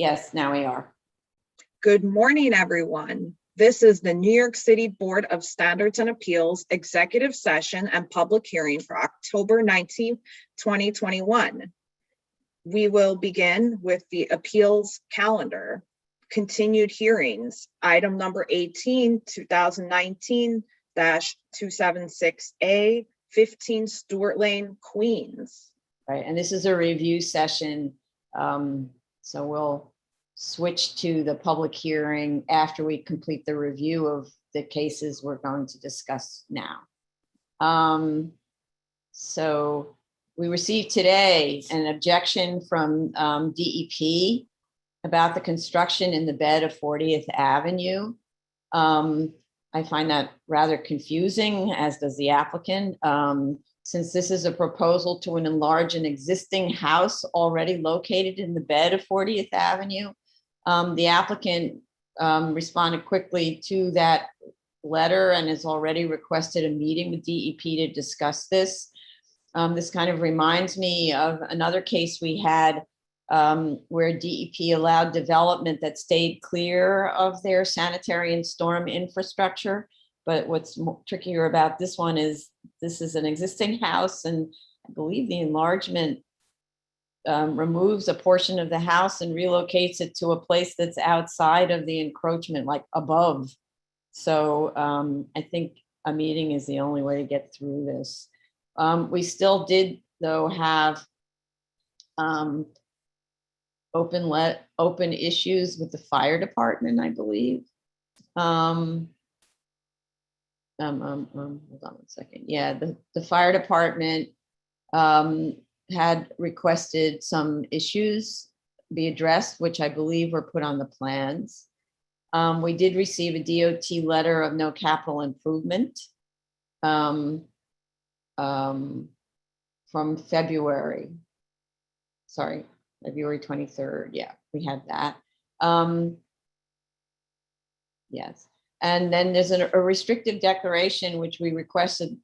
Yes, now we are. Good morning, everyone. This is the New York City Board of Standards and Appeals Executive Session and Public Hearing for October 19th, 2021. We will begin with the appeals calendar. Continued hearings, item number 18, 2019-276A, 15 Stewart Lane, Queens. Right, and this is a review session, so we'll switch to the public hearing after we complete the review of the cases we're going to discuss now. So we received today an objection from DEP about the construction in the bed of 40th Avenue. I find that rather confusing, as does the applicant. Since this is a proposal to enlarge an existing house already located in the bed of 40th Avenue, the applicant responded quickly to that letter and has already requested a meeting with DEP to discuss this. This kind of reminds me of another case we had where DEP allowed development that stayed clear of their sanitary and storm infrastructure. But what's trickier about this one is this is an existing house, and I believe the enlargement removes a portion of the house and relocates it to a place that's outside of the encroachment, like above. So I think a meeting is the only way to get through this. We still did, though, have open issues with the fire department, I believe. Hold on one second. Yeah, the fire department had requested some issues be addressed, which I believe were put on the plans. We did receive a DOT letter of no capital improvement from February 23rd. Yeah, we had that. Yes. And then there's a restrictive declaration, which we requested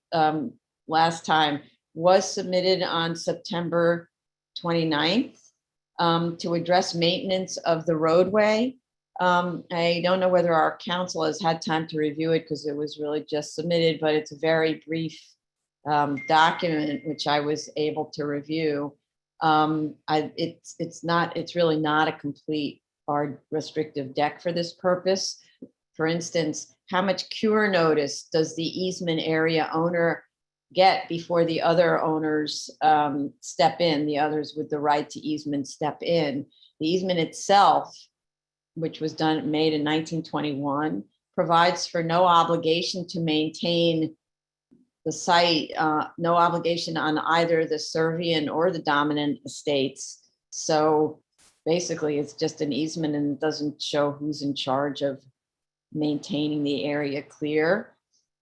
last time, was submitted on September 29th to address maintenance of the roadway. I don't know whether our council has had time to review it because it was really just submitted, but it's a very brief document which I was able to review. It's really not a complete or restrictive deck for this purpose. For instance, how much cure notice does the easement area owner get before the other owners step in, the others with the right to easement step in? The easement itself, which was made in 1921, provides for no obligation to maintain the site, no obligation on either the servient or the dominant estates. So basically it's just an easement and it doesn't show who's in charge of maintaining the area clear.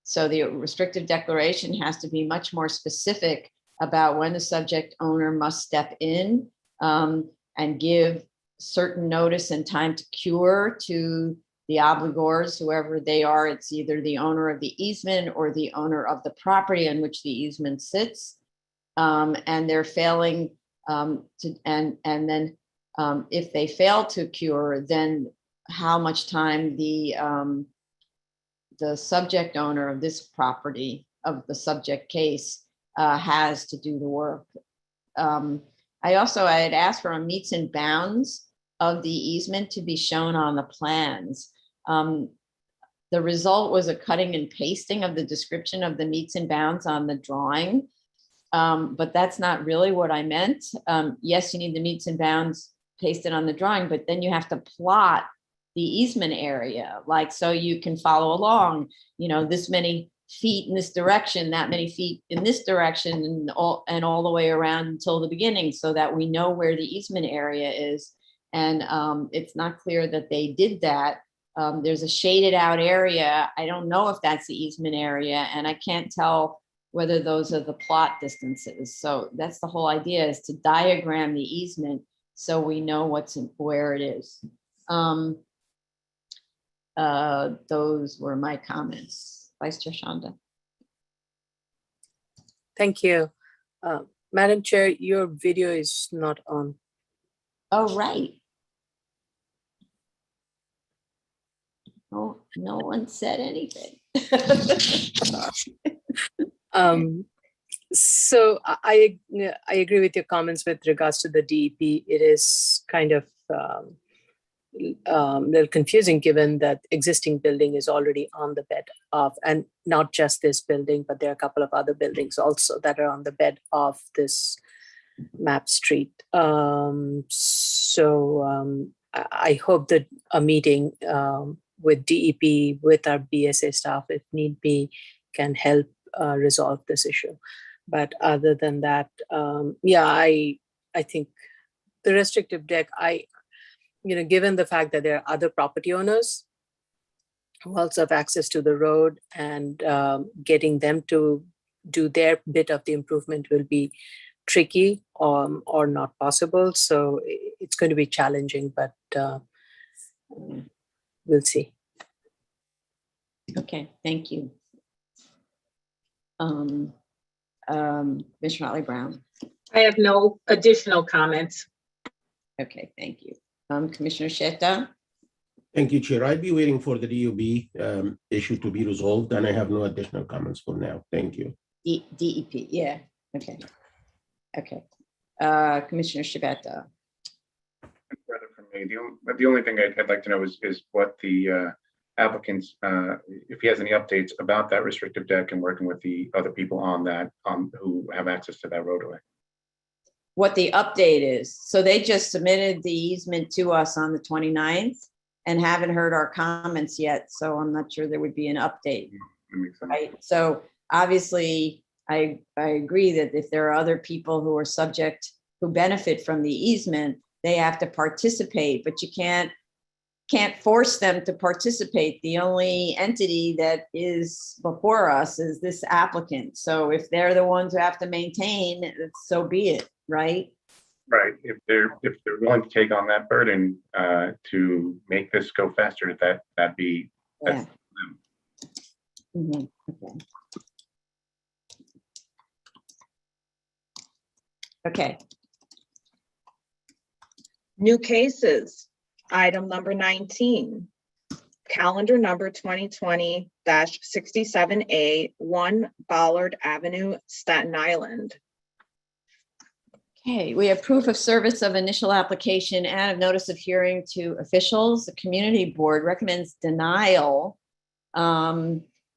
So the restrictive declaration has to be much more specific about when the subject owner must step in and give certain notice and time to cure to the obligors, whoever they are. It's either the owner of the easement or the owner of the property on which the easement sits. And they're failing if they fail to cure, then how much time the subject owner of this property, of the subject case, has to do the work. I had asked for a meets and bounds of the easement to be shown on the plans. The result was a cutting and pasting of the description of the meets and bounds on the drawing, but that's not really what I meant. Yes, you need the meets and bounds pasted on the drawing, but then you have to plot the easement area, like, so you can follow along, this many feet in this direction, that many feet in this direction, and all the way around until the beginning, so that we know where the easement area is. And it's not clear that they did that. There's a shaded out area. I don't know if that's the easement area, and I can't tell whether those are the plot distances. So that's the whole idea, is to diagram the easement so we know where it is. Those were my comments. Vice Chair Shanda. Thank you. Madam Chair, your video is not on. Oh, right. Oh, no one said anything. So I agree with your comments with regards to the DEP. It is kind of a little confusing given that existing building is already on the bed of, and not just this building, but there are a couple of other buildings also that are on the bed of this map street. I hope that a meeting with DEP, with our BSA staff, if need be, can help resolve this issue. But other than that, I think the restrictive deck, given the fact that there are other property owners who also have access to the road, and getting them to do their bit of the improvement will be tricky or not possible. So it's going to be challenging, but we'll see. Okay, thank you. Commissioner Otley Brown. I have no additional comments. Okay, thank you. Commissioner Sheta. Thank you, Chair. I'd be waiting for the DUB issue to be resolved, and I have no additional comments for now. Thank you. DEP, yeah, okay. Okay. Commissioner Shabeta. Rather from me, the only thing I'd like to know is what the applicants, if he has any updates about that restrictive deck and working with the other people on that, who have access to that roadway. What the update is. So they just submitted the easement to us on the 29th and haven't heard our comments yet. So I'm not sure there would be an update. That makes sense. Right. So obviously I agree that if there are other people who are subject, who benefit from the easement, they have to participate, but you can't force them to participate. The only entity that is before us is this applicant. So if they're the ones who have to maintain, so be it, right? Right. If they're willing to take on that burden to make this go faster, that'd be. Yeah. Mhm, okay. Okay. New cases, item number 19, calendar number 2020-67A, 1 Ballard Avenue, Staten Island. Okay, we have proof of service of initial application and of notice of hearing to officials. The community board recommends denial,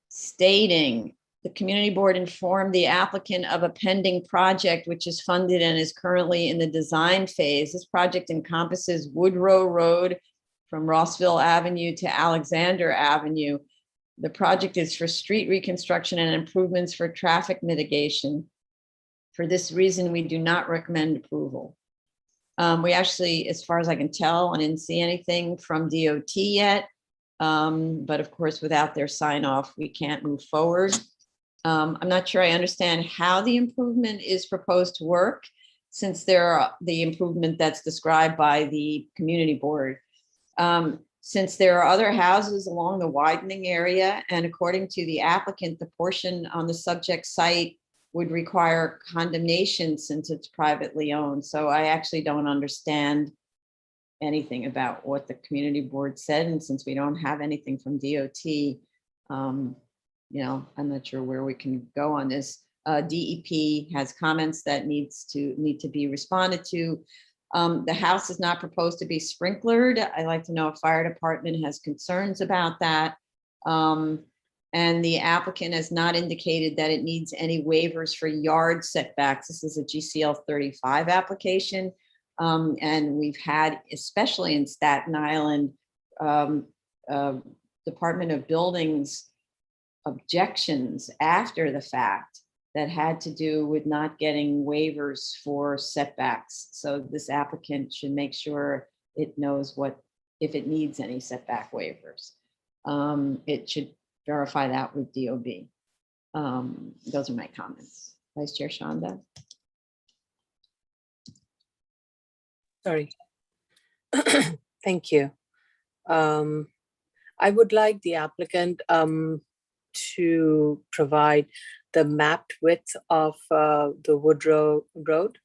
stating the community board informed the applicant of a pending project which is funded and is currently in the design phase. This project encompasses Woodrow Road from Rossville Avenue to Alexander Avenue. The project is for street reconstruction and improvements for traffic mitigation. For this reason, we do not recommend approval. We actually, as far as I can tell, I didn't see anything from DOT yet. But of course, without their sign off, we can't move forward. I'm not sure I understand how the improvement is proposed to work, since the improvement that's described by the community board. Since there are other houses along the widening area, and according to the applicant, the portion on the subject site would require condemnation since it's privately owned. So I actually don't understand anything about what the community board said. And since we don't have anything from DOT, I'm not sure where we can go on this. DEP has comments that need to be responded to. The house is not proposed to be sprinklered. I'd like to know if fire department has concerns about that. And the applicant has not indicated that it needs any waivers for yard setbacks. This is a GCL 35 application. And we've had, especially in Staten Island, Department of Buildings objections after the fact that had to do with not getting waivers for setbacks. So this applicant should make sure it knows if it needs any setback waivers. It should verify that with DOB. Those are my comments. Vice Chair Shanda. Sorry. Thank you. I would like the applicant to provide the mapped width of the Woodrow Road.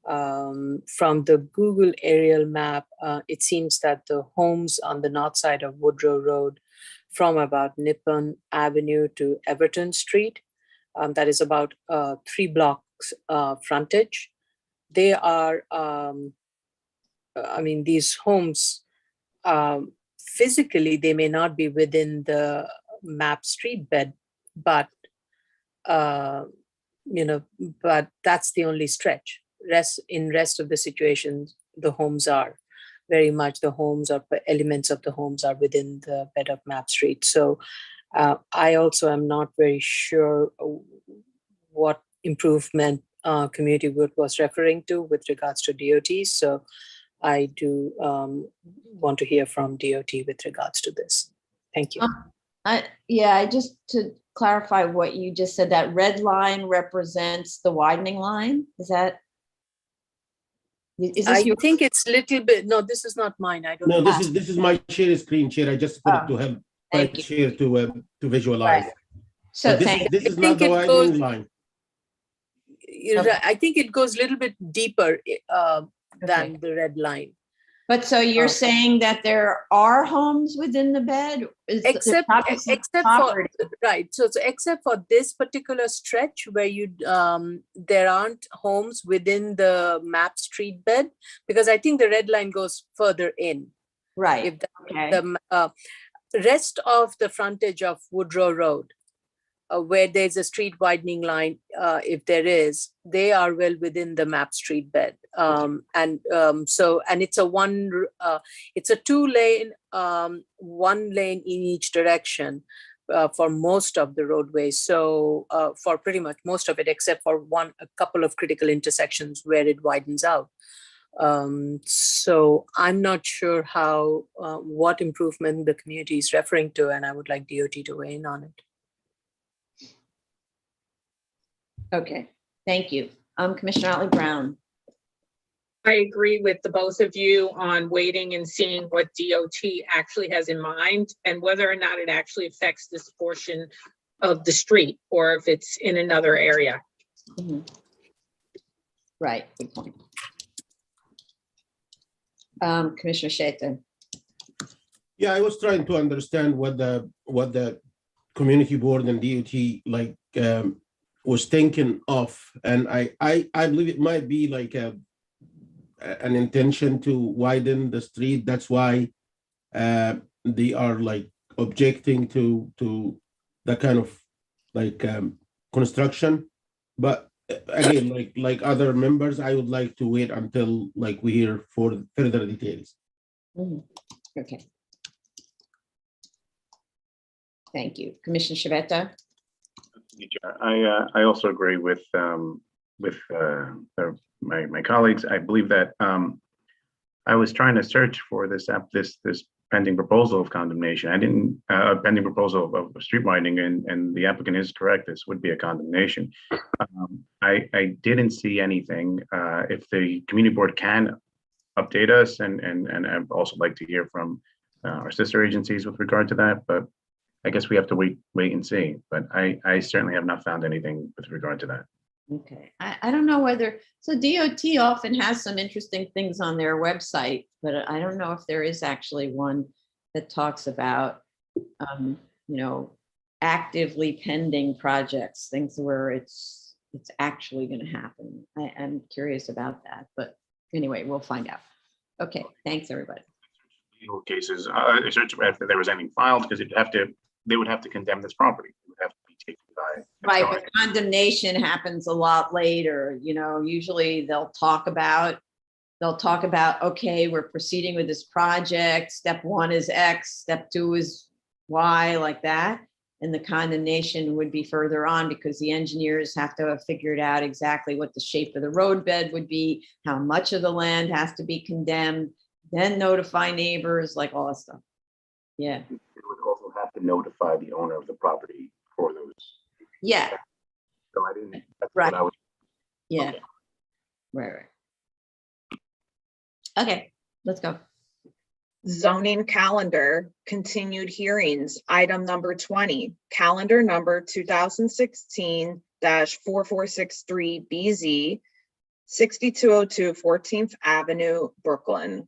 From the Google aerial map, it seems that the homes on the north side of Woodrow Road from about Nippon Avenue to Everton Street. That is about 3 blocks frontage. They are, I mean, these homes, physically, they may not be within the map street bed, but, but that's the only stretch. Rest of the situations, the homes are very much, the homes or elements of the homes are within the bed of map street. So I also am not very sure what improvement Community Board was referring to with regards to DOT. So I do want to hear from DOT with regards to this. Thank you. Yeah, just to clarify what you just said, that red line represents the widening line. Is this I your? think it's a little bit, no, this is not mine. I don't No, know. this is my share screen, Chair. I just put it to help my Thank you. chair to visualize. Right. So But thank this is I not think the it widening goes- line. I think it goes a little bit deeper than Okay. the red line. But so you're Oh. saying that there are homes within the bed? Except for right, so except for this particular stretch where there aren't homes within the map street bed, because I think the red line goes further in. Right, If okay, the rest of the frontage of Woodrow Road, where there's a street widening line, if there is, they are well within the map street bed. And it's a 2-lane, 1 lane in each direction for most of the roadways. So for pretty much most of it, except for a couple of critical intersections where it widens out. So I'm not sure what improvement the community is referring to, and I would like DOT to weigh in on it. okay, thank you. Commissioner Otley Brown. I agree with the both of you on waiting and seeing what DOT actually has in mind and whether or not it actually affects this portion of the street or if it's in another area. Mhm. Right, good point. Commissioner Shater. Yeah, I was trying to understand what the community board and DOT was thinking of, and I believe it might be like an intention to widen the street. That's why they are like objecting to that kind of construction. But again, like other members, I would like to wait until we hear for further details. Mhm. Okay. Thank you. Commissioner Shabeta. I also agree with my colleagues. I believe that I was trying to search for this pending proposal of condemnation. I didn't pending proposal of street widening, and the applicant is correct. This would be a condemnation. I didn't see anything. If the community board can update us, and I'd also like to hear from our sister agencies with regard to that, but I guess we have to wait and see. But I certainly have not found anything with regard to that. Okay, I don't know whether, so DOT often has some interesting things on their website, but I don't know if there is actually one that talks about, actively pending projects, things where it's actually going to happen. I'm curious about that, but anyway, we'll find out. Okay, thanks everybody. Legal cases, search if there was anything filed, because they would have to condemn this property. It would have to be taken by. Right, but condemnation happens a lot later. Usually they'll talk about, okay, we're proceeding with this project. Step 1 is X, step 2 is Y, like that. And the condemnation would be further on because the engineers have to have figured out exactly what the shape of the roadbed would be, how much of the land has to be condemned, then notify neighbors, like all that stuff. Yeah. It would also have to notify the owner of the property for those. Yeah. So I didn't. That's Right. what I was. Yeah. Okay. Right. Okay, let's go. Zoning calendar, continued hearings, item number 20, calendar number 2016-4463 BZ, 6202 14th Avenue, Brooklyn.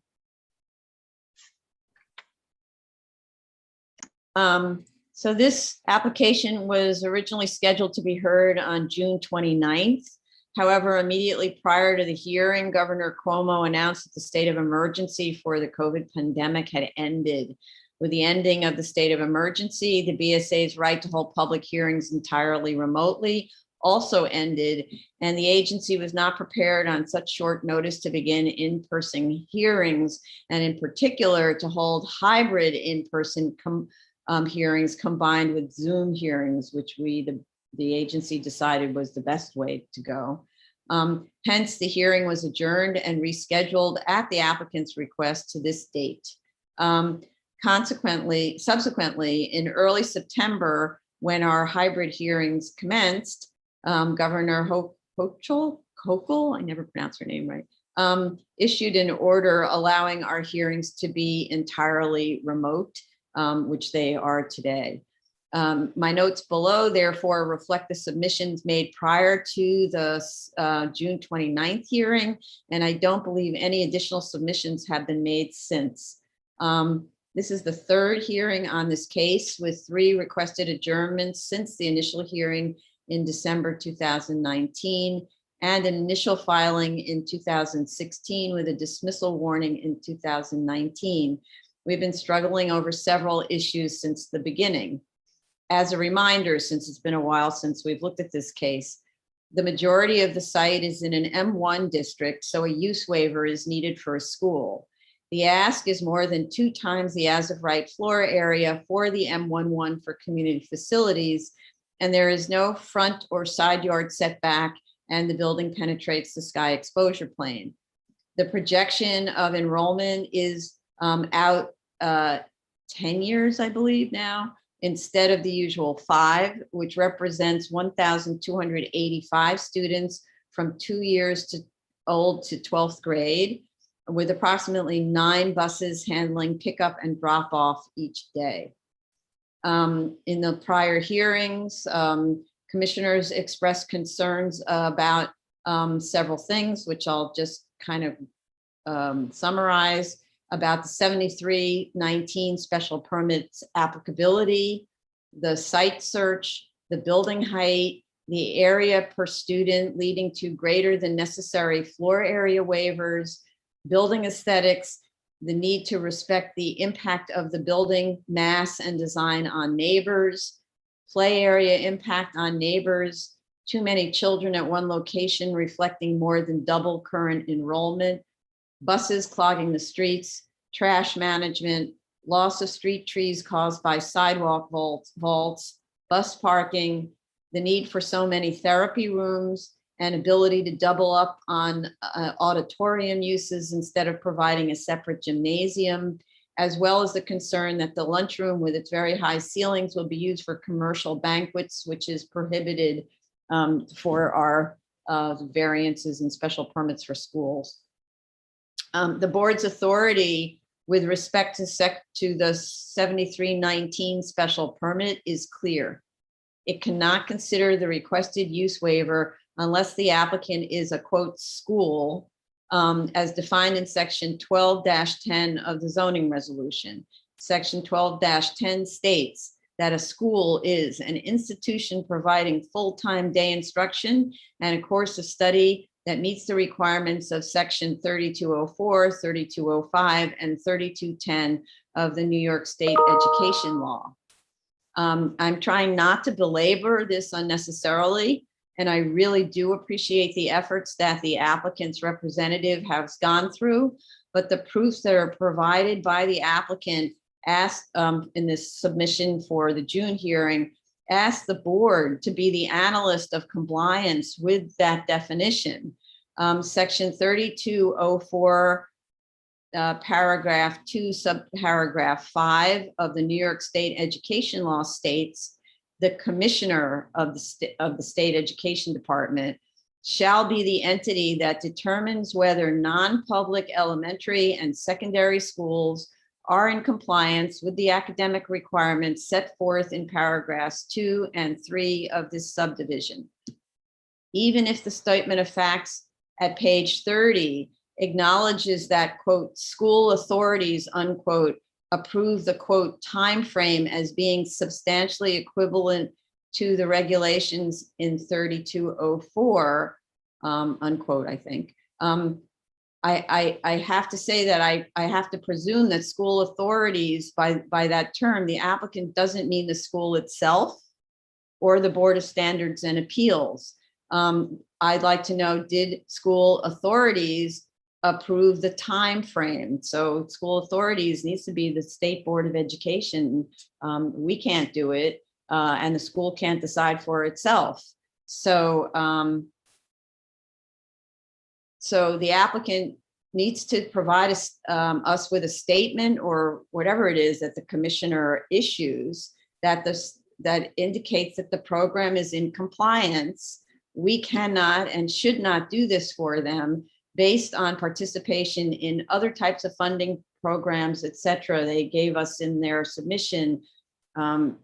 So this application was originally scheduled to be heard on June 29th. However, immediately prior to the hearing, Governor Cuomo announced that the state of emergency for the COVID pandemic had ended. With the ending of the state of emergency, the BSA's right to hold public hearings entirely remotely also ended, and the agency was not prepared on such short notice to begin in-person hearings, and in particular to hold hybrid in-person hearings combined with Zoom hearings, which the agency decided was the best way to go. Hence, the hearing was adjourned and rescheduled at the applicant's request to this date. Subsequently, in early September, when our hybrid hearings commenced, Governor Hochul, I never pronounced her name right, issued an order allowing our hearings to be entirely remote, which they are today. My notes below, therefore, reflect the submissions made prior to the June 29th hearing, and I don't believe any additional submissions have been made since. This is the third hearing on this case with 3 requested adjournments since the initial hearing in December 2019 and an initial filing in 2016 with a dismissal warning in 2019. We've been struggling over several issues since the beginning. As a reminder, since it's been a while since we've looked at this case, the majority of the site is in an M1 district, so a use waiver is needed for a school. The ask is more than 2 times the as-of-right floor area for the M11 for community facilities, and there is no front or side yard setback, and the building penetrates the sky exposure plane. The projection of enrollment is out 10 years, I believe now, instead of the usual 5, which represents 1,285 students from 2 years old to 12th grade, with approximately 9 buses handling pickup and drop off each day. In the prior hearings, commissioners expressed concerns about several things, which I'll just kind of summarize. About the 7319 special permits applicability, the site search, the building height, the area per student leading to greater than necessary floor area waivers, building aesthetics, the need to respect the impact of the building mass and design on neighbors, play area impact on neighbors, too many children at one location reflecting more than double current enrollment, buses clogging the streets, trash management, loss of street trees caused by sidewalk vaults, bus parking, the need for so many therapy rooms, and ability to double up on auditorium uses instead of providing a separate gymnasium, as well as the concern that the lunchroom with its very high ceilings will be used for commercial banquets, which is prohibited for our variances and special permits for schools. The board's authority with respect to the 7319 special permit is clear. It cannot consider the requested use waiver unless the applicant is a quote school as defined in section 12-10 of the zoning resolution. Section 12-10 states that a school is an institution providing full-time day instruction and a course of study that meets the requirements of section 3204, 3205, and 3210 of the New York State Education Law. I'm trying not to belabor this unnecessarily, and I really do appreciate the efforts that the applicant's representative has gone through, but the proofs that are provided by the applicant asked in this submission for the June hearing, asked the board to be the analyst of compliance with that definition. Section 3204, paragraph 2, subparagraph 5 of the New York State Education Law states, the commissioner of the State Education Department shall be the entity that determines whether non-public elementary and secondary schools are in compliance with the academic requirements set forth in paragraphs 2 and 3 of this subdivision. Even if the statement of facts at page 30 acknowledges that, quote, school authorities, unquote, approve the quote time frame as being substantially equivalent to the regulations in 3204, unquote, I think. I have to say that I have to presume that school authorities, by that term, the applicant doesn't mean the school itself or the Board of Standards and Appeals. I'd like to know, did school authorities approve the time frame? So school authorities needs to be the State Board of Education. We can't do it, and the school can't decide for itself. So, so the applicant needs to provide us with a statement or whatever it is that the commissioner issues that indicates that the program is in compliance. We cannot and should not do this for them based on participation in other types of funding programs, et cetera. They gave us in their submission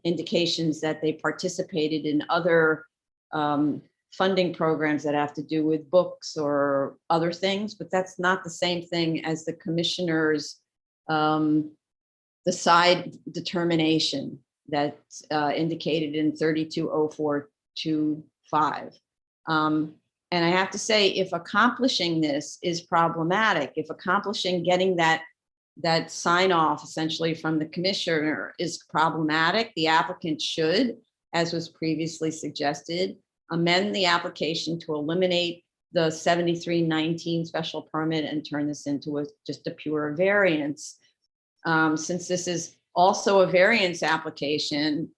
indications that they participated in other funding programs that have to do with books or other things, but that's not the same thing as the commissioner's the side determination that's indicated in 320425. And I have to say, if accomplishing this is problematic, if accomplishing getting that sign off essentially from the commissioner is problematic, the applicant should, as was previously suggested, amend the application to eliminate the 7319 special permit and turn this into just a pure variance. Since this is also a variance application,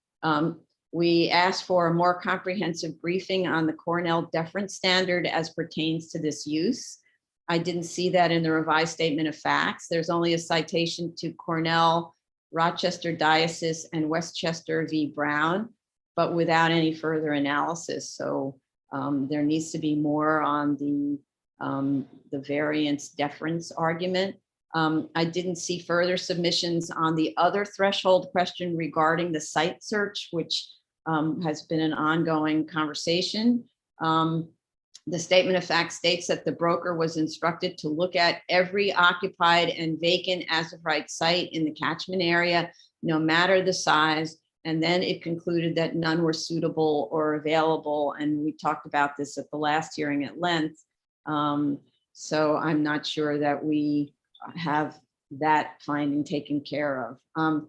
we asked for a more comprehensive briefing on the Cornell deference standard as pertains to this use. I didn't see that in the revised statement of facts. There's only a citation to Cornell, Rochester Diocese, and Westchester v. Brown, but without any further analysis. So there needs to be more on the variance deference argument. I didn't see further submissions on the other threshold question regarding the site search, which has been an ongoing conversation. The statement of fact states that the broker was instructed to look at every occupied and vacant as of right site in the catchment area, no matter the size. And then it concluded that none were suitable or available. And we talked about this at the last hearing at length. So I'm not sure that we have that finding taken care of.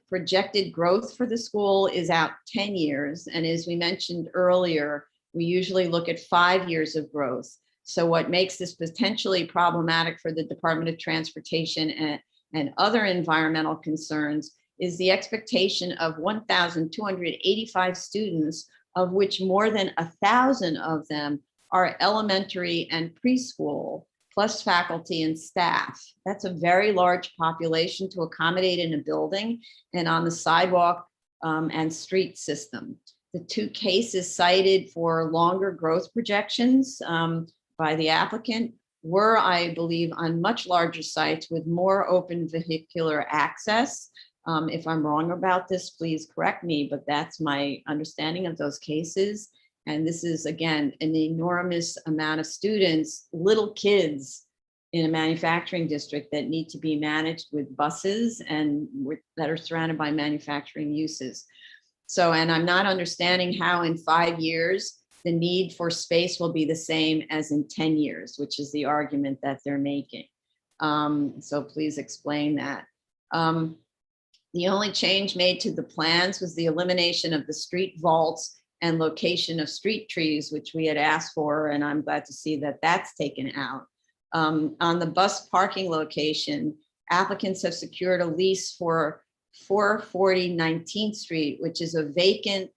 Projected growth for the school is out 10 years. And as we mentioned earlier, we usually look at 5 years of growth. So what makes this potentially problematic for the Department of Transportation and other environmental concerns is the expectation of 1,285 students, of which more than 1,000 of them are elementary and preschool, plus faculty and staff. That's a very large population to accommodate in a building and on the sidewalk and street system. The two cases cited for longer growth projections by the applicant were, I believe, on much larger sites with more open vehicular access. If I'm wrong about this, please correct me, but that's my understanding of those cases. And this is, again, an enormous amount of students, little kids in a manufacturing district that need to be managed with buses and that are surrounded by manufacturing uses. So, and I'm not understanding how in 5 years, the need for space will be the same as in 10 years, which is the argument that they're making. So please explain that. The only change made to the plans was the elimination of the street vaults and location of street trees, which we had asked for, and I'm glad to see that that's taken out. On the bus parking location, applicants have secured a lease for 440 19th Street, which is a vacant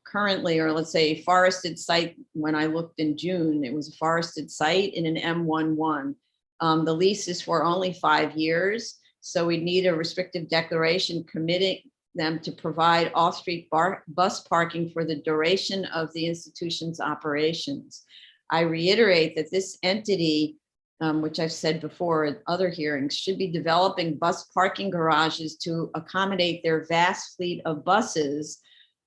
currently, or let's say forested site. When I looked in June, it was a forested site in an M11. The lease is for only 5 years. So we need a restrictive declaration committing them to provide off-street bus parking for the duration of the institution's operations. I reiterate that this entity, which I've said before at other hearings, should be developing bus parking garages to accommodate their vast fleet of buses.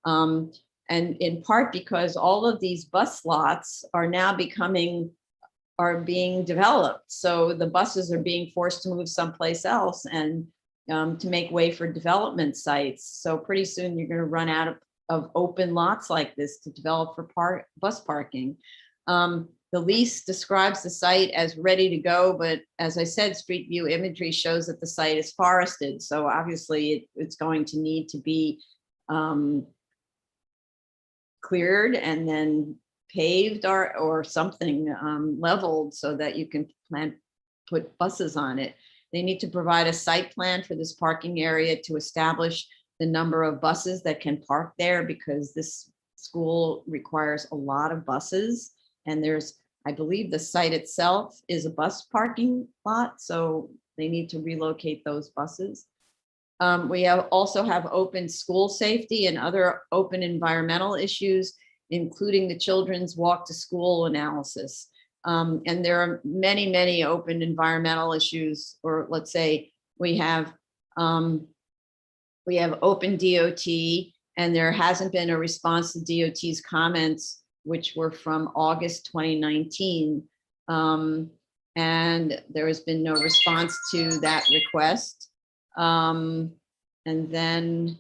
And in part because all of these bus lots are now being developed. So the buses are being forced to move someplace else. And to make way for development sites. So pretty soon you're going to run out of open lots like this to develop for bus parking. The lease describes the site as ready to go, but as I said, Street View imagery shows that the site is forested. So obviously it's going to need to be cleared and then paved or something leveled so that you can put buses on it. They need to provide a site plan for this parking area to establish the number of buses that can park there, because this school requires a lot of buses. And I believe the site itself is a bus parking lot, so they need to relocate those buses. We also have open school safety and other open environmental issues, including the children's walk to school analysis. And there are many, many open environmental issues, or let's say we have open DOT, and there hasn't been a response to DOT's comments, which were from August 2019. And there has been no response to that request. And then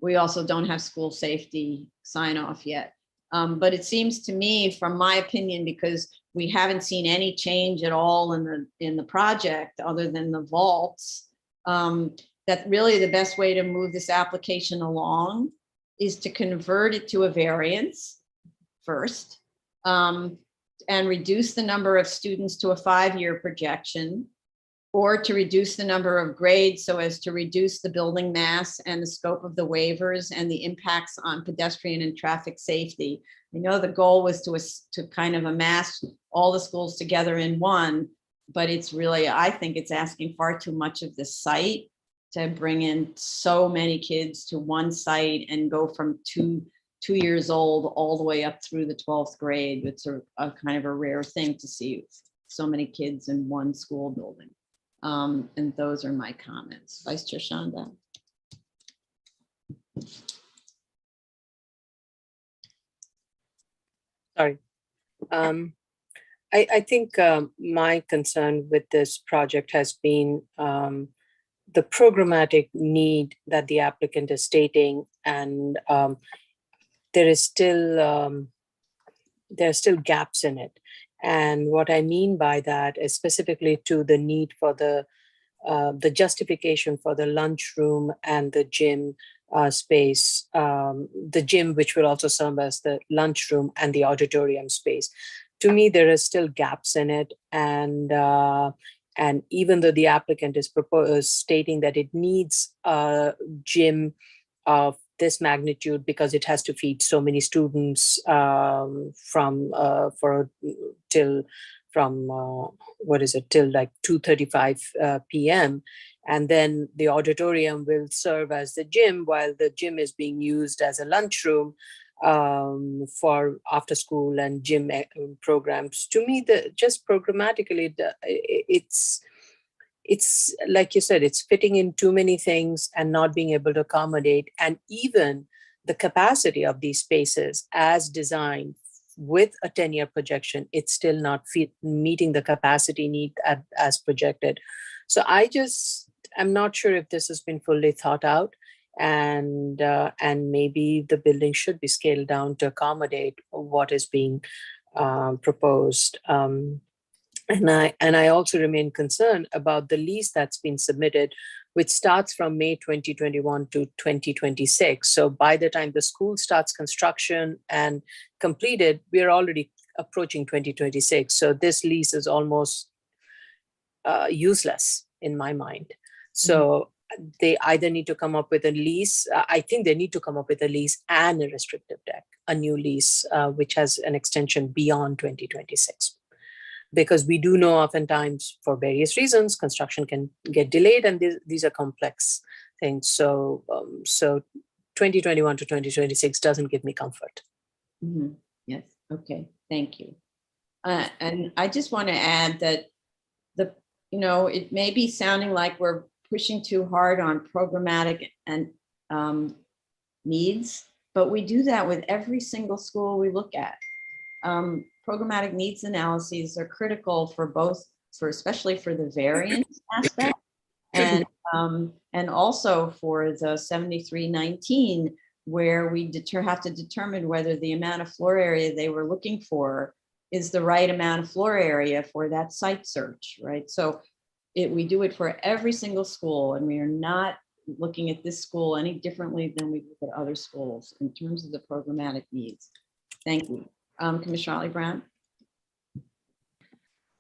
we also don't have school safety sign off yet. But it seems to me, from my opinion, because we haven't seen any change at all in the project other than the vaults, that really the best way to move this application along is to convert it to a variance first, and reduce the number of students to a 5-year projection, or to reduce the number of grades so as to reduce the building mass and the scope of the waivers and the impacts on pedestrian and traffic safety. I know the goal was to kind of amass all the schools together in one, but it's really, I think it's asking far too much of the site to bring in so many kids to one site and go from two years old all the way up through the 12th grade. It's a kind of a rare thing to see so many kids in one school building. And those are my comments. Vice Chair Shanda. Sorry. I think my concern with this project has been the programmatic need that the applicant is stating, and there are still gaps in it. And what I mean by that is specifically to the need for the justification for the lunchroom and the gym space, the gym, which will also serve as the lunchroom, and the auditorium space. To me, there are still gaps in it. And even though the applicant is stating that it needs a gym of this magnitude because it has to feed so many students till like 2:35 p.m. And then the auditorium will serve as the gym, while the gym is being used as a lunchroom for after school and gym programs. To me, just programmatically, it's like you said, it's fitting in too many things and not being able to accommodate. And even the capacity of these spaces as designed with a 10-year projection, it's still not meeting the capacity need as projected. So I'm not sure if this has been fully thought out, and maybe the building should be scaled down to accommodate what is being proposed. And I also remain concerned about the lease that's been submitted, which starts from May 2021 to 2026. So by the time the school starts construction and completed, we're already approaching 2026. So this lease is almost useless in my mind. So they either need to come up with a lease. I think they need to come up with a lease and a restrictive deck, a new lease, which has an extension beyond 2026. Because we do know oftentimes, for various reasons, construction can get delayed, and these are complex things. So 2021 to 2026 doesn't give me comfort. Mm-hmm. Yes. Okay. Thank you. And I just want to add that it may be sounding like we're pushing too hard on programmatic and needs, but we do that with every single school we look at. Programmatic needs analyses are critical especially for the variance aspect. And And also for the 7319, where we have to determine whether the amount of floor area they were looking for is the right amount of floor area for that site search, right? So we do it for every single school, and we are not looking at this school any differently than we look at other schools in terms of the programmatic needs. Thank you. Commissioner Ollie Brown?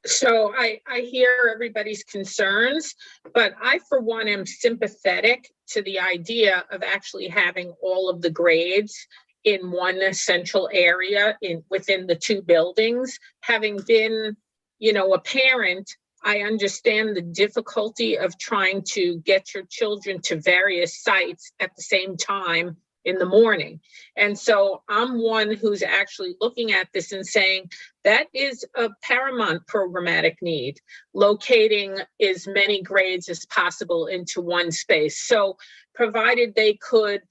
So I hear everybody's concerns, but I, for one, am sympathetic to the idea of actually having all of the grades in one central area within the two buildings. Having been, a parent, I understand the difficulty of trying to get your children to various sites at the same time in the morning. And so I'm one who's actually looking at this and saying that is a paramount programmatic need, locating as many grades as possible into one space. So provided they could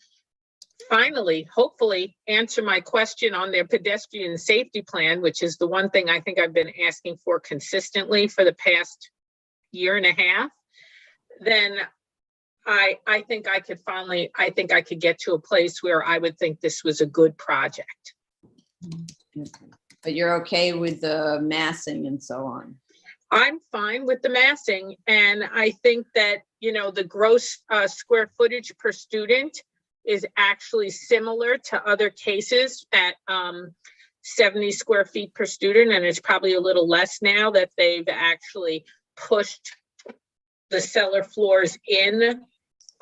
finally, hopefully, answer my question on their pedestrian safety plan, which is the one thing I think I've been asking for consistently for the past year and a half, then I think I could get to a place where I would think this was a good project. But you're okay with the massing and so on? I'm fine with the massing. And I think that, the gross square footage per student is actually similar to other cases at 70 square feet per student. And it's probably a little less now that they've actually pushed the cellar floors in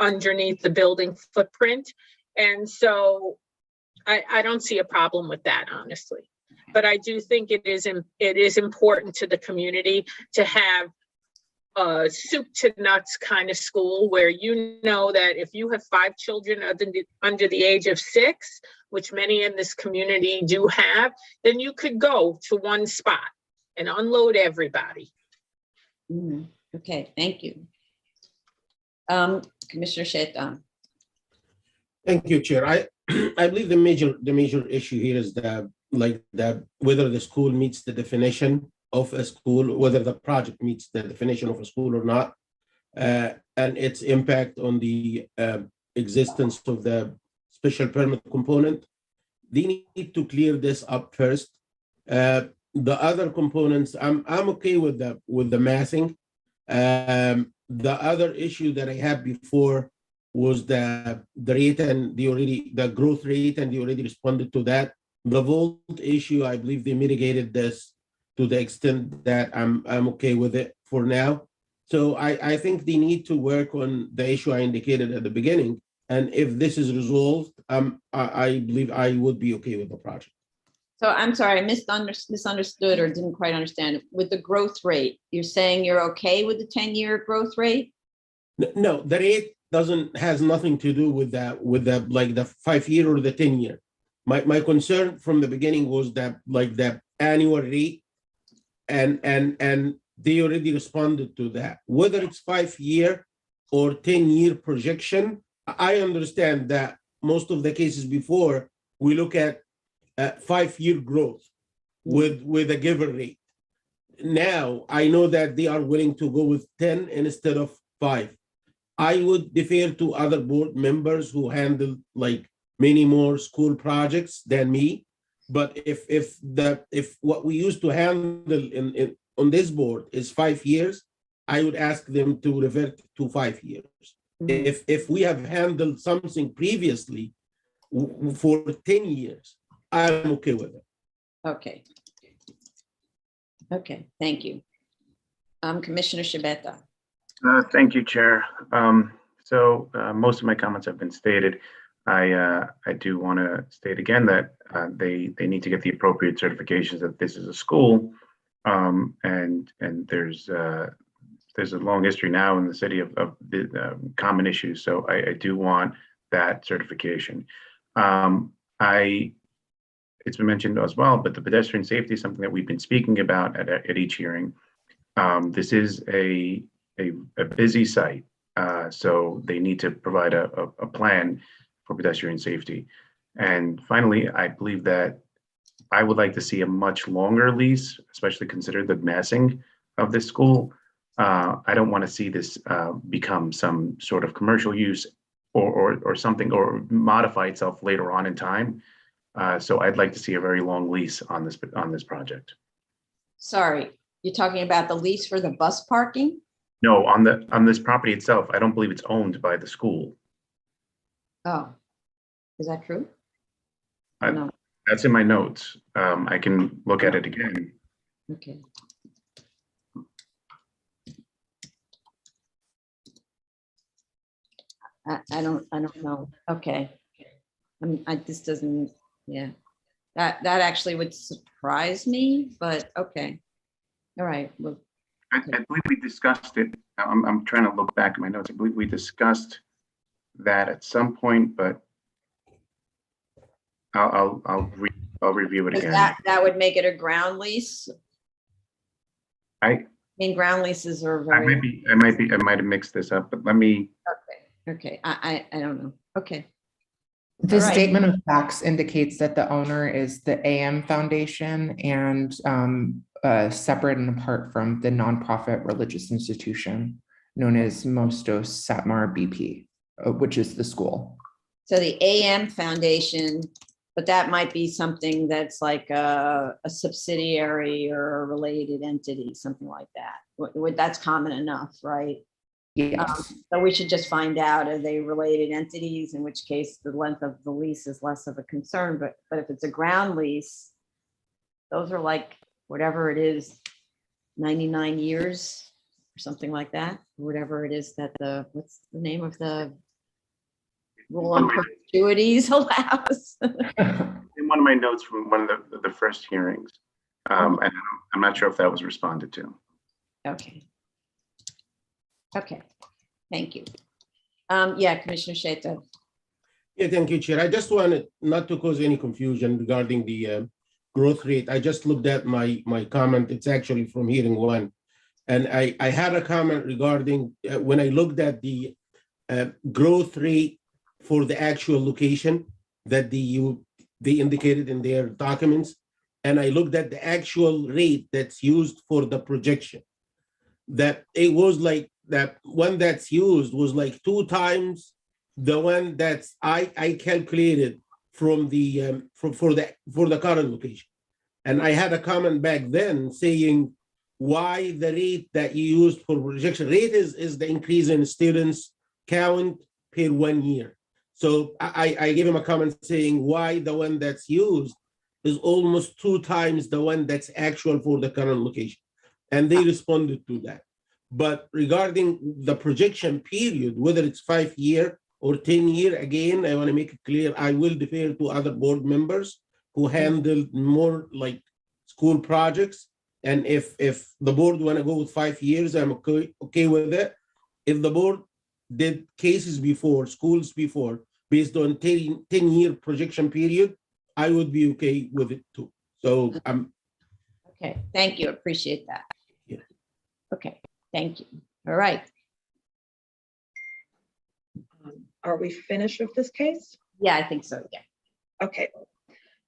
underneath the building footprint. And so I don't see a problem with that, honestly. But I do think it is important to the community to have a soup to nuts kind of school where that if you have 5 children under the age of 6, which many in this community do have, then you could go to one spot and unload everybody. Okay, thank you. Commissioner Shaitan. Thank you, Chair. I believe the major issue here is whether the school meets the definition of a school, whether the project meets the definition of a school or not, and its impact on the existence of the special permit component. They need to clear this up first. The other components, I'm okay with the massing. The other issue that I had before was the rate and the growth rate, and they already responded to that. The volt issue, I believe they mitigated this to the extent that I'm okay with it for now. So I think they need to work on the issue I indicated at the beginning. And if this is resolved, I believe I would be okay with the project. So I'm sorry, I misunderstood or didn't quite understand. With the growth rate, you're saying you're okay with the 10-year growth rate? No, the rate has nothing to do with that, like the 5-year or the 10-year. My concern from the beginning was that the annual rate, and they already responded to that. Whether it's 5-year or 10-year projection, I understand that most of the cases before we look at 5-year growth with a given rate. Now I know that they are willing to go with 10 instead of 5. I would defer to other board members who handle many more school projects than me. But if what we used to handle on this board is 5 years, I would ask them to revert to 5 years. If we have handled something previously for 10 years, I'm okay with it. Okay. Okay, thank you. Commissioner Shibeta. Thank you, Chair. So most of my comments have been stated. I do want to state again that they need to get the appropriate certifications that this is a school, and there's a long history now in the city of the common issues. So I do want that certification. It's been mentioned as well, but the pedestrian safety is something that we've been speaking about at each hearing. This is a busy site, so they need to provide a plan for pedestrian safety. And finally, I believe that I would like to see a much longer lease, especially consider the massing of this school. I don't want to see this become some sort of commercial use or something, or modify itself later on in time. So I'd like to see a very long lease on this project. Sorry, you're talking about the lease for the bus parking? No, on this property itself, I don't believe it's owned by the school. Oh, is that true? I- No, That's in my notes. I can look at it again. okay. I don't know. Okay. This doesn't, yeah. That actually would surprise me, but okay. All right, well, I believe we discussed it. I'm trying to look back at my notes. I believe we discussed that at some point, but I'll review it again. that would make it a ground lease? I mean, ground leases are I very, might have mixed this up, but let me. okay, I don't know. Okay, The All right. statement of facts indicates that the owner is the AM Foundation and separate and apart from the nonprofit religious institution known as Mostos Satmar BP, which is the school. so the AM Foundation, but that might be something that's like a subsidiary or a related entity, something like that. That's common enough, right? Yes. So we should just find out, are they related entities, in which case the length of the lease is less of a concern, but if it's a ground lease, those are like, whatever it is, 99 years or something like that, whatever it is that what's the name of the rule on perpetuities allows? In one of my notes from one of the first hearings, and I'm not sure if that was responded to. Okay. Okay, thank you. Yeah, Commissioner Shaita. Yeah, thank you, Chair. I just wanted not to cause any confusion regarding the growth rate. I just looked at my comment. It's actually from hearing one. And I had a comment regarding when I looked at the growth rate for the actual location that they indicated in their documents. And I looked at the actual rate that's used for the projection, that it was like that one that's used was like 2 times the one that's I calculated from the for the current location. And I had a comment back then saying why the rate that you used for projection rate is the increase in students count per 1 year. So I gave him a comment saying why the one that's used is almost 2 times the one that's actual for the current location. And they responded to that. But regarding the projection period, whether it's 5-year or 10-year, again, I want to make it clear, I will defer to other board members who handled more like school projects. And if the board want to go with 5 years, I'm okay with it. If the board did cases before, schools before, based on 10-year projection period, I would be okay with it too. So Okay, thank you, appreciate that. Yeah. Okay, thank you. All right, Are we finished with this case? yeah, I think so, yeah. Okay.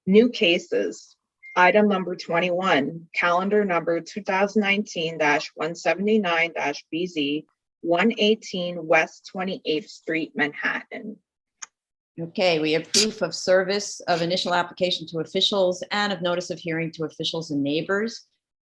New cases. Item number 21, calendar number 2019-179-BZ, 118 West 28th Street, Manhattan. Okay, we have proof of service of initial application to officials and of notice of hearing to officials and neighbors.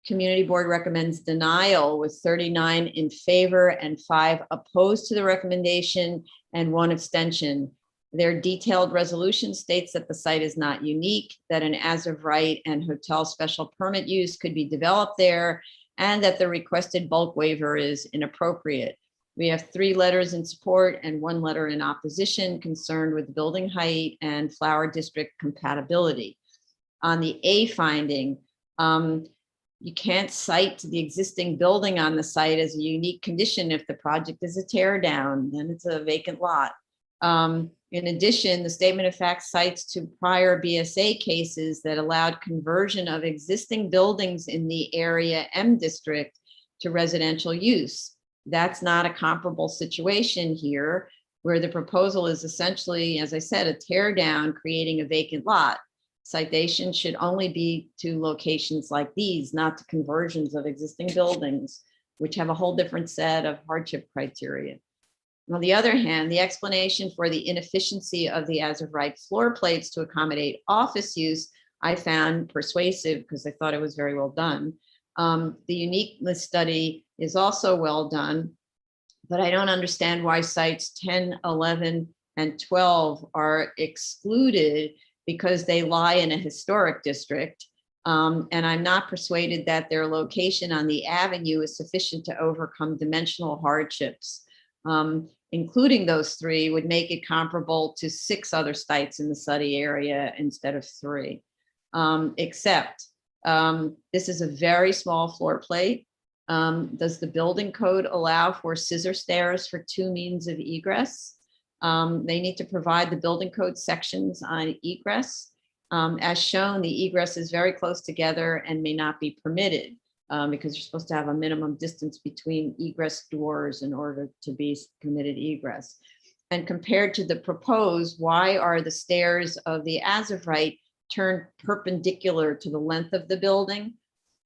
Community Board recommends denial with 39 in favor and 5 opposed to the recommendation and 1 abstention. Their detailed resolution states that the site is not unique, that an as-of-right and hotel special permit use could be developed there, and that the requested bulk waiver is inappropriate. We have 3 letters in support and 1 letter in opposition concerned with building height and flower district compatibility. On the A finding, you can't cite the existing building on the site as a unique condition if the project is a tear down, then it's a vacant lot. In addition, the statement of facts cites 2 prior BSA cases that allowed conversion of existing buildings in the area M district to residential use. That's not a comparable situation here, where the proposal is essentially, as I said, a tear down, creating a vacant lot. Citation should only be to locations like these, not to conversions of existing buildings. which have a whole different set of hardship criteria. On the other hand, the explanation for the inefficiency of the as of right floor plates to accommodate office use, I found persuasive because I thought it was very well done. The uniqueness study is also well done, but I don't understand why sites 10, 11, and 12 are excluded because they lie in a historic district. And I'm not persuaded that their location on the avenue is sufficient to overcome dimensional hardships. Including those three would make it comparable to 6 other sites in the study area instead of 3. Except this is a very small floor plate. Does the building code allow for scissor stairs for 2 means of egress? They need to provide the building code sections on egress. As shown, the egress is very close together and may not be permitted because you're supposed to have a minimum distance between egress doors in order to be permitted egress. And compared to the proposed, why are the stairs of the as of right turned perpendicular to the length of the building?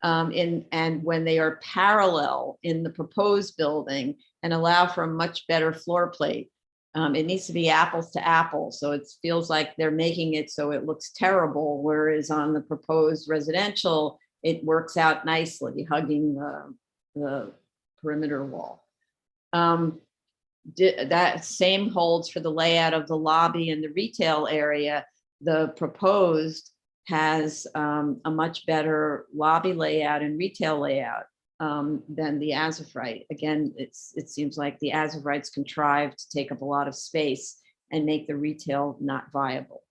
And when they are parallel in the proposed building and allow for a much better floor plate. It needs to be apples to apples. So it feels like they're making it so it looks terrible, whereas on the proposed residential, it works out nicely, hugging the perimeter wall. That same holds for the layout of the lobby and the retail area. The proposed has a much better lobby layout and retail layout than the as of right. Again, it seems like the as of right's contrived to take up a lot of space and make the retail not viable.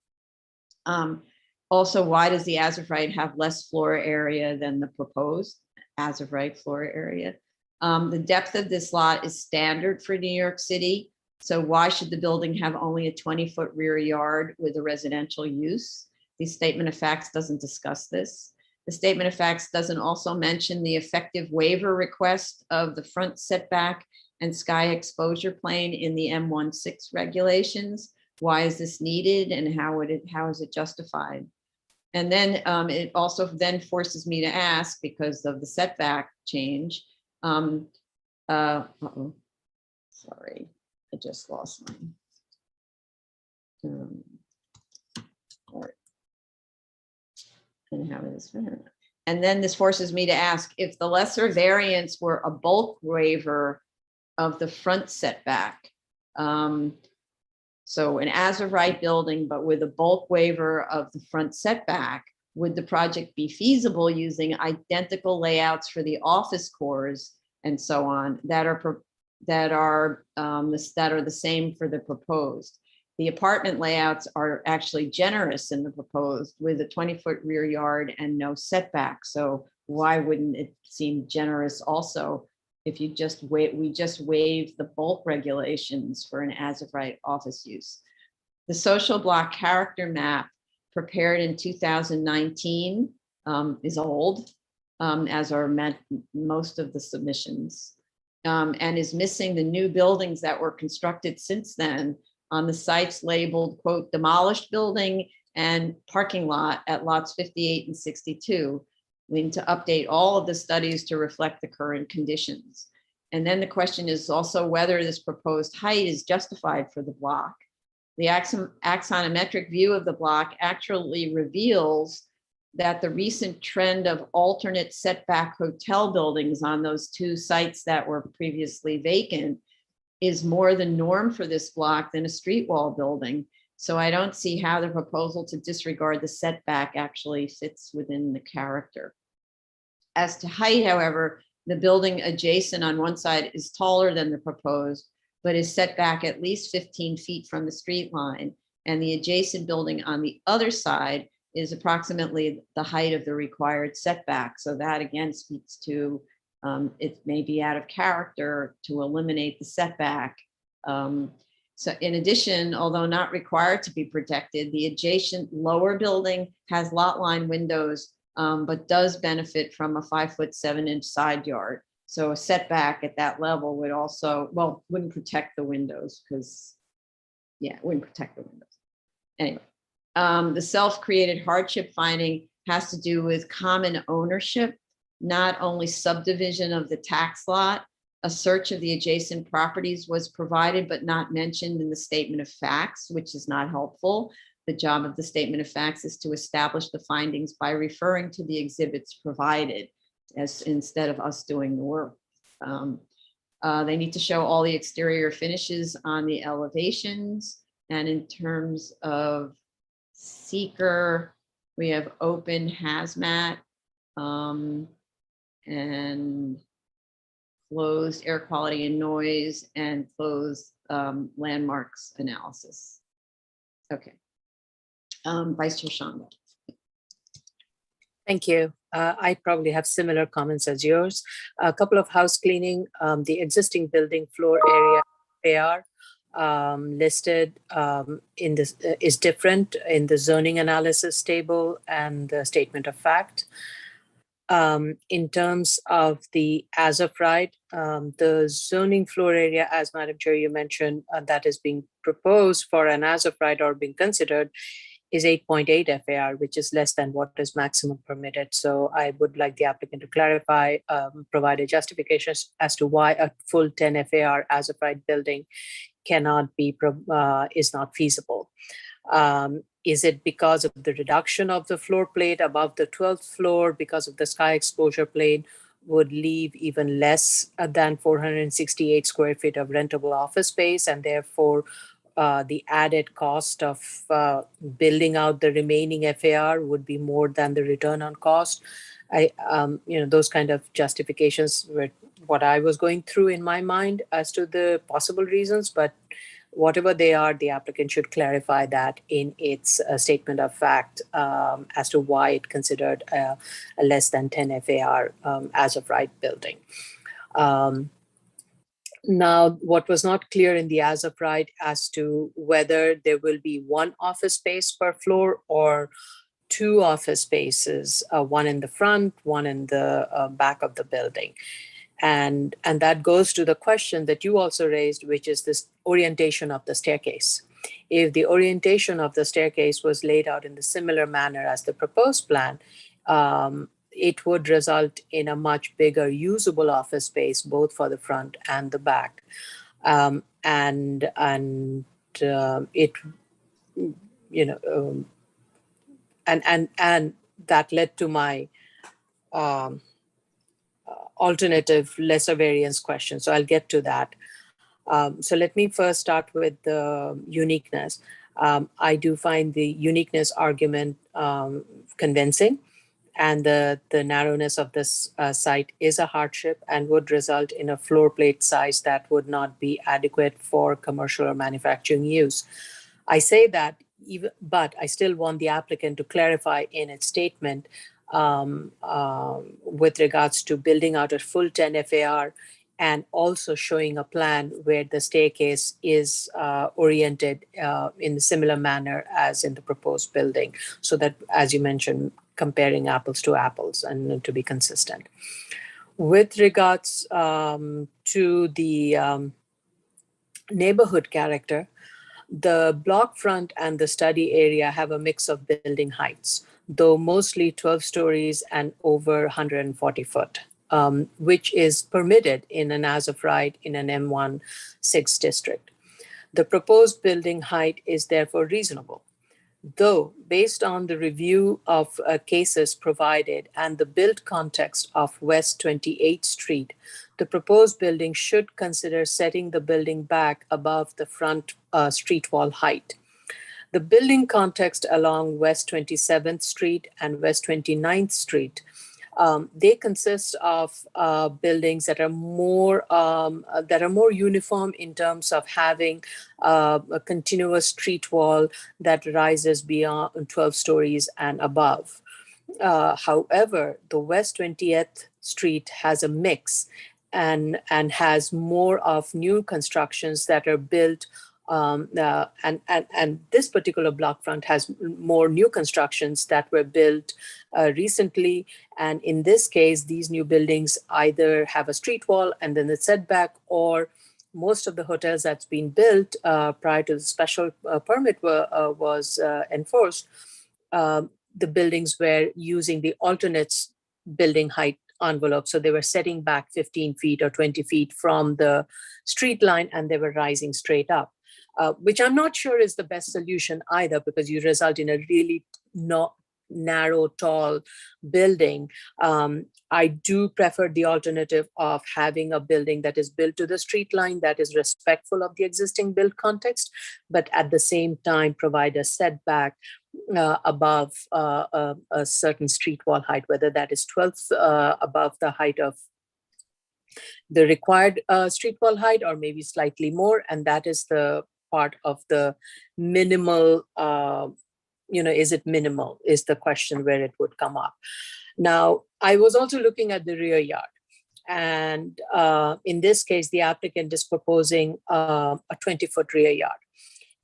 Also, why does the as of right have less floor area than the proposed as of right floor area? The depth of this lot is standard for New York City. So why should the building have only a 20-foot rear yard with a residential use? The statement of facts doesn't discuss this. The statement of facts doesn't also mention the effective waiver request of the front setback and sky exposure plane in the M16 regulations. Why is this needed and how is it justified? And then it also then forces me to ask, because of the setback change, sorry, I just lost mine. And how it is. And then this forces me to ask, if the lesser variance were a bulk waiver of the front setback, so an as of right building, but with a bulk waiver of the front setback, would the project be feasible using identical layouts for the office cores and so on that are the same for the proposed? The apartment layouts are actually generous in the proposed with a 20-foot rear yard and no setback. So why wouldn't it seem generous also if you we just waive the bulk regulations for an as of right office use? The social block character map prepared in 2019 is old, as are most of the submissions, and is missing the new buildings that were constructed since then on the sites labeled, quote, demolished building and parking lot at lots 58 and 62. We need to update all of the studies to reflect the current conditions. And then the question is also whether this proposed height is justified for the block. The axonometric view of the block actually reveals that the recent trend of alternate setback hotel buildings on those 2 sites that were previously vacant is more the norm for this block than a street wall building. So I don't see how the proposal to disregard the setback actually fits within the character. As to height, however, the building adjacent on one side is taller than the proposed, but is set back at least 15 feet from the street line. And the adjacent building on the other side is approximately the height of the required setback. So that again speaks to it may be out of character to eliminate the setback. So in addition, although not required to be protected, the adjacent lower building has lot line windows, but does benefit from a 5'7" side yard. So a setback at that level would also, well, wouldn't protect the windows because, yeah, it wouldn't protect the windows. Anyway, the self-created hardship finding has to do with common ownership not only subdivision of the tax lot, a search of the adjacent properties was provided but not mentioned in the statement of facts, which is not helpful. The job of the statement of facts is to establish the findings by referring to the exhibits provided as instead of us doing the work. They need to show all the exterior finishes on the elevations. And in terms of seeker, we have open hazmat and closed air quality and noise and closed landmarks analysis. Okay. Vice Chair Shonda. Thank you. I probably have similar comments as yours. A couple of house cleaning, the existing building floor area, they are listed in this is different in the zoning analysis table and the statement of fact. In terms of the as of right, the zoning floor area, as Madam Chair, you mentioned, that is being proposed for an as of right or being considered is 8.8 FAR, which is less than what is maximum permitted. So I would like the applicant to clarify, provide a justification as to why a full 10 FAR as of right building cannot be, is not feasible. Is it because of the reduction of the floor plate above the 12th floor, because of the sky exposure plane would leave even less than 468 square feet of rentable office space, and therefore the added cost of building out the remaining FAR would be more than the return on cost? Those kind of justifications were what I was going through in my mind as to the possible reasons, but whatever they are, the applicant should clarify that in its statement of fact as to why it considered a less than 10 FAR as of right building. Now, what was not clear in the as of right as to whether there will be one office space per floor or two office spaces, one in the front, one in the back of the building. And that goes to the question that you also raised, which is this orientation of the staircase. If the orientation of the staircase was laid out in the similar manner as the proposed plan, it would result in a much bigger usable office space, both for the front and the back. And that led to my alternative lesser variance question. So I'll get to that. So let me first start with the uniqueness. I do find the uniqueness argument convincing, and the narrowness of this site is a hardship and would result in a floor plate size that would not be adequate for commercial or manufacturing use. I say that, but I still want the applicant to clarify in its statement with regards to building out a full 10 FAR and also showing a plan where the staircase is oriented in a similar manner as in the proposed building, so that, as you mentioned, comparing apples to apples and to be consistent. With regards to the neighborhood character, the block front and the study area have a mix of building heights, though mostly 12 stories and over 140 foot, which is permitted in an as of right in an M1-6 district. The proposed building height is therefore reasonable, though based on the review of cases provided and the built context of West 28th Street, the proposed building should consider setting the building back above the front street wall height. The building context along West 27th Street and West 29th Street, they consist of buildings that are more uniform in terms of having a continuous street wall that rises beyond 12 stories and above. However, the West 20th Street has a mix and has more of new constructions that are built. And this particular block front has more new constructions that were built recently. And in this case, these new buildings either have a street wall and then the setback, or most of the hotels that's been built prior to the special permit was enforced. The buildings were using the alternate building height envelope. So they were setting back 15 feet or 20 feet from the street line, and they were rising straight up, which I'm not sure is the best solution either, because you result in a really narrow, tall building. I do prefer the alternative of having a building that is built to the street line, that is respectful of the existing build context, but at the same time provide a setback above a certain street wall height, whether that is 12 above the height of the required street wall height, or maybe slightly more. And that is the part of the minimal, is it minimal is the question where it would come up. Now, I was also looking at the rear yard. And in this case, the applicant is proposing a 20-foot rear yard.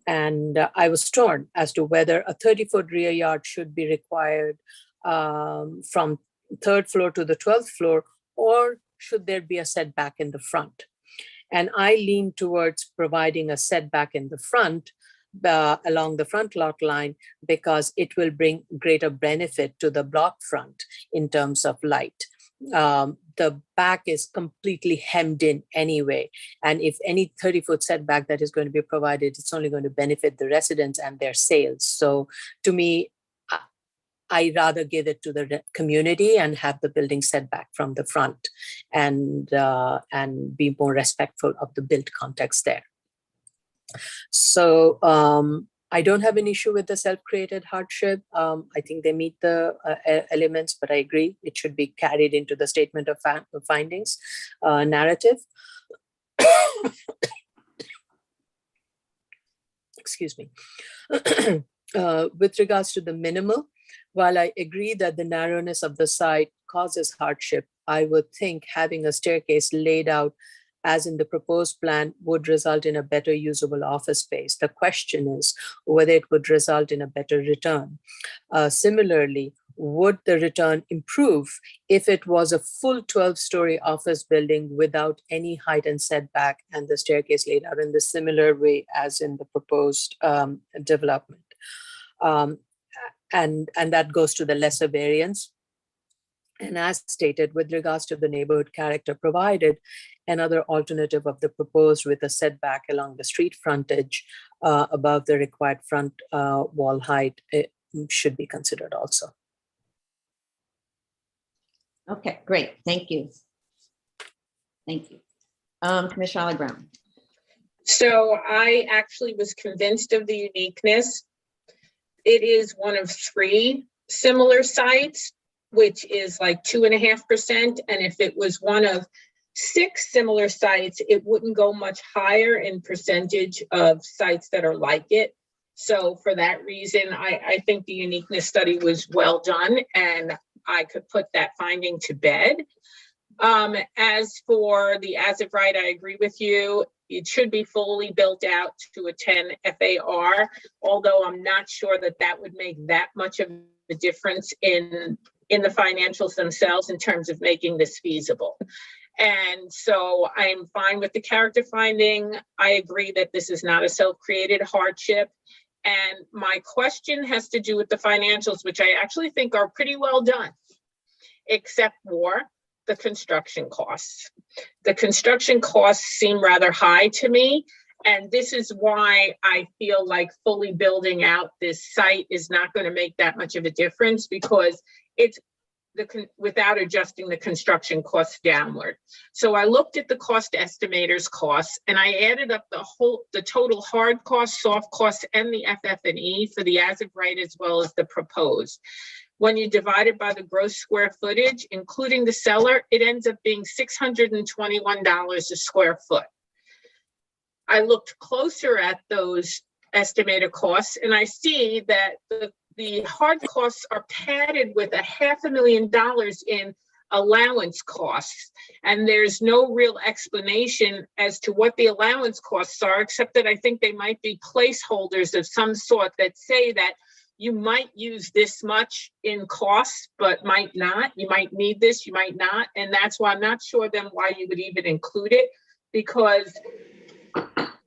And I was torn as to whether a 30-foot rear yard should be required from 3rd floor to the 12th floor, or should there be a setback in the front? And I lean towards providing a setback in the front along the front lot line, because it will bring greater benefit to the block front in terms of light. The back is completely hemmed in anyway. And if any 30-foot setback that is going to be provided, it's only going to benefit the residents and their sales. So to me, I rather give it to the community and have the building setback from the front, and be more respectful of the build context there. So I don't have an issue with the self-created hardship. I think they meet the elements, but I agree it should be carried into the statement of findings narrative. Excuse me. With regards to the minimal, while I agree that the narrowness of the site causes hardship, I would think having a staircase laid out as in the proposed plan would result in a better usable office space. The question is whether it would result in a better return. Similarly, would the return improve if it was a full 12-story office building without any height and setback, and the staircase laid out in the similar way as in the proposed development? And that goes to the lesser variance. And as stated, with regards to the neighborhood character provided, another alternative of the proposed with a setback along the street frontage above the required front wall height should be considered also. Okay, great. Thank you. Thank you. Commissioner Holly Brown. So I actually was convinced of the uniqueness. It is one of 3 similar sites, which is like 2.5%. And if it was one of 6 similar sites, it wouldn't go much higher in percentage of sites that are like it. So for that reason, I think the uniqueness study was well done, and I could put that finding to bed. As for the as of right, I agree with you. It should be fully built out to a 10 FAR, although I'm not sure that that would make that much of a difference in the financials themselves in terms of making this feasible. And so I'm fine with the character finding. I agree that this is not a self-created hardship. And my question has to do with the financials, which I actually think are pretty well done, except for the construction costs. The construction costs seem rather high to me. And this is why I feel like fully building out this site is not going to make that much of a difference, because it's without adjusting the construction costs downward. So I looked at the cost estimators costs, and I added up the total hard costs, soft costs, and the FF&E for the as of right as well as the proposed. When you divide it by the gross square footage, including the cellar, it ends up being $621 a square foot. I looked closer at those estimated costs, and I see that the hard costs are padded with $500,000 in allowance costs. And there's no real explanation as to what the allowance costs are, except that I think they might be placeholders of some sort that say that you might use this much in costs, but might not. You might need this, you might not. And that's why I'm not sure then why you would even include it, because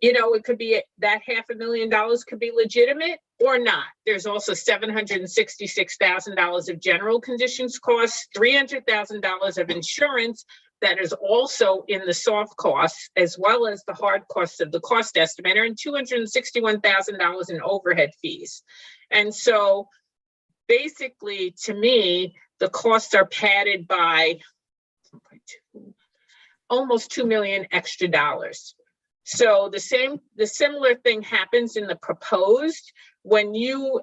it could be that $500,000 could be legitimate, or not. There's also $766,000 of general conditions costs, $300,000 of insurance that is also in the soft costs, as well as the hard costs of the cost estimator, and $261,000 in overhead fees. And so basically, to me, the costs are padded by almost $2 million extra dollars. So the similar thing happens in the proposed. When you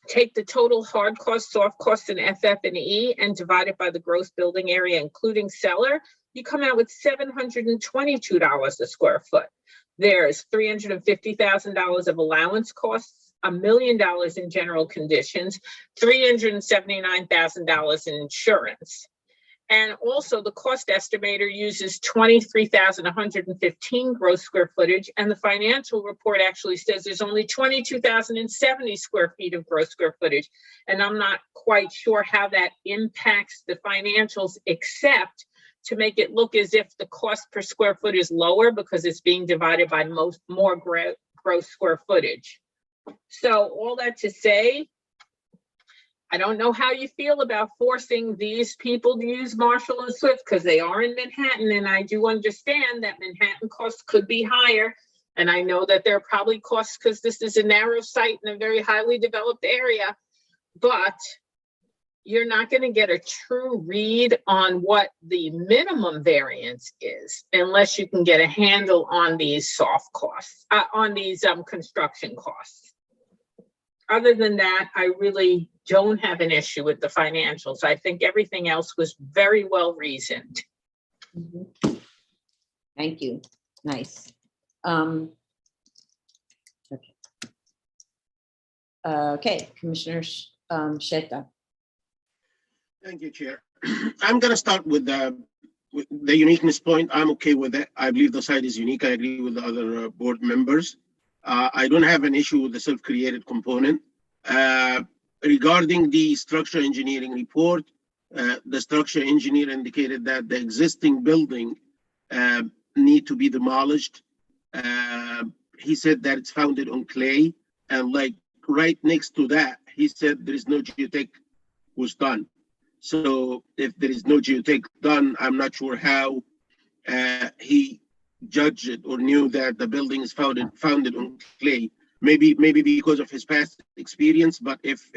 take the total hard costs, soft costs, and FF&E and divide it by the gross building area, including cellar, you come out with $722 a square foot. There's $350,000 of allowance costs, $1 million in general conditions, $379,000 in insurance. And also the cost estimator uses 23,115 gross square footage, and the financial report actually says there's only 22,070 square feet of gross square footage. And I'm not quite sure how that impacts the financials, except to make it look as if the cost per square foot is lower because it's being divided by more gross square footage. So all that to say, I don't know how you feel about forcing these people to use Marshall and Swift because they are in Manhattan, and I do understand that Manhattan costs could be higher. And I know that there are probably costs because this is a narrow site in a very highly developed area, but you're not going to get a true read on what the minimum variance is unless you can get a handle on these soft costs, on these construction costs. Other than that, I really don't have an issue with the financials. I think everything else was very well reasoned. Mhm. Thank you. Nice. Okay. Okay, Commissioner Sheta. Thank you, Chair. I'm going to start with the uniqueness point. I'm okay with it. I believe the site is unique. I agree with the other board members. I don't have an issue with the self-created component. Regarding the structural engineering report, the structural engineer indicated that the existing building need to be demolished. He said that it's founded on clay, and like right next to that, he said there is no geotech was done. So if there is no geotech done, I'm not sure how he judged it or knew that the building is founded on clay. Maybe because of his past experience, but if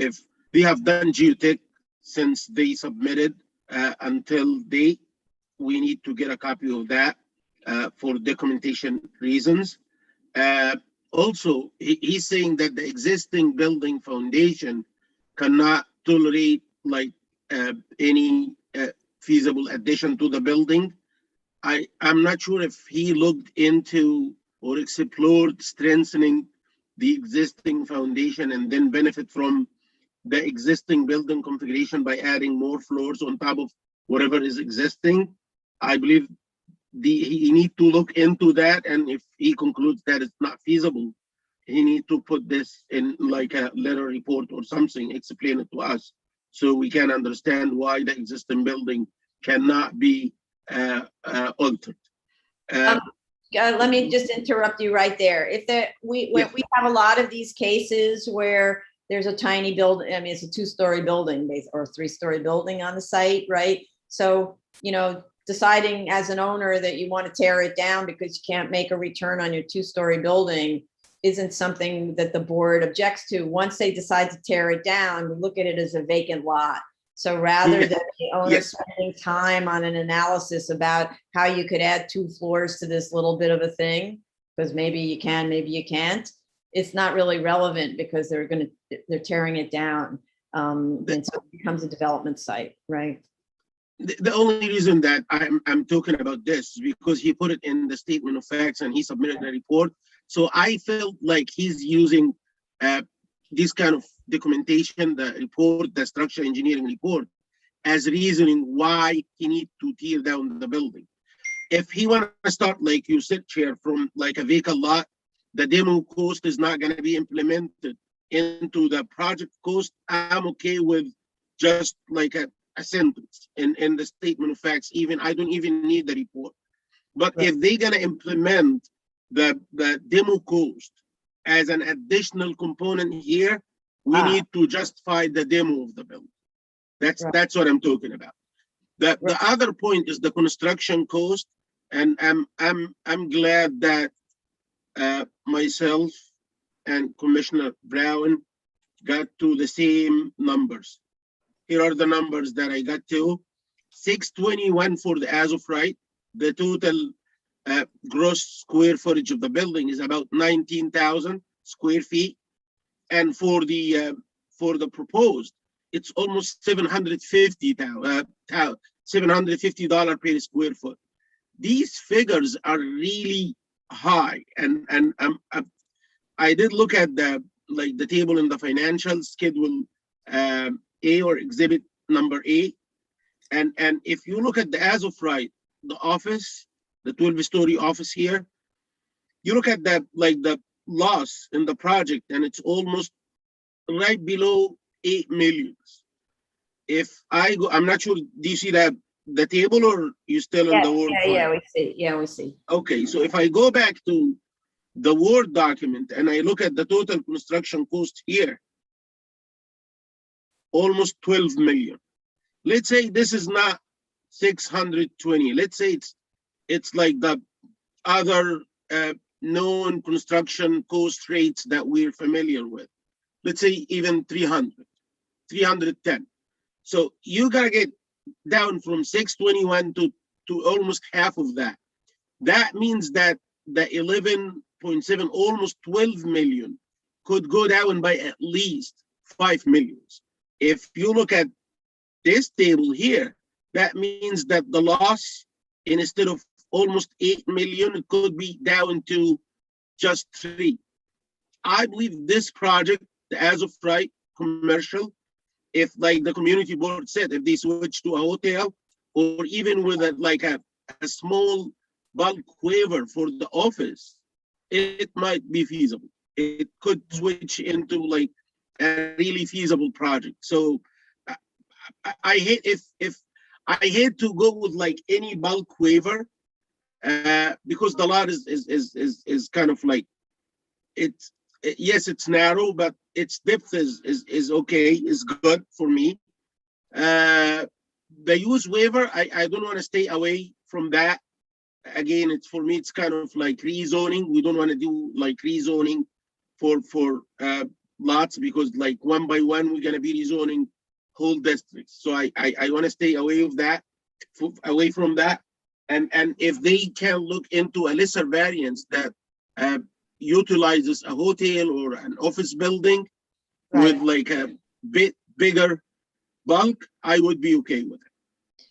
they have done geotech since they submitted until date, we need to get a copy of that for documentation reasons. Also, he's saying that the existing building foundation cannot tolerate like any feasible addition to the building. I'm not sure if he looked into or explored strengthening the existing foundation and then benefit from the existing building configuration by adding more floors on top of whatever is existing. I believe he need to look into that, and if he concludes that it's not feasible, he need to put this in like a letter report or something, explain it to us so we can understand why the existing building cannot be altered. Let me just interrupt you right there. We have a lot of these cases where there's a tiny building. I mean, it's a 2-story building or a 3-story building on the site, right? So, deciding as an owner that you want to tear it down because you can't make a return on your 2-story building isn't something that the board objects to. Once they decide to tear it down, we look at it as a vacant lot. So rather than the owner spending time on an analysis about how you could add 2 floors to this little bit of a thing, because maybe you can, maybe you can't, it's not really relevant because they're tearing it down. And so it becomes a development site, right? The only reason that I'm talking about this is because he put it in the statement of facts and he submitted a report. So I felt like he's using this kind of documentation, the report, the structural engineering report, as reasoning why he needs to tear down the building. If he want to start, like you said, Chair, from like a vacant lot, the demo cost is not going to be implemented into the project cost. I'm okay with just like a sentence in the statement of facts. Even I don't even need the report. But if they're going to implement the demo cost as an additional component here, we Ah. need to justify the demo of the building. Right. That's what I'm talking about. The Right. other point is the construction cost, and I'm glad that myself and Commissioner Brown got to the same numbers. Here are the numbers that I got to. 621 for the as of right. The total gross square footage of the building is about 19,000 square feet. And for the proposed, it's almost $750 per square foot. These figures are really high, and I did look at the table in the financial schedule A, or exhibit number A, and if you look at the as of right, the office, the 12-story office here, you look at the loss in the project, and it's almost right below 8 million. If I go, I'm not sure, do you see that the table, or you still in the Word file? we see. Yeah, we see. Okay, so if I go back to the Word document and I look at the total construction cost here, almost 12 million. Let's say this is not 620. Let's say it's like the other known construction cost rates that we're familiar with. Let's say even 300, 310. So you gotta get down from 621 to almost half of that. That means that the 11.7, almost 12 million could go down by at least 5 million. If you look at this table here, that means that the loss, instead of almost 8 million, it could be down to just 3. I believe this project, as of right, commercial, if like the community board said, if they switch to a hotel, or even with a small bulk waiver for the office, it might be feasible. It could switch into like a really feasible project. So I hate if I hate to go with like any bulk waiver, because the lot is kind of like, yes, it's narrow, but its depth is okay, is good for me. The use waiver, I don't want to stay away from that. Again, it's for me, it's kind of like rezoning. We don't want to do like rezoning for lots, because like one by one, we're gonna be rezoning whole districts. So I want to stay away of that, away from that. And if they can look into a lesser variance that utilizes a hotel or an office building, Right. with like a bit bigger bulk, I would be okay with it.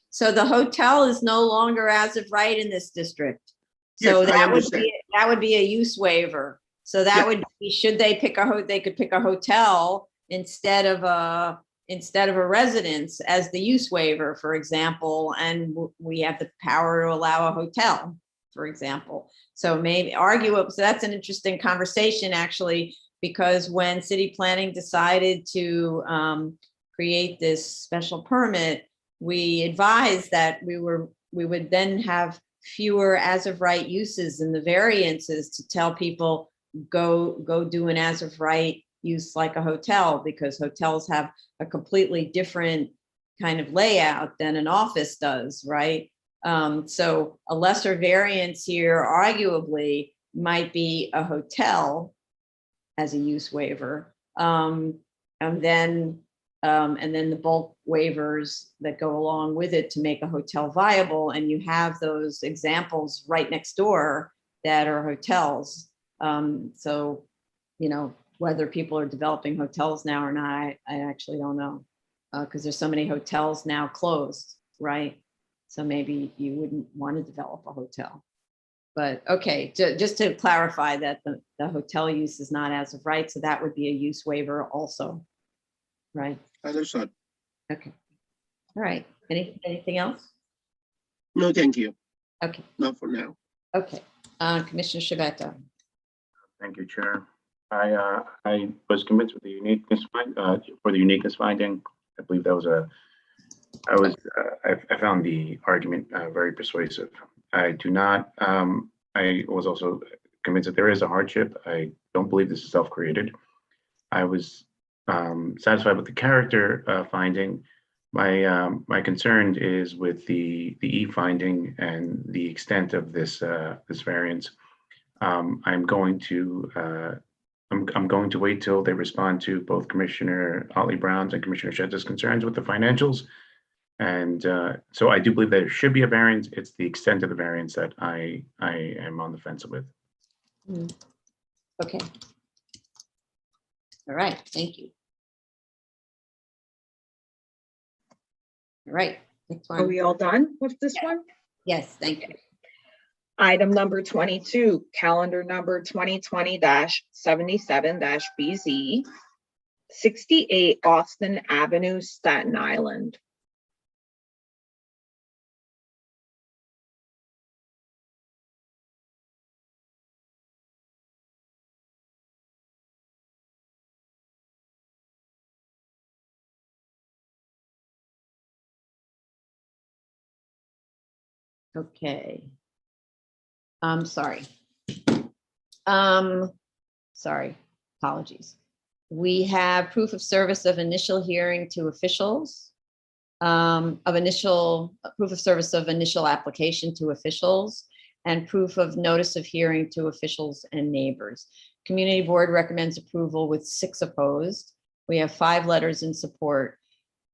So the hotel is no longer as of right in this district. So Yes, I that would understand. be a use waiver. So that Yeah. would be, should they pick they could pick a hotel instead of a residence as the use waiver, for example, and we have the power to allow a hotel, for example. So maybe so that's an interesting conversation, actually, because when city planning decided to create this special permit, we advised that we would then have fewer as of right uses in the variances to tell people go do an as of right use like a hotel, because hotels have a completely different kind of layout than an office does, right? So a lesser variance here arguably might be a hotel as a use waiver, and then the bulk waivers that go along with it to make a hotel viable. And you have those examples right next door that are hotels. So, whether people are developing hotels now or not, I actually don't know, because there's so many hotels now closed, right? So maybe you wouldn't want to develop a hotel. But okay, just to clarify that the hotel use is not as of right, so that would be a use waiver also, right? Understood. Okay. All right. Anything else? No, thank you. Okay. Not for now. Okay. Commissioner Shabeta. Thank you, Chair. I was convinced with the uniqueness finding. I believe that was I found the argument very persuasive. I do not. I was also convinced that there is a hardship. I don't believe this is self-created. I was satisfied with the character finding. My concern is with the E finding and the extent of this this variance. I'm going to wait till they respond to both Commissioner Otley Brown's and Commissioner Shed's concerns with the financials. And so I do believe that there should be a variance. It's the extent of the variance that I am on the fence with. Okay. All right, thank you. All right, next Are one. we all done with this one? Yes, thank you. Item number 22, calendar number 2020-77-BZ, 68 Austin Avenue, Staten Island. Okay. Sorry. Sorry, apologies. We have proof of service of initial hearing to officials, proof of service of initial application to officials, and proof of notice of hearing to officials and neighbors. Community Board recommends approval with 6 opposed. We have 5 letters in support.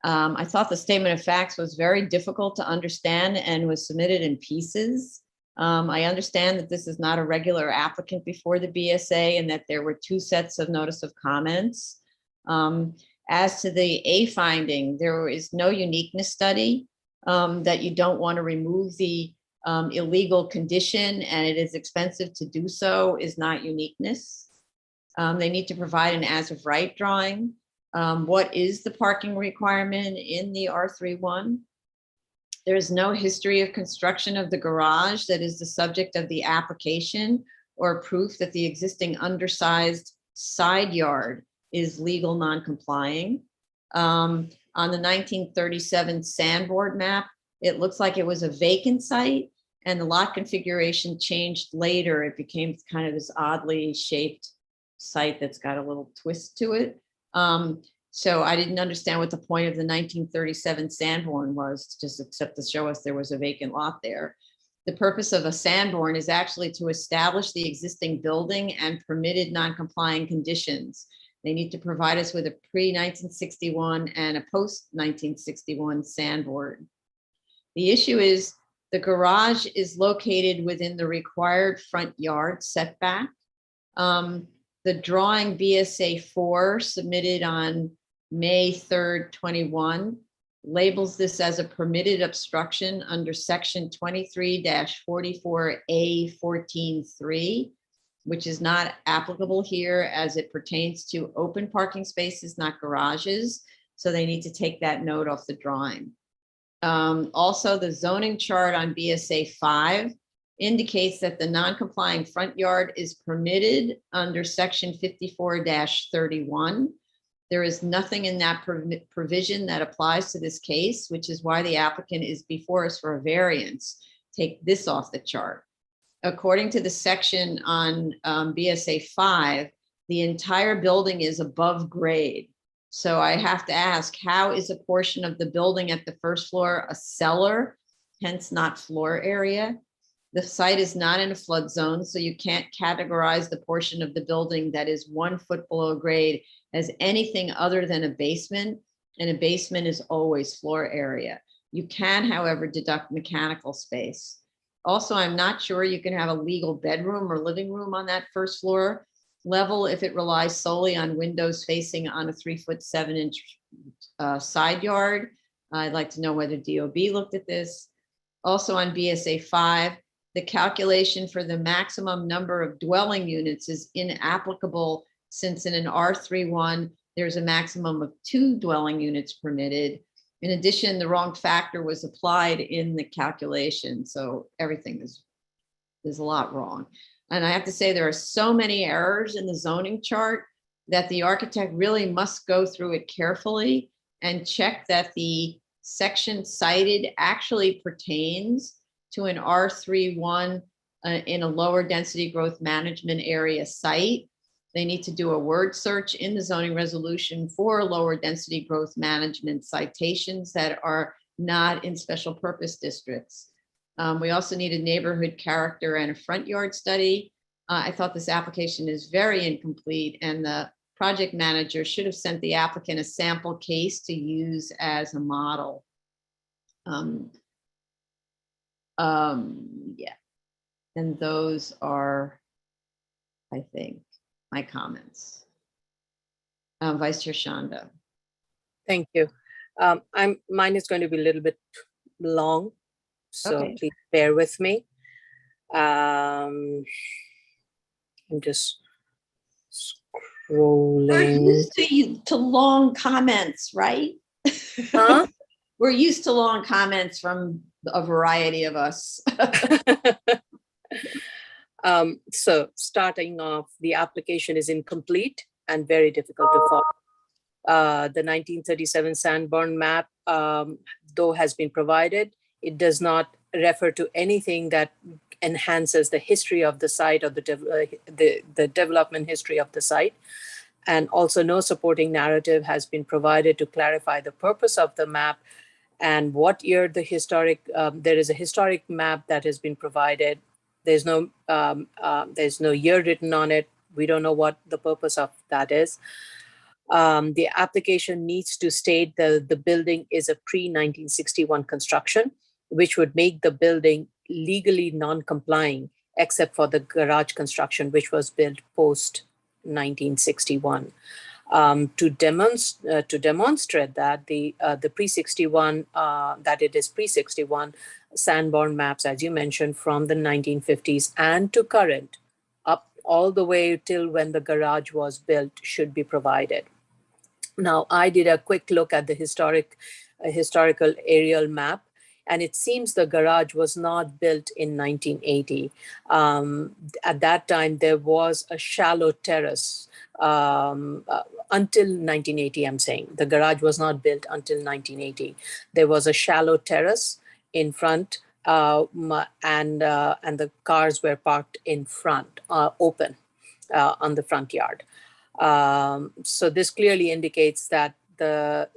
I thought the statement of facts was very difficult to understand and was submitted in pieces. I understand that this is not a regular applicant before the BSA and that there were 2 sets of notice of comments. As to the A finding, there is no uniqueness study, that you don't want to remove the illegal condition and it is expensive to do so is not uniqueness. They need to provide an as of right drawing. What is the parking requirement in the R31? There is no history of construction of the garage that is the subject of the application or proof that the existing undersized side yard is legal non-complying. On the 1937 Sandboard map, it looks like it was a vacant site and the lot configuration changed later. It became kind of this oddly shaped site that's got a little twist to it. So I didn't understand what the point of the 1937 Sanborn was, just except to show us there was a vacant lot there. The purpose of a Sanborn is actually to establish the existing building and permitted non-complying conditions. They need to provide us with a pre-1961 and a post-1961 Sanborn. The issue is the garage is located within the required front yard setback. The drawing BSA 4 submitted on May 3rd, 21 labels this as a permitted obstruction under section 23-44A14.3, which is not applicable here as it pertains to open parking spaces, not garages. So they need to take that note off the drawing. Also, the zoning chart on BSA 5 indicates that the non-complying front yard is permitted under section 54-31. There is nothing in that provision that applies to this case, which is why the applicant is before us for a variance. Take this off the chart. According to the section on BSA 5, the entire building is above grade. So I have to ask, how is a portion of the building at the first floor a cellar, hence not floor area? The site is not in a flood zone, so you can't categorize the portion of the building that is 1 foot below grade as anything other than a basement, and a basement is always floor area. You can, however, deduct mechanical space. Also, I'm not sure you can have a legal bedroom or living room on that first floor level if it relies solely on windows facing on a 3'7" side yard. I'd like to know whether DOB looked at this. Also on BSA 5, the calculation for the maximum number of dwelling units is inapplicable since in an R31, there's a maximum of 2 dwelling units permitted. In addition, the wrong factor was applied in the calculation. So everything is, there's a lot wrong. And I have to say there are so many errors in the zoning chart that the architect really must go through it carefully and check that the section cited actually pertains to an R31 in a lower density growth management area site. They need to do a word search in the zoning resolution for lower density growth management citations that are not in special purpose districts. We also need a neighborhood character and a front yard study. I thought this application is very incomplete, and the project manager should have sent the applicant a sample case to use as a model. Yeah, and those are, I think, my comments. Vice Chair Shanda. Thank you. Mine is going to be a little bit long, so Okay. please bear with me. I'm just We're scrolling. used to long comments, right? Huh? We're used to long comments from a variety of us. So starting off, the application is incomplete and very difficult to follow. The 1937 Sanborn map, though has been provided, it does not refer to anything that enhances the history of the site or the development history of the site. And also no supporting narrative has been provided to clarify the purpose of the map and what year the historic, there is a historic map that has been provided. There's no year written on it. We don't know what the purpose of that is. The application needs to state that the building is a pre-1961 construction, which would make the building legally non-complying, except for the garage construction, which was built post-1961. To demonstrate that the pre-61, that it is pre-61, Sanborn maps, as you mentioned, from the 1950s and to current, up all the way till when the garage was built, should be provided. Now, I did a quick look at the historical aerial map, and it seems the garage was not built in 1980. At that time, there was a shallow terrace until 1980, I'm saying. The garage was not built until 1980. There was a shallow terrace in front, and the cars were parked in front, open on the front yard. So this clearly indicates that the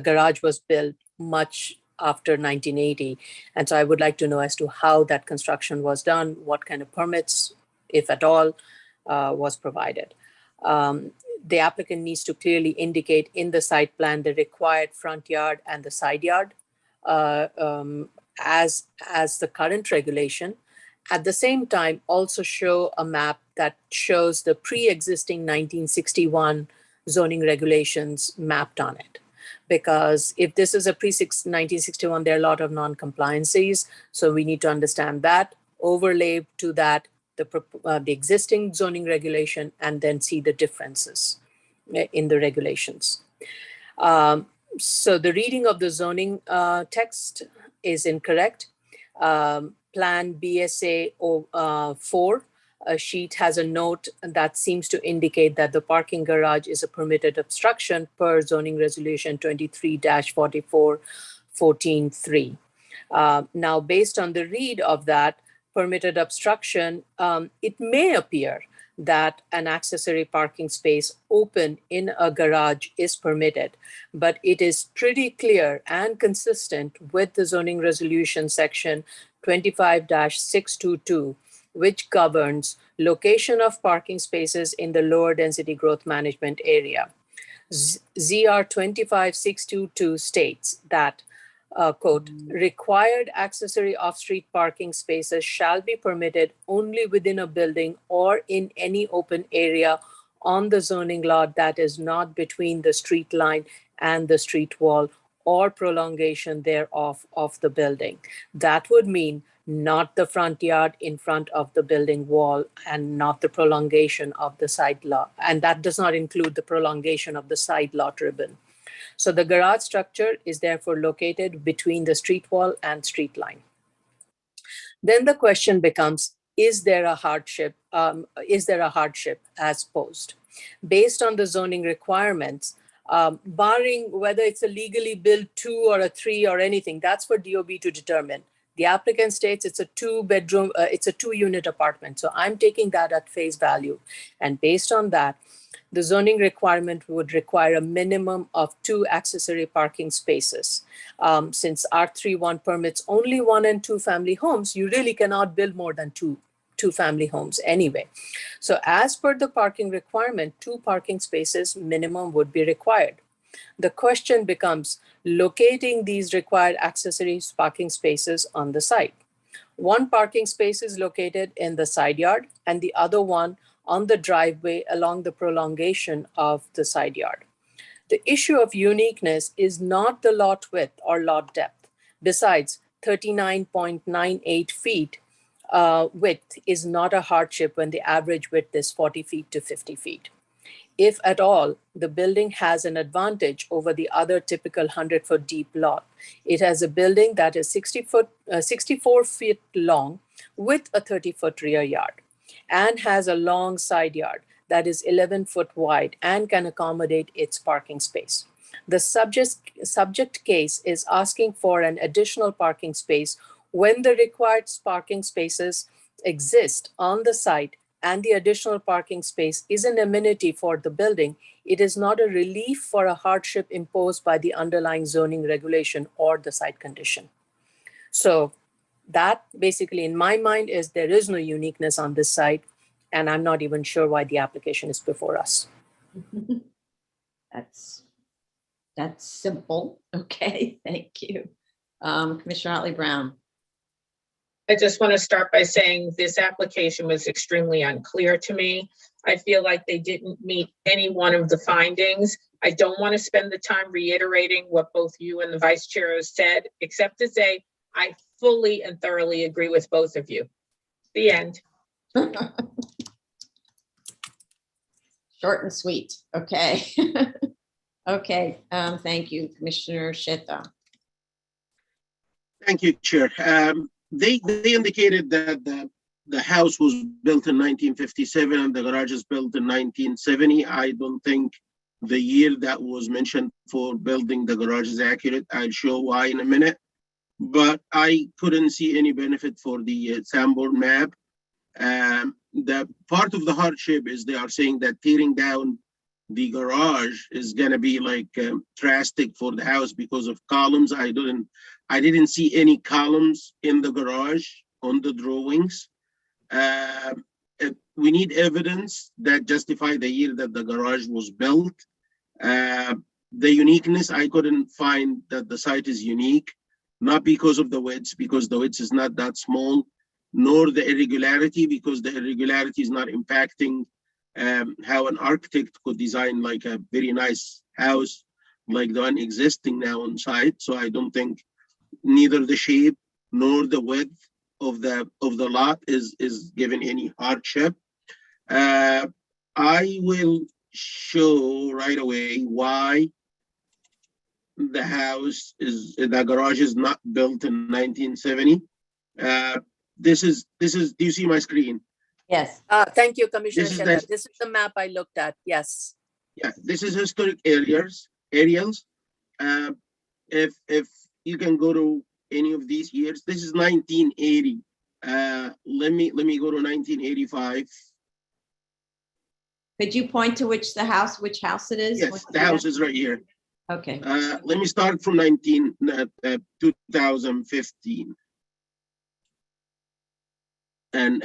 garage was built much after 1980. And so I would like to know as to how that construction was done, what kind of permits, if at all, was provided. The applicant needs to clearly indicate in the site plan the required front yard and the side yard as the current regulation. At the same time, also show a map that shows the pre-existing 1961 zoning regulations mapped on it. Because if this is a pre-1961, there are a lot of non-compliances. So we need to understand that, overlay to that the existing zoning regulation, and then see the differences in the regulations. So the reading of the zoning text is incorrect. Plan BSA 4 sheet has a note that seems to indicate that the parking garage is a permitted obstruction per zoning resolution 23-44-14-3. Now, based on the read of that permitted obstruction, it may appear that an accessory parking space open in a garage is permitted, but it is pretty clear and consistent with the zoning resolution section 25-622, which governs location of parking spaces in the lower density growth management area. ZR 25622 states that, quote, required accessory off-street parking spaces shall be permitted only within a building or in any open area on the zoning lot that is not between the street line and the street wall or prolongation thereof of the building. That would mean not the front yard in front of the building wall and not the prolongation of the side lot. And that does not include the prolongation of the side lot ribbon. So the garage structure is therefore located between the street wall and street line. Then the question becomes, is there a hardship? As posed? Based on the zoning requirements, barring whether it's a legally built 2 or a 3 or anything, that's for DOB to determine. The applicant states it's a two-bedroom, it's a two-unit apartment. So I'm taking that at face value. And based on that, the zoning requirement would require a minimum of 2 accessory parking spaces. Since R31 permits only 1 and 2 family homes, you really cannot build more than two family homes anyway. So as per the parking requirement, 2 parking spaces minimum would be required. The question becomes locating these required accessory parking spaces on the site. 1 parking space is located in the side yard and the other one on the driveway along the prolongation of the side yard. The issue of uniqueness is not the lot width or lot depth. Besides, 39.98 feet width is not a hardship when the average width is 40 feet to 50 feet. If at all, the building has an advantage over the other typical 100-foot deep lot. It has a building that is 64 feet long with a 30-foot rear yard and has a long side yard that is 11 foot wide and can accommodate its parking space. The subject case is asking for an additional parking space when the required parking spaces exist on the site and the additional parking space is an amenity for the building. It is not a relief for a hardship imposed by the underlying zoning regulation or the site condition. So that basically in my mind is there is no uniqueness on this site, and I'm not even sure why the application is before us. That's simple. Okay, thank you. Commissioner Otley Brown. I just want to start by saying this application was extremely unclear to me. I feel like they didn't meet any one of the findings. I don't want to spend the time reiterating what both you and the vice chair have said, except to say I fully and thoroughly agree with both of you. The end. Short and sweet. Okay. Okay, thank you, Commissioner Sheta. Thank you, Chair. They indicated that the house was built in 1957 and the garage is built in 1970. I don't think the year that was mentioned for building the garage is accurate. I'll show why in a minute. But I couldn't see any benefit for the Sanborn map. The part of the hardship is they are saying that tearing down the garage is gonna be like drastic for the house because of columns. I didn't see any columns in the garage on the drawings. We need evidence that justify the year that the garage was built. The uniqueness, I couldn't find that the site is unique, not because of the width, because the width is not that small, nor the irregularity, because the irregularity is not impacting how an architect could design like a very nice house like the one existing now on site. So I don't think neither the shape nor the width of the lot is given any hardship. I will show right away why the garage is not built in 1970. This is, do you see my screen? Yes. Thank you, Commissioner This is Sheta. This is the map I looked at. Yes. Yeah, this is historic areas. If you can go to any of these years, this is 1980. Let me go to 1985. Could you point to which house it is? Yes, the house is right here. Okay. Let me start from 2015. And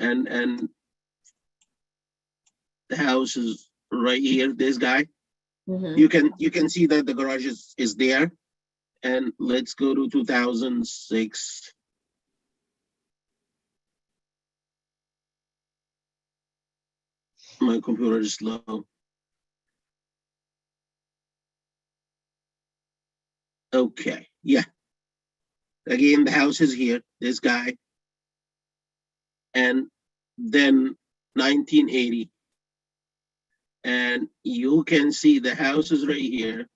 the house is right here, this guy. Mhm. You can see that the garage is there. And let's go to 2006. My computer is slow. Okay, yeah. Again, the house is here, this guy. And then 1980. And you can see the house is right here.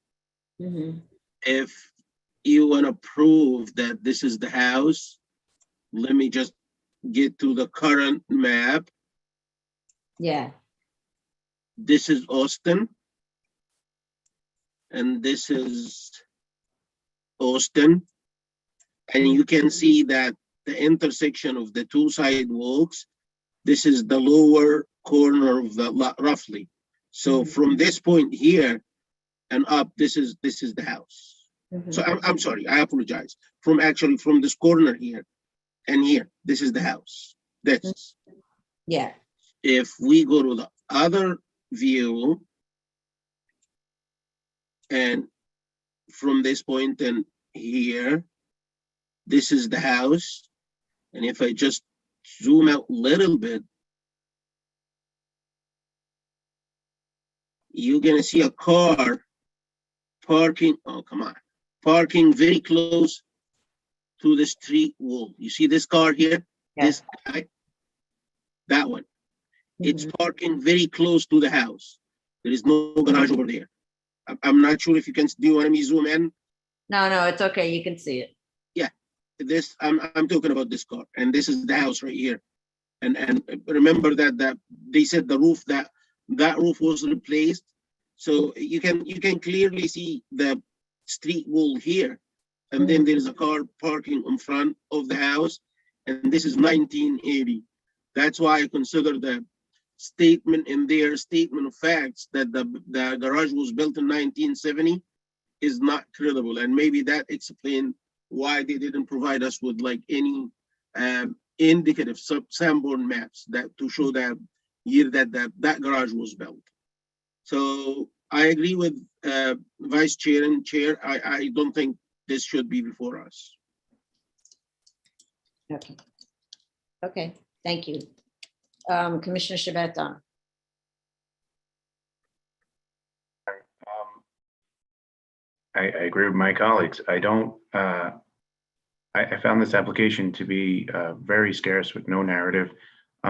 Mhm. If you want to prove that this is the house, let me just get to the current map. Yeah. This is Austin. And this is Austin. And you can see that the intersection of the two sidewalks. This is the lower corner of the lot, roughly. So Mhm. from this point here and up, this is the house. Mhm. So I'm sorry, I apologize. From this corner here and here, this is the house. This. Yeah, If we go to the other view, and from this point and here, this is the house. And if I just zoom out a little bit, you're gonna see a car parking, oh, come on, parking very close to the street wall. You see this car here? Yeah. This guy? That one. It's Mhm. parking very close to the house. There is no garage over there. I'm not sure if you can, do you want me to zoom in? No, it's okay. You can see it. This, I'm talking about this car, and this is the house right here. And remember that they said the roof, that roof was replaced. So you can clearly see the street wall here. And then there's a car parking in front of the house. And this is 1980. That's why I consider the statement in their statement of facts that the garage was built in 1970 is not credible. And maybe that explains why they didn't provide us with like any indicative Sanborn maps that to show that year that garage was built. So I agree with Vice Chair and Chair. I don't think this should be before us. Okay. Okay, thank you. Commissioner Shabeta. I agree with my colleagues. I don't, I found this application to be very scarce with no narrative.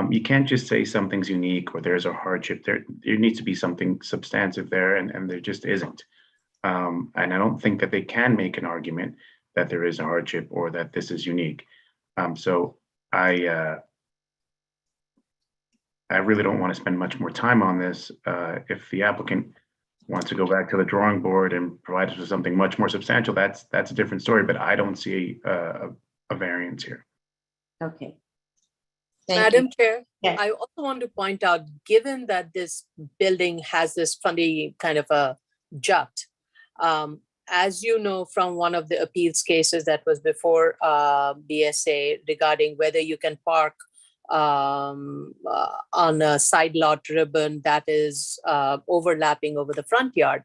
You can't just say something's unique or there's a hardship. There needs to be something substantive there, and there just isn't. And I don't think that they can make an argument that there is a hardship or that this is unique. So I really don't want to spend much more time on this. If the applicant wants to go back to the drawing board and provide us with something much more substantial, that's a different story, but I don't see a variance here. Okay. Thank Madam you. Chair, Yes. I also want to point out, given that this building has this funny kind of a jut, as you know from one of the appeals cases that was before BSA regarding whether you can park on a side lot ribbon that is overlapping over the front yard,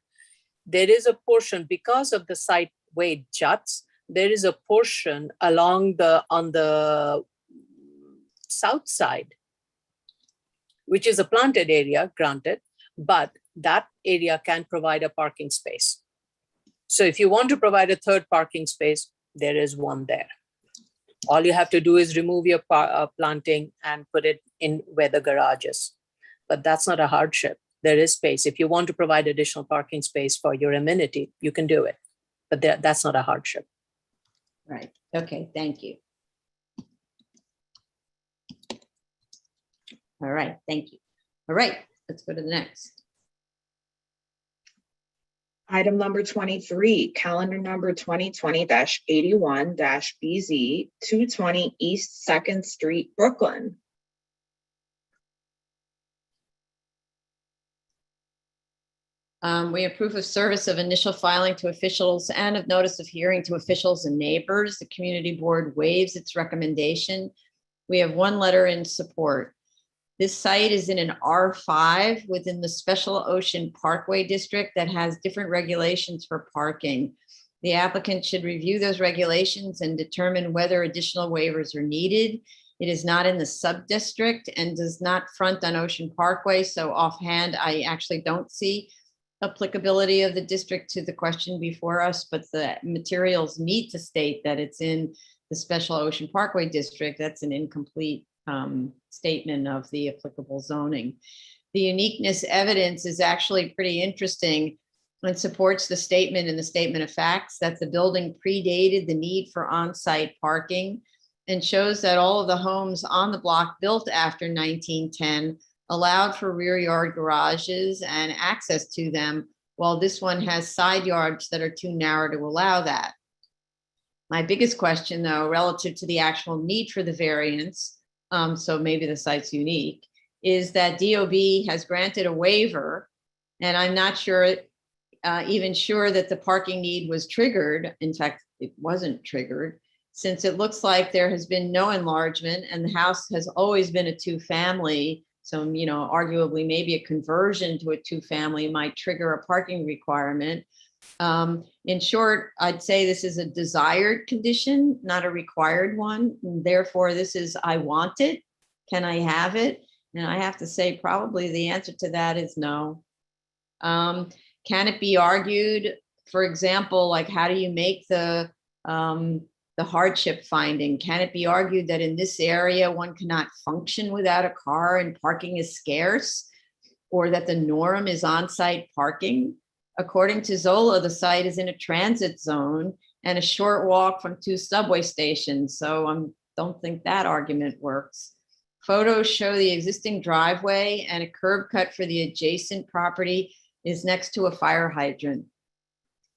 there is a portion, because of the sideway juts, there is a portion on the south side, which is a planted area, granted, but that area can provide a parking space. So if you want to provide a third parking space, there is one there. All you have to do is remove your planting and put it in where the garage is. But that's not a hardship. There is space. If you want to provide additional parking space for your amenity, you can do it. But that's not a hardship. Right. Okay, thank you. All right, thank you. All right, let's go to the next. Item number 23, calendar number 2020-81-BZ, 220 East 2nd Street, Brooklyn. We approve of service of initial filing to officials and of notice of hearing to officials and neighbors. The community board waives its recommendation. We have one letter in support. This site is in an R5 within the Special Ocean Parkway District that has different regulations for parking. The applicant should review those regulations and determine whether additional waivers are needed. It is not in the sub-district and does not front on Ocean Parkway, so offhand, I actually don't see applicability of the district to the question before us, but the materials need to state that it's in the Special Ocean Parkway District. That's an incomplete statement of the applicable zoning. The uniqueness evidence is actually pretty interesting and supports the statement in the statement of facts that the building predated the need for on-site parking and shows that all of the homes on the block built after 1910 allowed for rear yard garages and access to them, while this one has side yards that are too narrow to allow that. My biggest question, though, relative to the actual need for the variance, so maybe the site's unique, is that DOB has granted a waiver, and I'm not sure, even sure that the parking need was triggered. In fact, it wasn't triggered, since it looks like there has been no enlargement and the house has always been a two-family. So, arguably maybe a conversion to a two-family might trigger a parking requirement. In short, I'd say this is a desired condition, not a required one. Therefore, this is, I want it. Can I have it? And I have to say, probably the answer to that is no. Can it be argued, for example, like how do you make the hardship finding? Can it be argued that in this area, one cannot function without a car and parking is scarce, or that the norm is on-site parking? According to Zola, the site is in a transit zone and a short walk from 2 subway stations. So I don't think that argument works. Photos show the existing driveway and a curb cut for the adjacent property is next to a fire hydrant.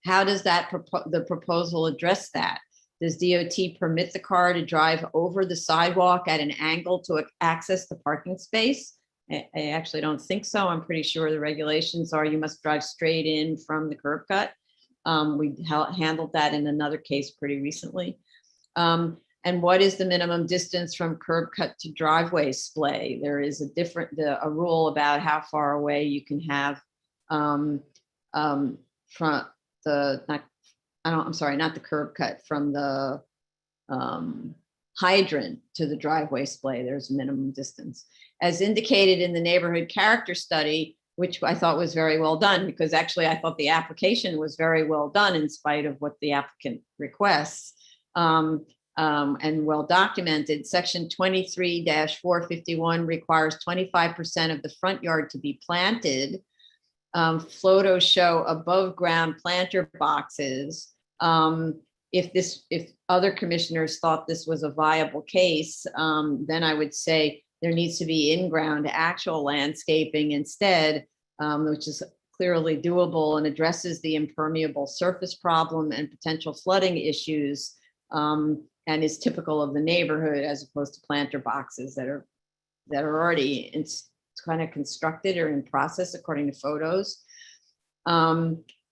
How does the proposal address that? Does DOT permit the car to drive over the sidewalk at an angle to access the parking space? I actually don't think so. I'm pretty sure the regulations are you must drive straight in from the curb cut. We handled that in another case pretty recently. And what is the minimum distance from curb cut to driveway splay? There is a rule about how far away you can have from the, not the curb cut, from the hydrant to the driveway splay. There's a minimum distance. As indicated in the neighborhood character study, which I thought was very well done, because actually I thought the application was very well done in spite of what the applicant requests, and well documented. Section 23-451 requires 25% of the front yard to be planted. Photos show above ground planter boxes. If other commissioners thought this was a viable case, then I would say there needs to be in-ground actual landscaping instead, which is clearly doable and addresses the impermeable surface problem and potential flooding issues, and is typical of the neighborhood, as opposed to planter boxes that are already kind of constructed or in process according to photos.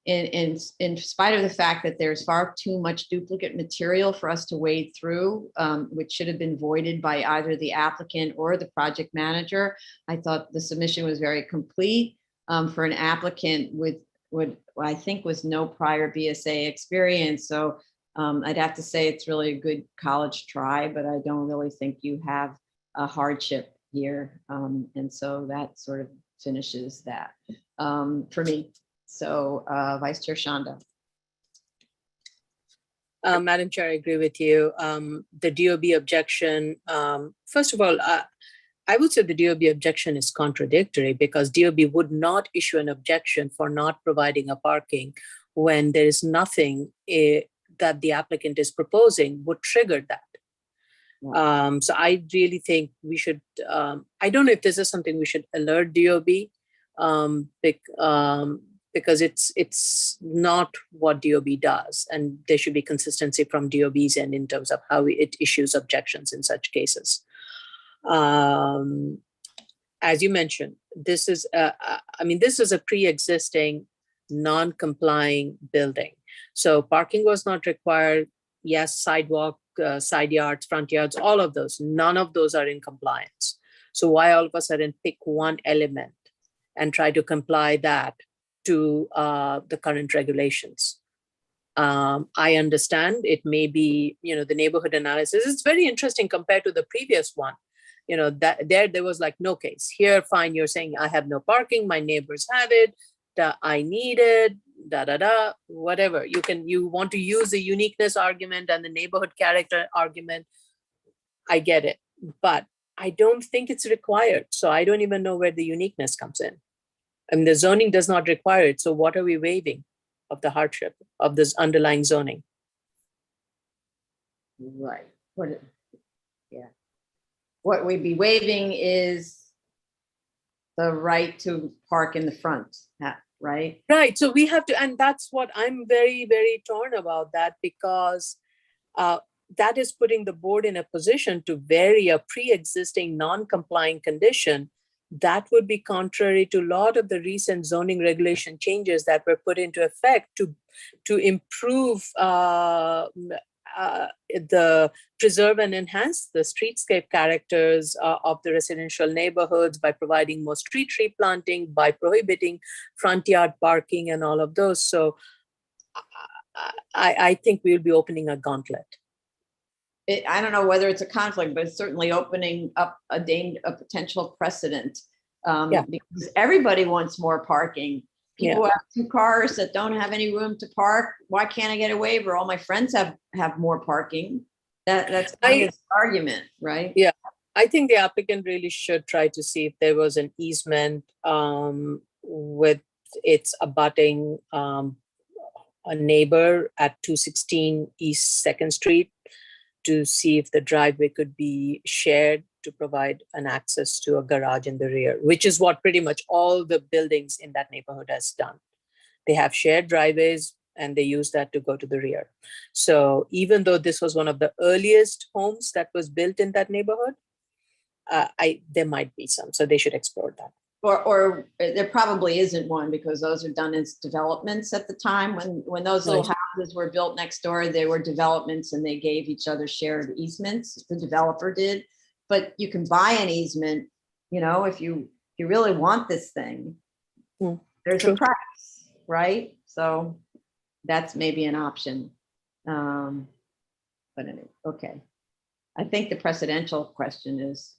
In spite of the fact that there's far too much duplicate material for us to wade through, which should have been voided by either the applicant or the project manager, I thought the submission was very complete for an applicant with what I think was no prior BSA experience. So I'd have to say it's really a good college try, but I don't really think you have a hardship here. And so that sort of finishes that for me. So Vice Chair Shanda. Madam Chair, I agree with you. The DOB objection, first of all, I would say the DOB objection is contradictory, because DOB would not issue an objection for not providing a parking when there is nothing that the applicant is proposing would trigger that. So I really think we should, I don't know if this is something we should alert DOB, because it's not what DOB does, and there should be consistency from DOB's end in terms of how it issues objections in such cases. As you mentioned, this is a pre-existing non-complying building. So parking was not required. Yes, sidewalk, side yards, front yards, all of those, none of those are in compliance. So why all of a sudden pick one element and try to comply that to the current regulations? I understand it may be, the neighborhood analysis is very interesting compared to the previous one. That there was like no case. Here, fine, you're saying I have no parking, my neighbors have it, I need it, whatever. You want to use the uniqueness argument and the neighborhood character argument. I get it, but I don't think it's required. So I don't even know where the uniqueness comes in. And the zoning does not require it. So what are we waiving of the hardship of this underlying zoning? Right. What we'd be waiving is the right to park in the front, right? Right. So we have to, and that's what I'm very, very torn about that, because that is putting the board in a position to vary a pre-existing non-compliant condition that would be contrary to a lot of the recent zoning regulation changes that were put into effect to improve the preserve and enhance the streetscape characters of the residential neighborhoods by providing more street tree planting, by prohibiting front yard parking and all of those. So I think we'll be opening a gauntlet. I don't know whether it's a conflict, but it's certainly opening up a potential precedent. Yeah. Because everybody wants more parking. People have 2 cars that don't have any room to park. Why can't I get a waiver? All my friends have more parking. That's kind of the argument, right? Yeah. I think the applicant really should try to see if there was an easement with its abutting a neighbor at 216 East 2nd Street to see if the driveway could be shared to provide an access to a garage in the rear, which is what pretty much all the buildings in that neighborhood has done. They have shared driveways and they use that to go to the rear. So even though this was one of the earliest homes that was built in that neighborhood, there might be some, so they should explore that. Or there probably isn't one because those are done as developments at the time. When those little houses were built next door, they were developments and they gave each other shared easements. The developer did, but you can buy an easement, if you really want this thing, there's a price, right? So that's maybe an option. But anyway, okay. I think the precedential question is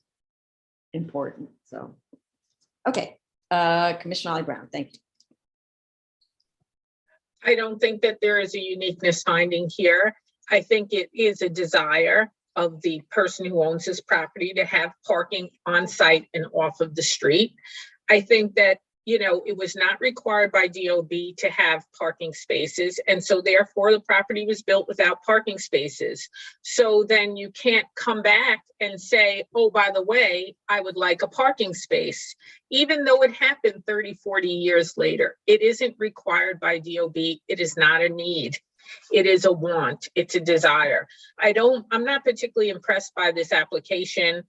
important, so. Okay, Commissioner Ollie Brown, thank you. I don't think that there is a uniqueness finding here. I think it is a desire of the person who owns this property to have parking on site and off of the street. I think that, it was not required by DOB to have parking spaces. And so therefore the property was built without parking spaces. So then you can't come back and say, oh, by the way, I would like a parking space, even though it happened 30, 40 years later. It isn't required by DOB. It is not a need. It is a want. It's a desire. I'm not particularly impressed by this application.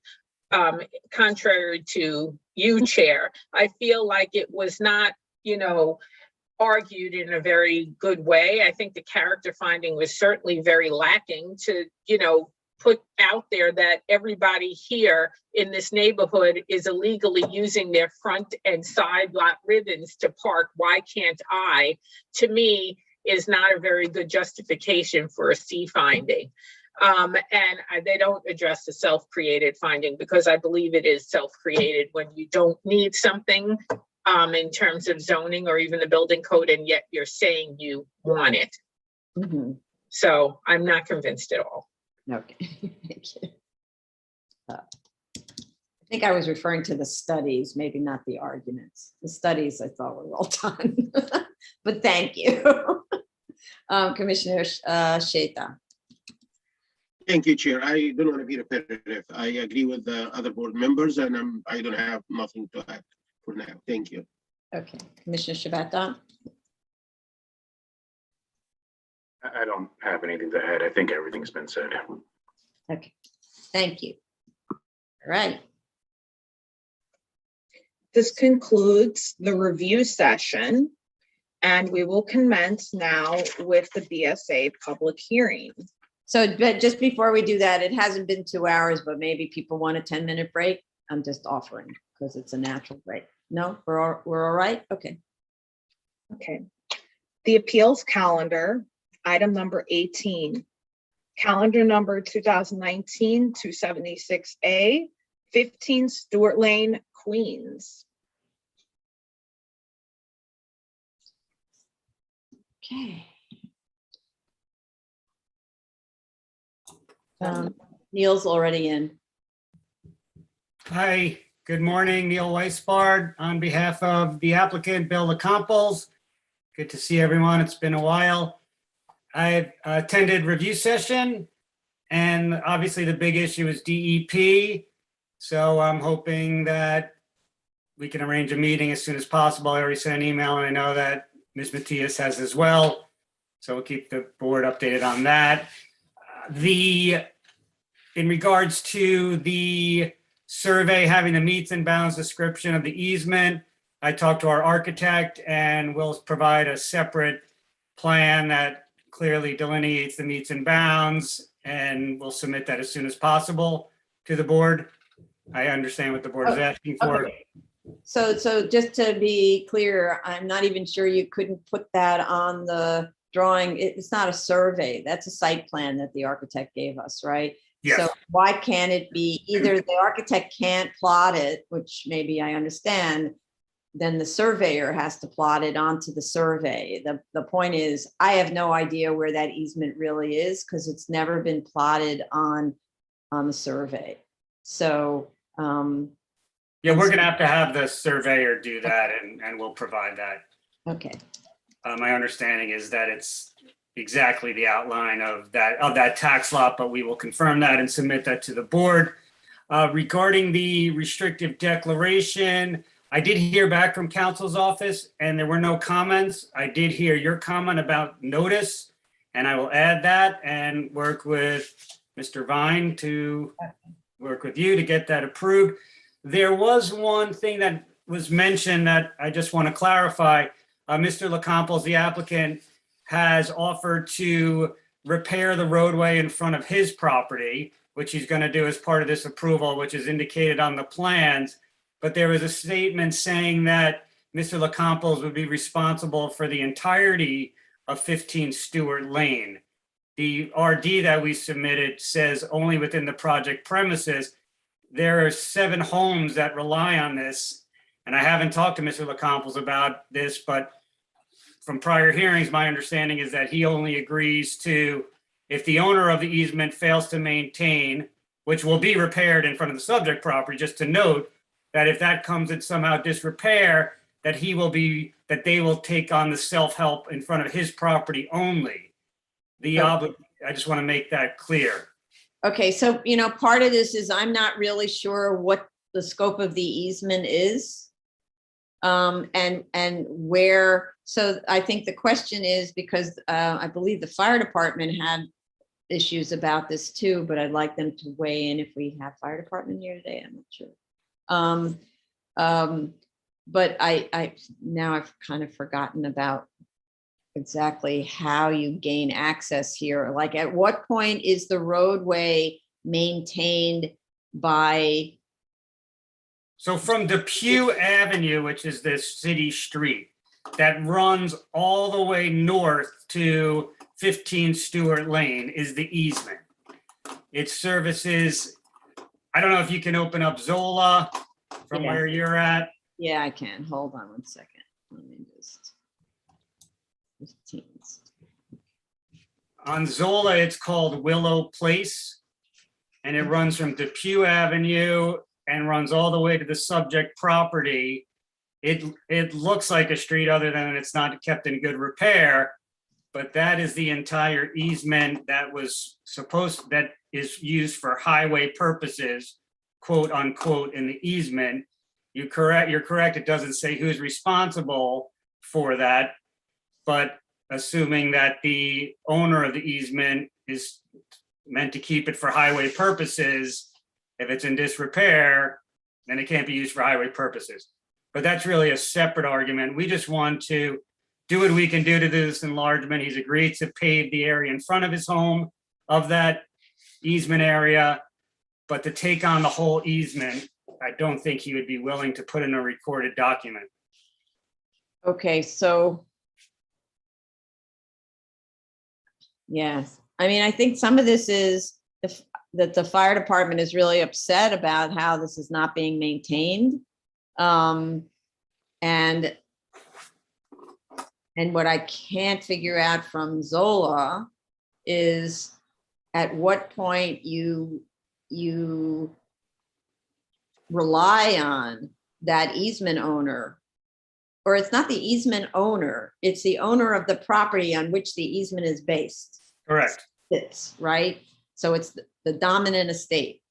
Contrary to you, Chair, I feel like it was not, argued in a very good way. I think the character finding was certainly very lacking to, put out there that everybody here in this neighborhood is illegally using their front and side lot ribbons to park. Why can't I? To me, is not a very good justification for a C finding. And they don't address the self-created finding because I believe it is self-created when you don't need something in terms of zoning or even the building code, and yet you're saying you want it. Mm-hmm. So I'm not convinced at all. Okay, thank you. I think I was referring to the studies, maybe not the arguments. The studies I thought were well done, but thank you. Commissioner Sheta. Thank you, Chair. I don't want to be repetitive. I agree with the other board members and I don't have nothing to add for now. Thank you. Okay, Commissioner Shabata. I don't have anything to add. I think everything's been said. Okay, thank you. All right. This concludes the review session, and we will commence now with the BSA public hearing. So, but just before we do that, it hasn't been 2 hours, but maybe people want a 10-minute break. I'm just offering because it's a natural break. No, we're all right? Okay. Okay. The appeals calendar, item number 18, calendar number 2019-276A, 15 Stewart Lane, Queens. Okay. Neil's already in. Hi, good morning. Neil Weisbard on behalf of the applicant, Bill LeComples. Good to see everyone. It's been a while. I've attended review session, and obviously the big issue is DEP. So I'm hoping that we can arrange a meeting as soon as possible. I already sent an email, and I know that Ms. Matias has as well. So we'll keep the board updated on that. In regards to the survey having the meets and bounds description of the easement, I talked to our architect and we'll provide a separate plan that clearly delineates the meets and bounds, and we'll submit that as soon as possible to the board. I understand what the board is asking for. Okay. So just to be clear, I'm not even sure you couldn't put that on the drawing. It's not a survey. That's a site plan that the architect gave us, right? Yes. So why can't it be either the architect can't plot it, which maybe I understand, then the surveyor has to plot it onto the survey. The point is, I have no idea where that easement really is because it's never been plotted on the survey. So, Yeah, we're gonna have to have the surveyor do that and we'll provide that. okay. My understanding is that it's exactly the outline of that tax lot, but we will confirm that and submit that to the board. Regarding the restrictive declaration, I did hear back from counsel's office and there were no comments. I did hear your comment about notice, and I will add that and work with Mr. Vine to work with you to get that approved. There was one thing that was mentioned that I just want to clarify. Mr. LaCampos, the applicant, has offered to repair the roadway in front of his property, which he's going to do as part of this approval, which is indicated on the plans. But there was a statement saying that Mr. LaCampos would be responsible for the entirety of 15 Stewart Lane. The RD that we submitted says only within the project premises. There are 7 homes that rely on this. And I haven't talked to Mr. LaCampos about this, but from prior hearings, my understanding is that he only agrees to, if the owner of the easement fails to maintain, which will be repaired in front of the subject property, just to note that if that comes in somehow disrepair, that they will take on the self-help in front of his property only. I just want to make that clear. Okay, so, part of this is I'm not really sure what the scope of the easement is. And where, so I think the question is because I believe the fire department had issues about this too, but I'd like them to weigh in if we have fire department here today, I'm not sure. But now I've kind of forgotten about exactly how you gain access here. Like at what point is the roadway maintained by? So from Depew Avenue, which is this city street that runs all the way north to 15 Stewart Lane is the easement. It services, I don't know if you can open up Zola from Yeah. where you're at. Yeah, I can. Hold on one second. Let me just. 15. On Zola, it's called Willow Place. And it runs from Depew Avenue and runs all the way to the subject property. It looks like a street other than it's not kept in good repair, but that is the entire easement that is used for highway purposes, quote unquote, in the easement. You're correct. It doesn't say who's responsible for that, but assuming that the owner of the easement is meant to keep it for highway purposes, if it's in disrepair, then it can't be used for highway purposes. But that's really a separate argument. We just want to do what we can do to do this enlargement. He's agreed to pave the area in front of his home of that easement area, but to take on the whole easement, I don't think he would be willing to put in a recorded document. Okay, so. Yes, I mean, I think some of this is that the fire department is really upset about how this is not being maintained. And what I can't figure out from Zola is at what point you rely on that easement owner, or it's not the easement owner, it's the owner of the property on which the easement is based. Correct. It's right. So it's the dominant estate,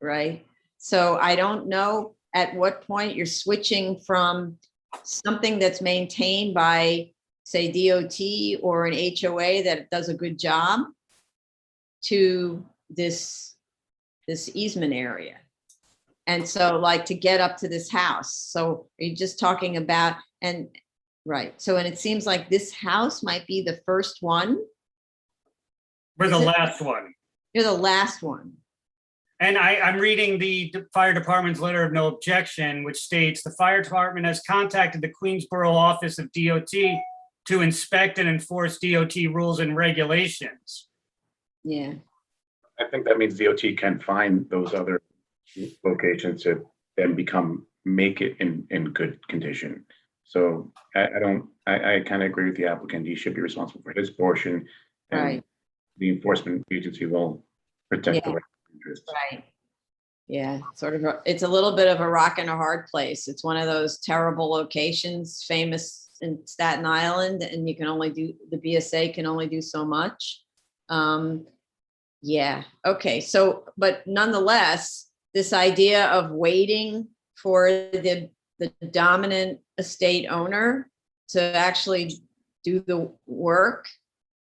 right? So I don't know at what point you're switching from something that's maintained by, say, DOT or an HOA that does a good job to this easement area. And so like to get up to this house. So are you just talking about, and right. So, and it seems like this house might be the first one. We're the Is it- last one. You're the last one. And I'm reading the fire department's letter of no objection, which states the fire department has contacted the Queensborough Office of DOT to inspect and enforce DOT rules and regulations. Yeah. I think that means DOT can find those other locations to then make it in good condition. So I kind of agree with the applicant. He should be responsible for his portion. And Right. the enforcement agency will protect the Yeah. interests. Right. Yeah, sort of, it's a little bit of a rock and a hard place. It's one of those terrible locations, famous in Staten Island, and you can only do, the BSA can only do so much. Yeah, okay, so, but nonetheless, this idea of waiting for the dominant estate owner to actually do the work,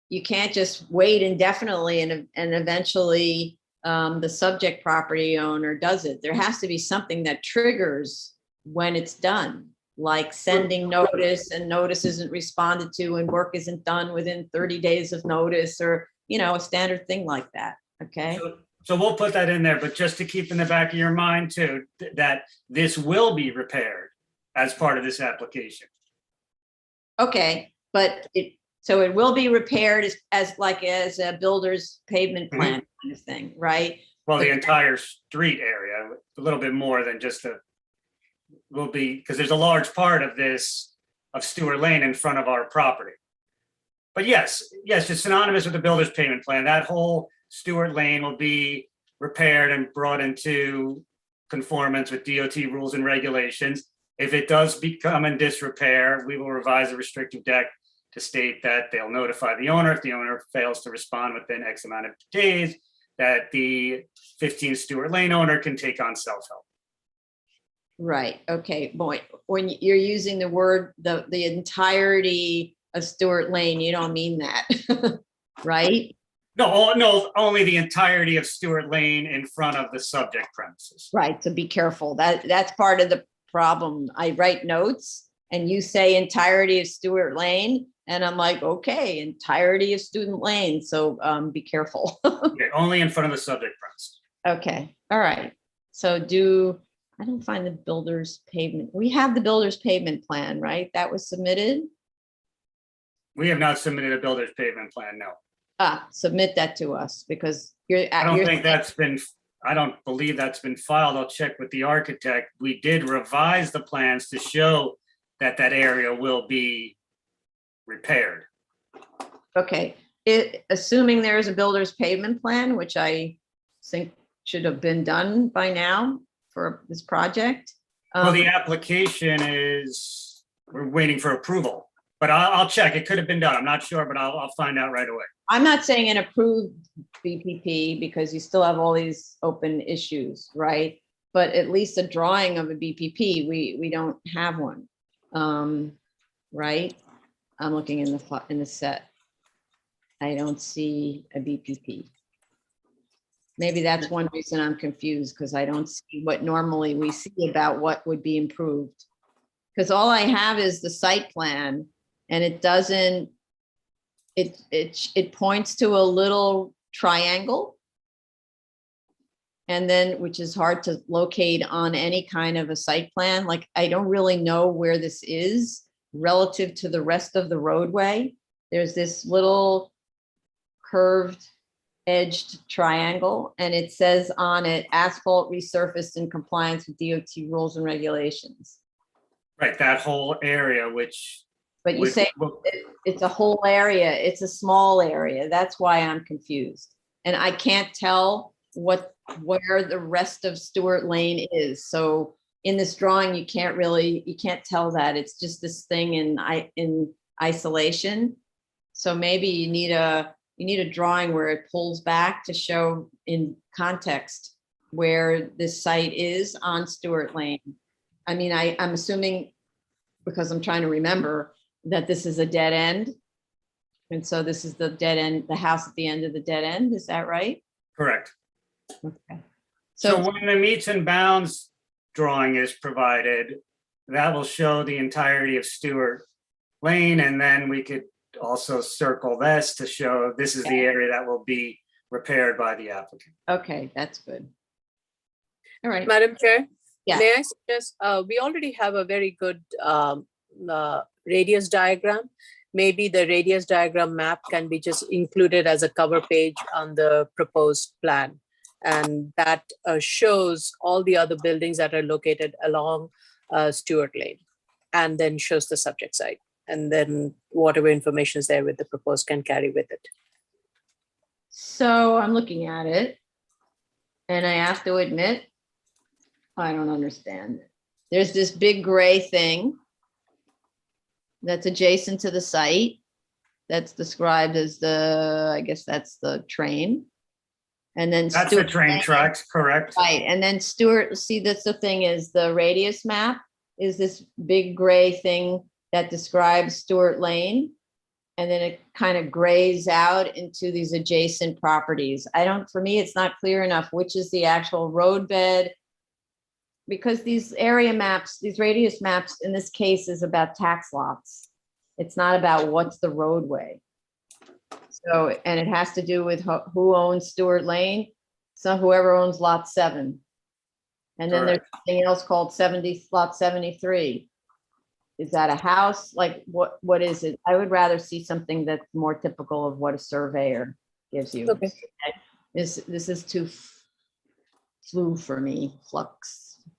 you can't just wait indefinitely and eventually the subject property owner does it. There has to be something that triggers when it's done, like sending notice and notice isn't responded to and work isn't done within 30 days of notice, or, you know, a standard thing like that. Okay. So we'll put that in there, but just to keep in the back of your mind too, that this will be repaired as part of this application. Okay, but so it will be repaired as a builder's pavement plan kind of thing, right? Well, the entire street area, a little bit more than just will be, because there's a large part of this, of Stewart Lane in front of our property. But yes, it's synonymous with the builder's payment plan. That whole Stewart Lane will be repaired and brought into conformance with DOT rules and regulations. If it does become in disrepair, we will revise the restrictive deck to state that they'll notify the owner if the owner fails to respond within X amount of days, that the 15 Stewart Lane owner can take on self-help. Right, okay, boy, when you're using the word, the entirety of Stewart Lane, you don't mean that, right? No, only the entirety of Stewart Lane in front of the subject premises. Right, so be careful. That's part of the problem. I write notes and you say entirety of Stewart Lane, and I'm like, okay, entirety of Student Lane, so be careful. Okay, only in front of the subject premises. Okay, all right. So I don't find the builder's pavement. We have the builder's pavement plan, right? That was submitted? We have not submitted a builder's pavement plan, no. Submit that to us because I don't believe that's been filed. I'll check with the architect. We did revise the plans to show that area will be repaired. Okay, assuming there is a builder's pavement plan, which I think should have been done by now for this project. Well, the application we're waiting for approval, but I'll check. It could have been done. I'm not sure, but I'll find out right away. I'm not saying an approved BPP because you still have all these open issues, right? But at least a drawing of a BPP, we don't have one, right? I'm looking in the set. I don't see a BPP. Maybe that's one reason I'm confused, because I don't see what normally we see about what would be improved. Because all I have is the site plan, and it doesn't, it points to a little triangle. And then, which is hard to locate on any kind of a site plan. Like, I don't really know where this is relative to the rest of the roadway. There's this little curved edged triangle, and it says on it, asphalt resurfaced in compliance with DOT rules and regulations. Right, that whole area, which. But you say it's a whole area, it's a small area. That's why I'm confused. And I can't tell where the rest of Stewart Lane is. So in this drawing, you can't tell that. It's just this thing in isolation. So maybe you need a drawing where it pulls back to show in context where this site is on Stewart Lane. I mean, I'm assuming, because I'm trying to remember, that this is a dead end. And so this is the dead end, the house at the end of the dead end, is that right? Correct. Okay. So So, when the meets and bounds drawing is provided, that will show the entirety of Stewart Lane, and then we could also circle this to show this is the area that will be repaired by the applicant. okay, that's good. All right, Madam Chair? Yeah. May I suggest, we already have a very good radius diagram. Maybe the radius diagram map can be just included as a cover page on the proposed plan. And that shows all the other buildings that are located along Stewart Lane, and then shows the subject site. And then whatever information is there with the proposed can carry with it. so I'm looking at it. And I have to admit, I don't understand it. There's this big gray thing that's adjacent to the site that's described as I guess that's the train. And then That's the Stewart train Lane- tracks, correct? Right, and then Stewart, see, that's the thing is the radius map is this big gray thing that describes Stewart Lane. And then it kind of grays out into these adjacent properties. For me, it's not clear enough which is the actual roadbed. Because these area maps, these radius maps, in this case is about tax lots. It's not about what's the roadway. So, and it has to do with who owns Stewart Lane. So whoever owns lot 7. And then there's something else called lot 73. Is that a house? Like what is it? I would rather see something that's more typical of what a surveyor gives you. Okay. This is too for me,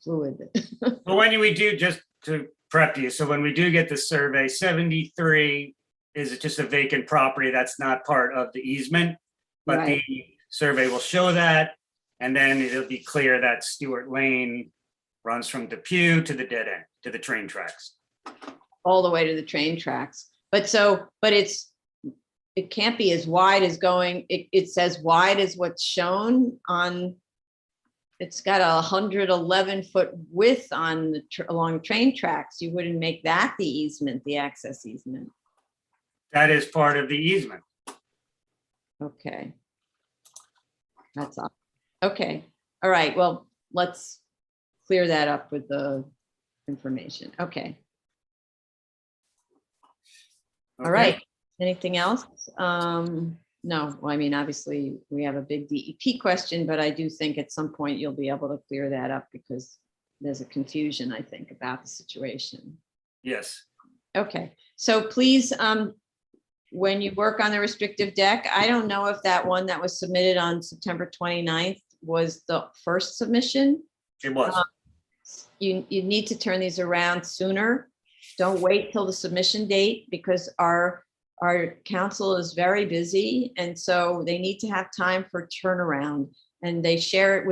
fluid. But when we do, just to prep you, so when we do get the survey, 73 is just a vacant property that's not part of the easement. But Right. the survey will show that, and then it'll be clear that Stewart Lane runs from Depew to the dead end, to the train tracks. All the way to the train tracks. But it can't be as wide as going, it's as wide as what's shown on, it's got 111-foot width on along train tracks. You wouldn't make that the easement, the access easement. That is part of the easement. Okay. That's all. Okay. All right. Well, let's clear that up with the information. Okay. All Okay. right. Anything else? No, well, I mean, obviously we have a big DEP question, but I do think at some point you'll be able to clear that up because there's a confusion, I think, about the situation. Yes. Okay, so please, when you work on the restrictive deck, I don't know if that one that was submitted on September 29th was the first submission. It was. You need to turn these around sooner. Don't wait till the submission date because our council is very busy. And so they need to have time for turnaround and they have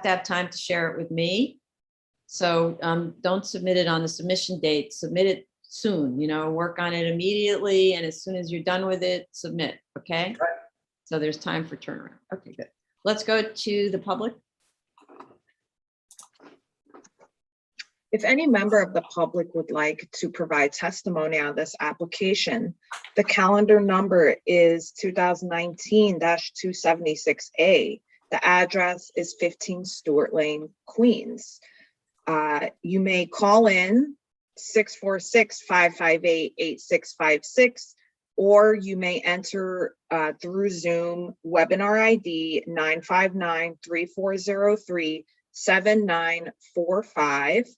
to have time to share it with me. So don't submit it on the submission date, submit it soon, work on it immediately. And as soon as you're done with it, submit, okay? Right. So there's time for turnaround. Okay, good. Let's go to the public. If any member of the public would like to provide testimony on this application, the calendar number is 2019-276A. The address is 15 Stewart Lane, Queens. You may call in 646-558-8656, or you may enter through Zoom webinar ID 959-3403-7945.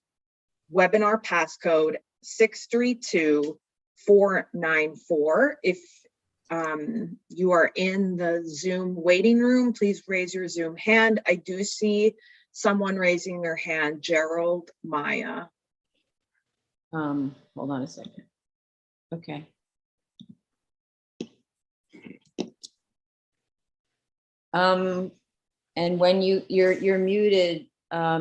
Webinar passcode 632494. If you are in the Zoom waiting room, please raise your Zoom hand. I do see someone raising their hand, Gerald Maya. Hold on a second. Okay. And when you're muted,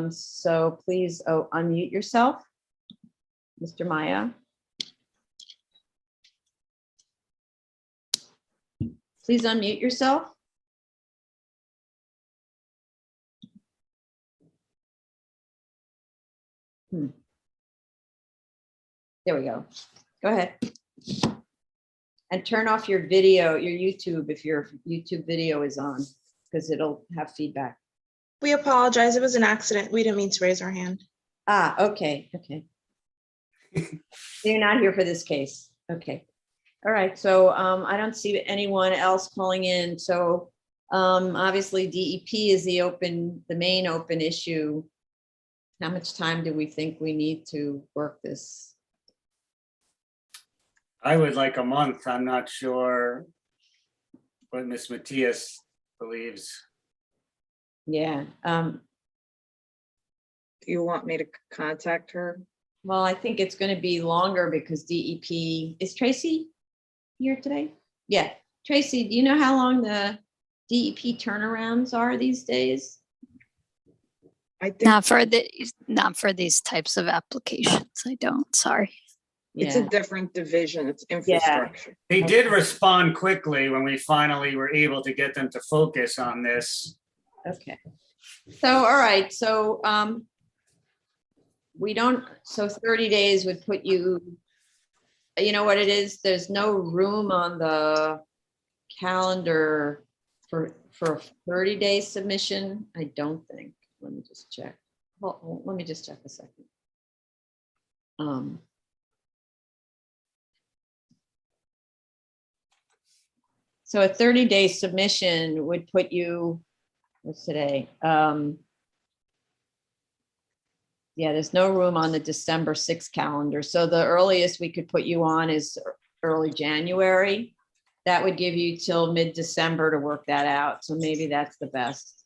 so please unmute yourself, Mr. Maya. Please unmute yourself. There we go. Go ahead. And turn off your video, your YouTube, if your YouTube video is on, because it'll have feedback. We apologize. It was an accident. We didn't mean to raise our hand. Ah, okay, okay. You're not here for this case. Okay. All right, so I don't see anyone else calling in. So obviously DEP is the main open issue. How much time do we think we need to work this? I would like a month. I'm not sure what Ms. Matias believes. Yeah, Do you want me to contact her? well, I think it's going to be longer because DEP, is Tracy here today? Yeah, Tracy, do you know how long the DEP turnarounds are these days? I think Not for these types of applications. I don't, sorry. it's a Yeah, different division. It's infrastructure. They did respond quickly when we finally were able to get them to focus on this. okay. So, all right, so we don't, so 30 days would put you, you know what it is? There's no room on the calendar for a 30-day submission, I don't think. Let me just check. Well, let me just check a second. So a 30-day submission would put you, what's today? Yeah, there's no room on the December 6th calendar. So the earliest we could put you on is early January. That would give you till mid-December to work that out. So maybe that's the best.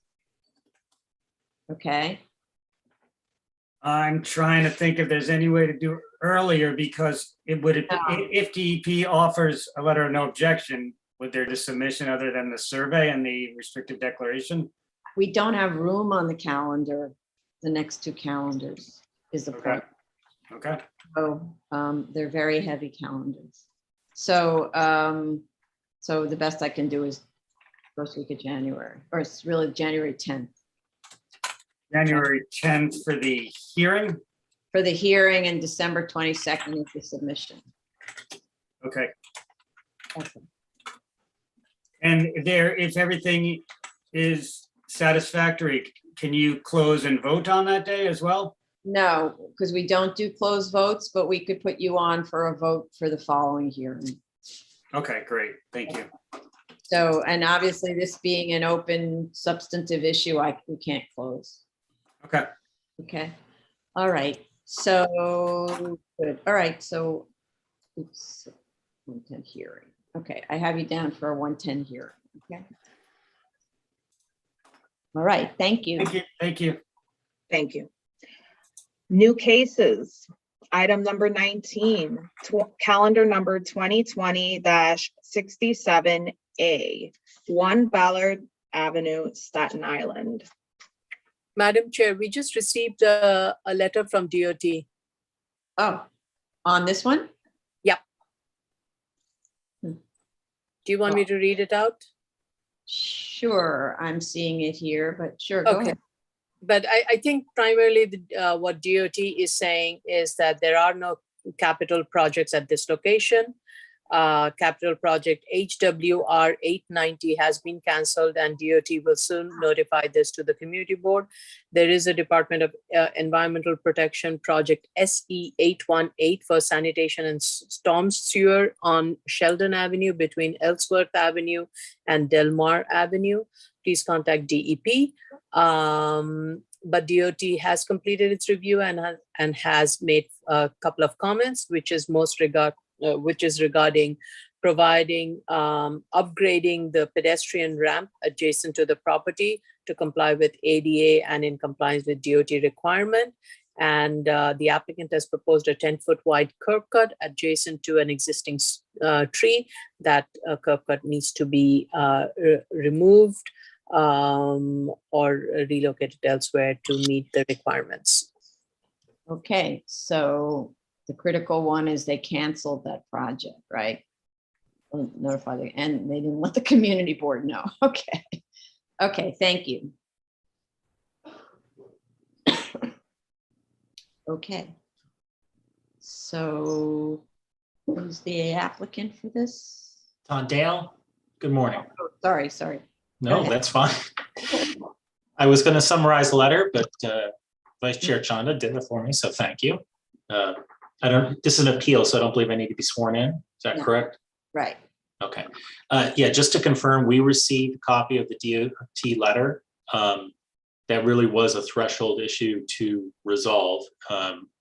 Okay. I'm trying to think if there's any way to do it earlier, because it would, if DEP offers a letter of no objection, would there be submission other than the survey and the restrictive declaration? We don't have room on the calendar, the next two calendars is the Okay. point. Okay. So they're very heavy calendars. So so the best I can do is first week of January, or it's really January 10th. January 10th for the hearing. For the hearing, and December 22nd is the submission. Okay. Okay. And there, if everything is satisfactory, can you close and vote on that day as well? No, because we don't do closed votes, but we could put you on for a vote for the following hearing. Okay, great. Thank you. So, and obviously this being an open substantive issue, we can't close. Okay. Okay. All right. So, good. All right. So, oops, 110 hearing. Okay. I have you down for a 110 hearing. Okay. All right. Thank you. Thank you. Thank you. Thank you. New cases. Item number 19, calendar number 2020-67A, 1 Ballard Avenue, Staten Island. Madam Chair, we just received a letter from DOT. Oh, on this one? Yep. Hmm. Do you want me to read it out? Sure. I'm seeing it here, but sure. Go Okay. ahead. But I think primarily what DOT is saying is that there are no capital projects at this location. Capital project HWR 890 has been canceled, and DOT will soon notify this to the community board. There is a Department of Environmental Protection project SE 818 for sanitation and storm sewer on Sheldon Avenue between Ellsworth Avenue and Delmar Avenue. Please contact DEP. But DOT has completed its review and has made a couple of comments, which is regarding providing upgrading the pedestrian ramp adjacent to the property to comply with ADA and in compliance with DOT requirement. And the applicant has proposed a 10-foot wide curb cut adjacent to an existing tree. That curb cut needs to be removed or relocated elsewhere to meet the requirements. Okay, so the critical one is they canceled that project, right? Notify them, and they didn't let the community board know. Okay. Okay, thank you. Okay. So who's the applicant for this? Dale, good morning. Oh, sorry. Go No, ahead. that's fine. I was going to summarize the letter, but Vice Chair Chanda did it for me, so thank you. This is an appeal, so I don't believe I need to be sworn in. Is that No. correct? Right. Okay. Yeah, just to confirm, we received a copy of the DOT letter. That really was a threshold issue to resolve.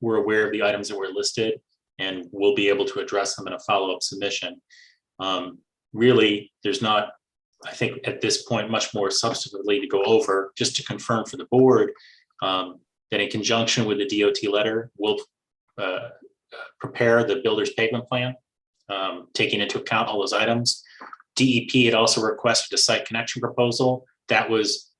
We're aware of the items that were listed, and we'll be able to address them in a follow-up submission. Really, there's not, I think at this point, much more substantively to go over. Just to confirm for the board that in conjunction with the DOT letter, we'll prepare the builder's pavement plan, taking into account all those items. DEP had also requested a site connection proposal that was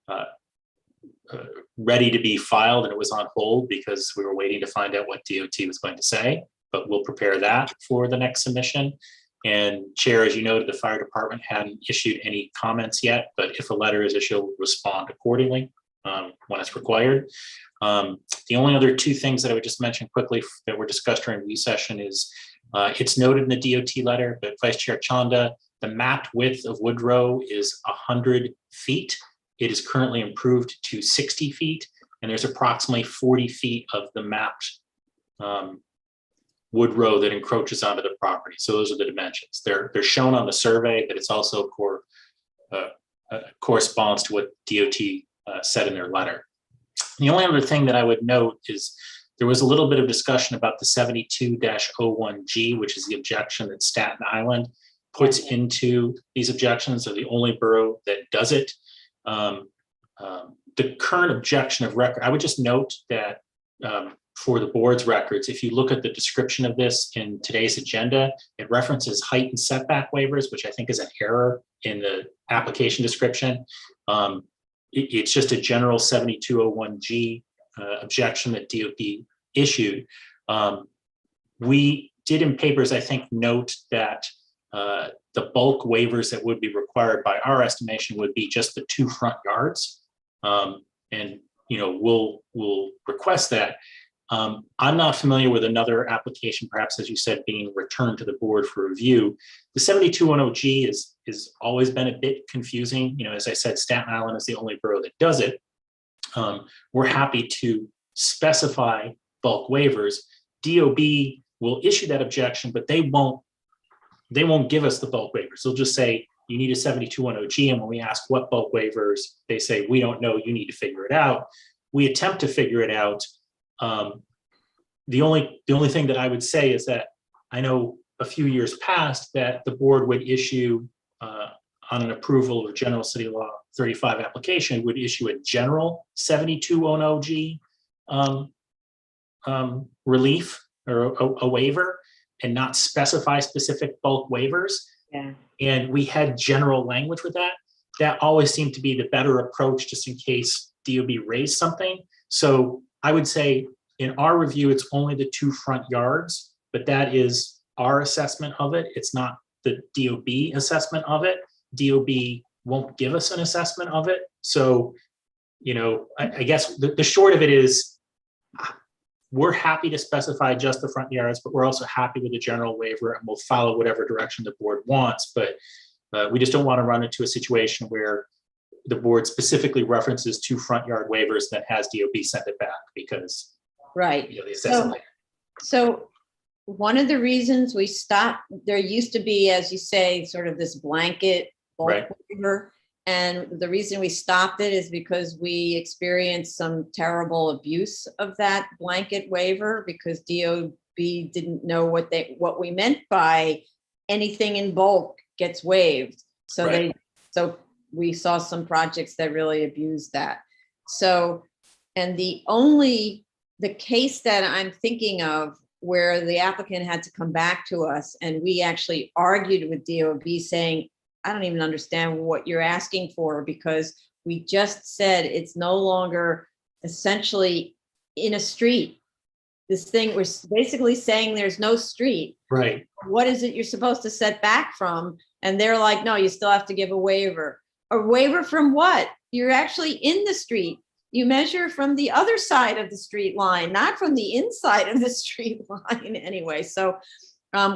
ready to be filed, and it was on hold because we were waiting to find out what DOT was going to say, but we'll prepare that for the next submission. And Chair, as you noted, the fire department hadn't issued any comments yet, but if a letter is issued, we'll respond accordingly when it's required. The only other two things that I would just mention quickly that were discussed during review session is it's noted in the DOT letter, but Vice Chair Chanda, the mapped width of Woodrow is 100 feet. It is currently improved to 60 feet, and there's approximately 40 feet of the mapped Woodrow that encroaches onto the property. So those are the dimensions. They're shown on the survey, but it's also corresponds to what DOT said in their letter. The only other thing that I would note is there was a little bit of discussion about the 72-01G, which is the objection that Staten Island puts into these objections. They're the only borough that does it. The current objection of record, I would just note that for the board's records, if you look at the description of this in today's agenda, it references height and setback waivers, which I think is an error in the application description. It's just a general 7201G objection that DOT issued. We did in papers, I think, note that the bulk waivers that would be required by our estimation would be just the 2 front yards. And we'll request that. I'm not familiar with another application, perhaps, as you said, being returned to the board for review. The 7210G is always been a bit confusing. As I said, Staten Island is the only borough that does it. We're happy to specify bulk waivers. DOB will issue that objection, but they won't give us the bulk waivers. They'll just say, you need a 7210G, and when we ask what bulk waivers, they say, we don't know, you need to figure it out. We attempt to figure it out. The only thing that I would say is that I know a few years past that the board would issue on an approval of General City Law 35 application, would issue a general 7210G relief or a waiver and not specify specific bulk waivers. Yeah. And we had general language with that. That always seemed to be the better approach, just in case DOB raised something. So I would say in our review, it's only the 2 front yards, but that is our assessment of it. It's not the DOB assessment of it. DOB won't give us an assessment of it. So, I guess the short of it is we're happy to specify just the front yards, but we're also happy with the general waiver, and we'll follow whatever direction the board wants. But we just don't want to run into a situation where the board specifically references 2 front yard waivers that has DOB send it back because Right. they assess it later. So one of the reasons we stopped, there used to be, as you say, sort of this blanket bulk Right. waiver. And the reason we stopped it is because we experienced some terrible abuse of that blanket waiver because DOB didn't know what we meant by anything in bulk gets waived. So Right. so we saw some projects that really abused that. So, and the case that I'm thinking of where the applicant had to come back to us and we actually argued with DOB saying, I don't even understand what you're asking for because we just said it's no longer essentially in a street. This thing, we're basically saying there's no street. Right. What is it you're supposed to set back from? And they're like, no, you still have to give a waiver. A waiver from what? You're actually in the street. You measure from the other side of the street line, not from the inside of the street line anyway. So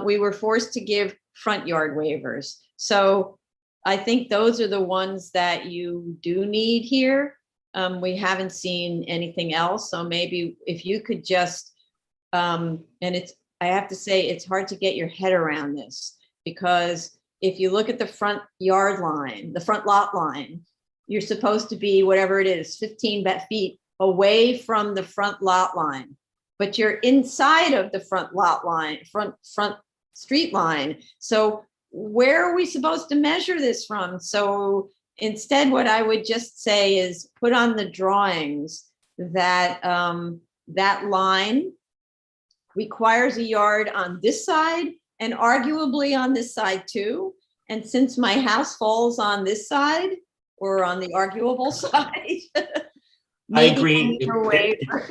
we were forced to give front yard waivers. So I think those are the ones that you do need here. We haven't seen anything else, so maybe if you could just, and I have to say, it's hard to get your head around this, because if you look at the front yard line, the front lot line, you're supposed to be whatever it is, 15 feet away from the front lot line, but you're inside of the front lot line, front street line. So where are we supposed to measure this from? So instead, what I would just say is put on the drawings that that line requires a yard on this side and arguably on this side too. And since my house falls on this side or on the arguable side, I agree. maybe a waiver.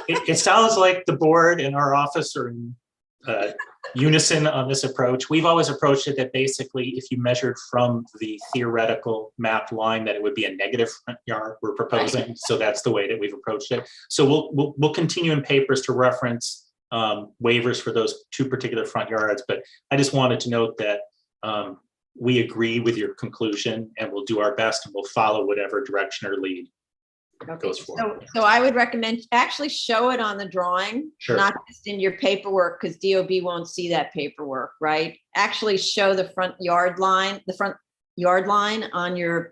It sounds like the board and our office are in unison on this approach. We've always approached it that basically if you measured from the theoretical map line, that it would be a negative front yard we're proposing. Right. So that's the way that we've approached it. So we'll continue in papers to reference waivers for those two particular front yards. But I just wanted to note that we agree with your conclusion, and we'll do our best, and we'll follow whatever direction or lead goes forward. So I would recommend actually show it on the drawing, Sure. Not just in your paperwork, because DOB won't see that paperwork, right? Actually show the front yard line on your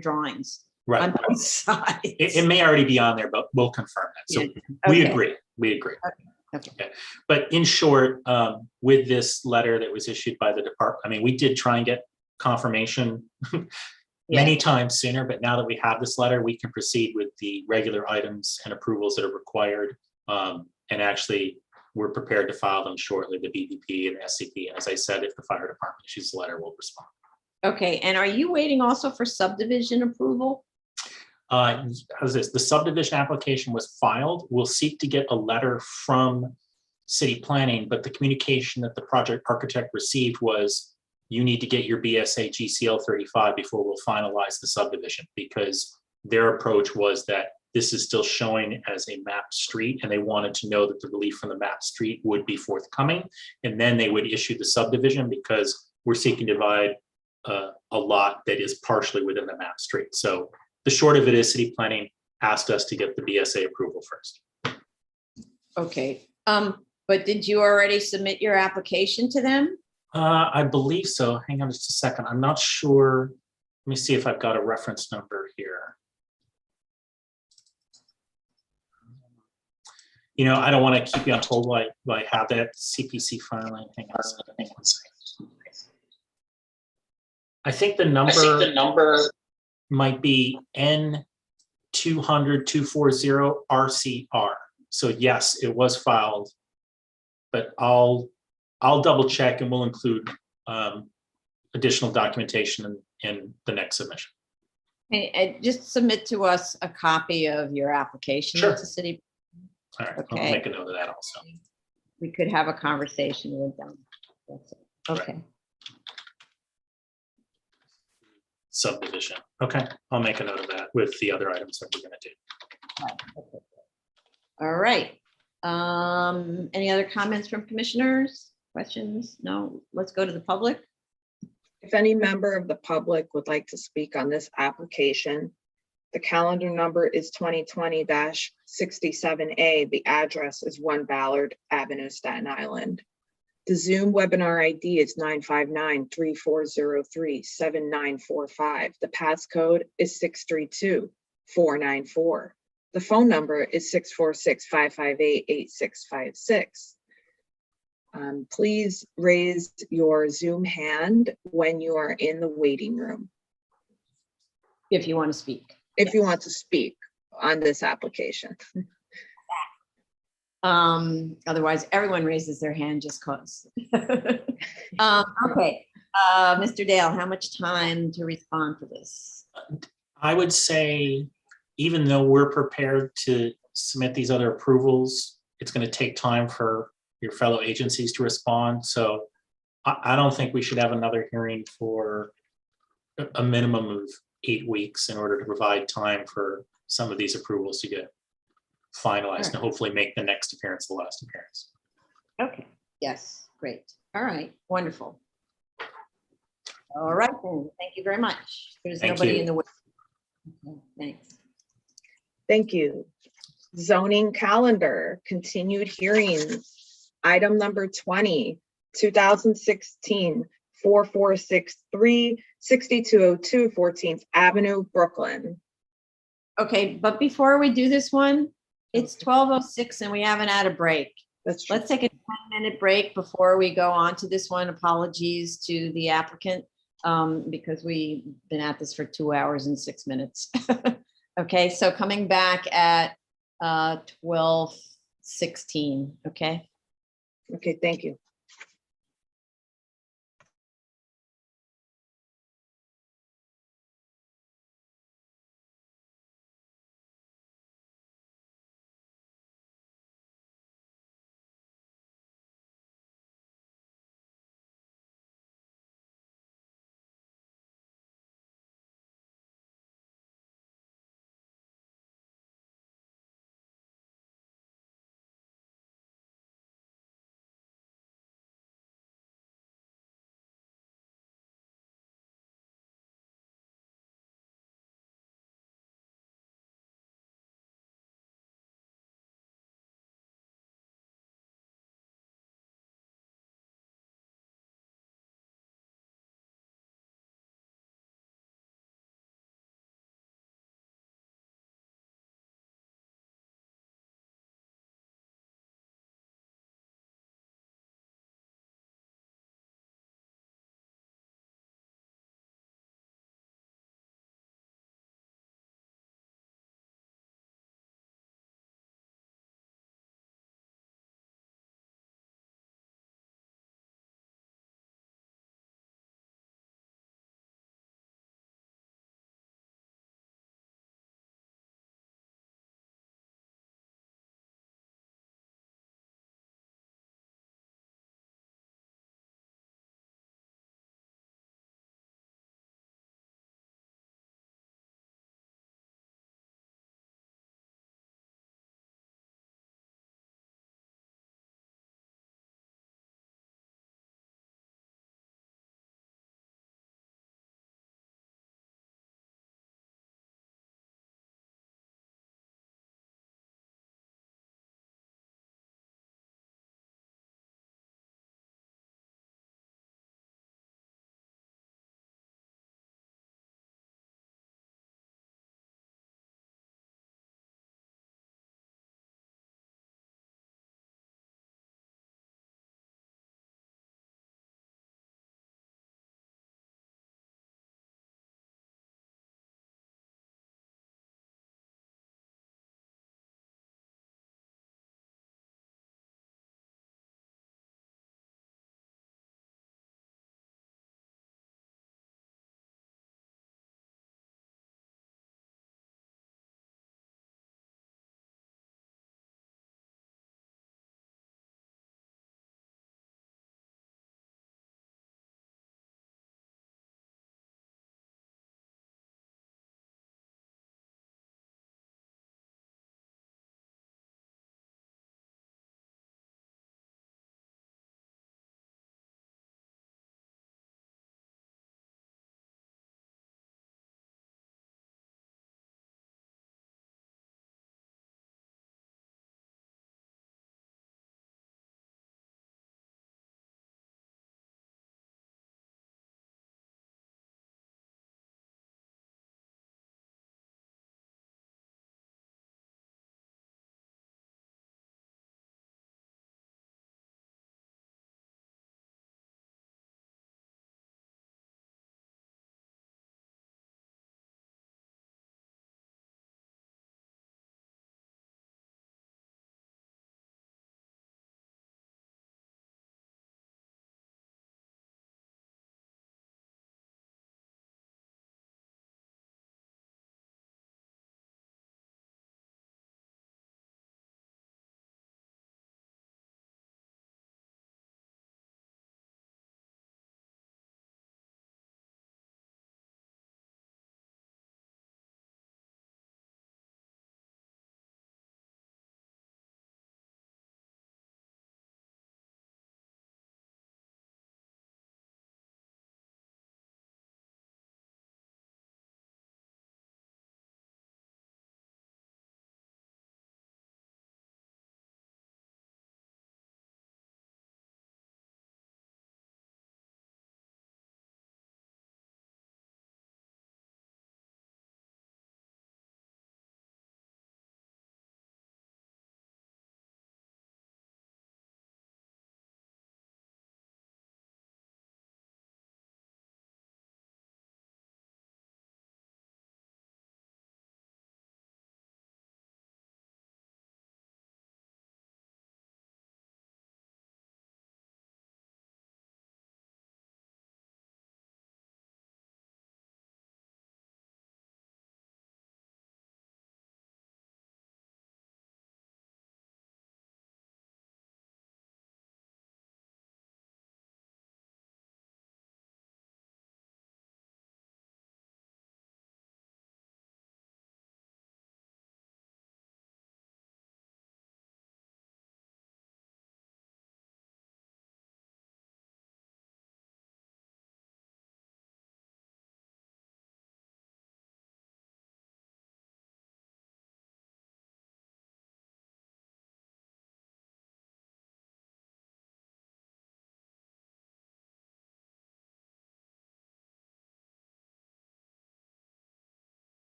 drawings. Right. On both sides. It may already be on there, but we'll confirm that. So we agree. We agree. Okay. But in short, with this letter that was issued by the department, I mean, we did try and get confirmation many times sooner, but now that we have this letter, we can proceed with the regular items and approvals that are required. And actually, we're prepared to file them shortly, the BDP and the SCP. And as I said, if the fire department issues the letter, we'll respond. Okay. And are you waiting also for subdivision approval? How's this? The subdivision application was filed. We'll seek to get a letter from city planning, but the communication that the project architect received was, you need to get your BSA GCL 35 before we'll finalize the subdivision, because their approach was that this is still showing as a mapped street, and they wanted to know that the relief from the mapped street would be forthcoming, and then they would issue the subdivision, because we're seeking to divide a lot that is partially within the mapped street. So the short of it is, city planning asked us to get the BSA approval first. Okay. But did you already submit your application to them? I believe so. Hang on just a second. I'm not sure. Let me see if I've got a reference number here. You know, I don't want to keep you on hold while I have that CPC filing. Hang on a second. I think the number might be N200-240 RCR. So yes, it was filed, but I'll double check, and we'll include additional documentation in the next submission. Hey, just submit to us a copy of your application. Sure. To city. All right, Okay. I'll make a note of that also. We could have a conversation with them. That's it. Okay. Right. Subdivision. Okay, I'll make a note of that with the other items that we're going to do. All right. Any other comments from commissioners? Questions? No. Let's go to the public. If any member of the public would like to speak on this application, the calendar number is 2020-67A. The address is 1 Ballard Avenue, Staten Island. The Zoom webinar ID is 959-3403-7945. The passcode is 632-494. The phone number is 646-558-8656. Please raise your Zoom hand when you are in the waiting room, If you want to speak. if you want to speak on this application. Otherwise, everyone raises their hand just cause. Okay. Mr. Dale, how much time to respond to this? I would say, even though we're prepared to submit these other approvals, it's going to take time for your fellow agencies to respond. So I don't think we should have another hearing for a minimum of 8 weeks in order to provide time for some of these approvals to get finalized and hopefully make the next appearance the last appearance. Okay. Yes. Great. All right. Wonderful. All right, then. Thank you very much. There's Thank nobody you. in the way. Okay, thanks. Thank you. Zoning calendar, continued hearings. Item number 20, 2016, 4463, 6202 14th Avenue, Brooklyn. Okay, but before we do this one, it's 12:06 and we haven't had a break. That's true. Let's take a 10-minute break before we go on to this one. Apologies to the applicant because we've been at this for 2 hours and 6 minutes. Okay, so coming back at 12:16, okay? Okay, thank you.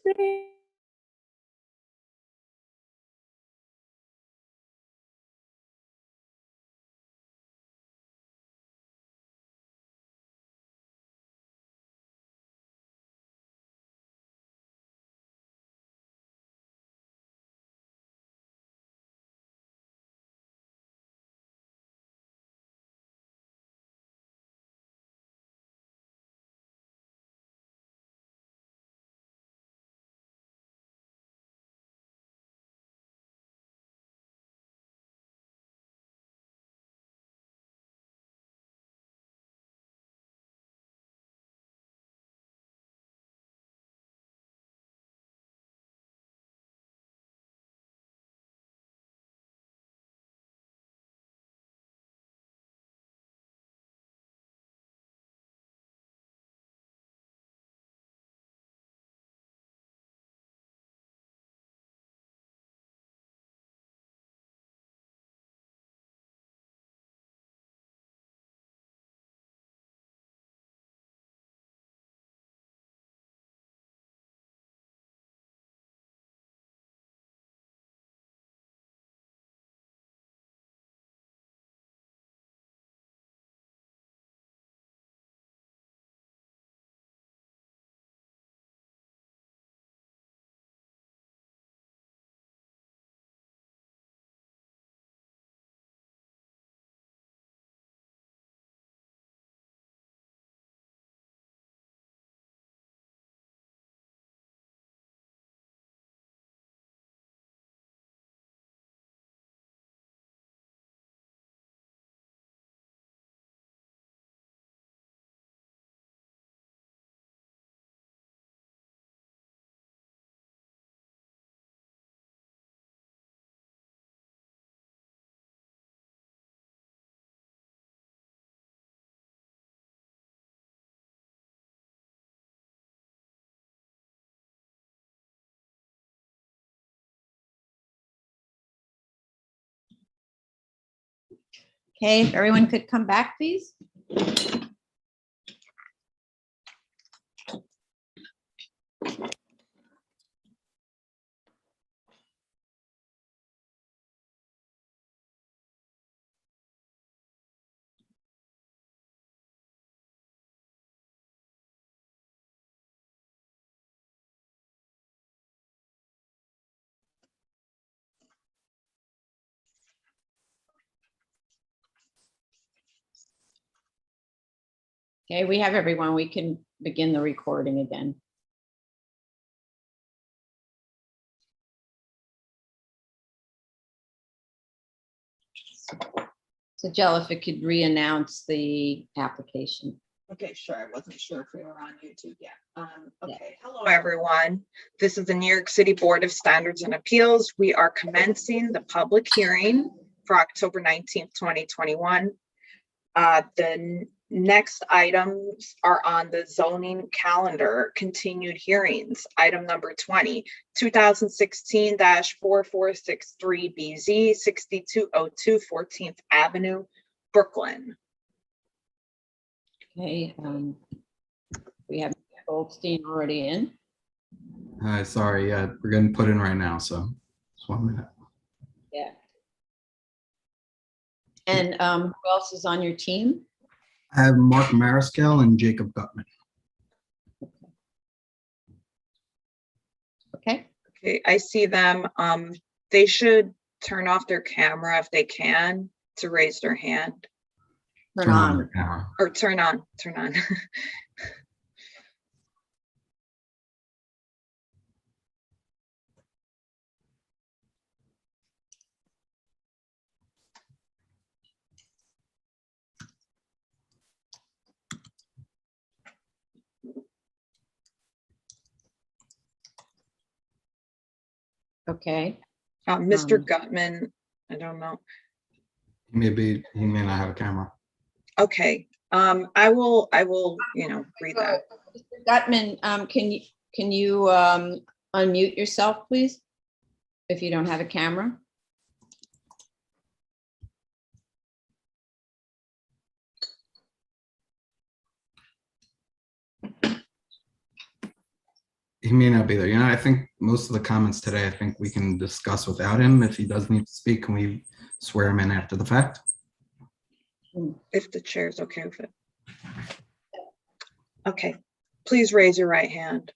break. Okay, if everyone could come back, please. Okay, we have everyone. We can begin the recording again. So Jill, if it could re-announce the application. Okay, sure. I wasn't sure if we were on YouTube yet. Okay, hello, everyone. This is the New York City Board of Standards and Appeals. We are commencing the public hearing for October 19th, 2021. The next items are on the zoning calendar, continued hearings. Item number 20, 2016-4463BZ, 6202 14th Avenue, Brooklyn. Okay, we have Goldstein already in. Hi, sorry, yeah, we're getting put in right now, so just 1 minute. Yeah. And who else is on your team? I have Mark Mariscal and Jacob Gutman. Okay, Okay, I see them. They should turn off their camera if they can to raise their hand turn on. the camera. or turn on. Okay, Mr. Gutman, I don't know. He may not have a camera. Okay, I will, read that. Mr. Gutman, can you unmute yourself, please? If you don't have a camera. He may not be there. You know, I think most of the comments today, I think we can discuss without him. If he does need to speak, can we swear him in after the fact? If the chair's okay with it. Okay, please raise your right hand.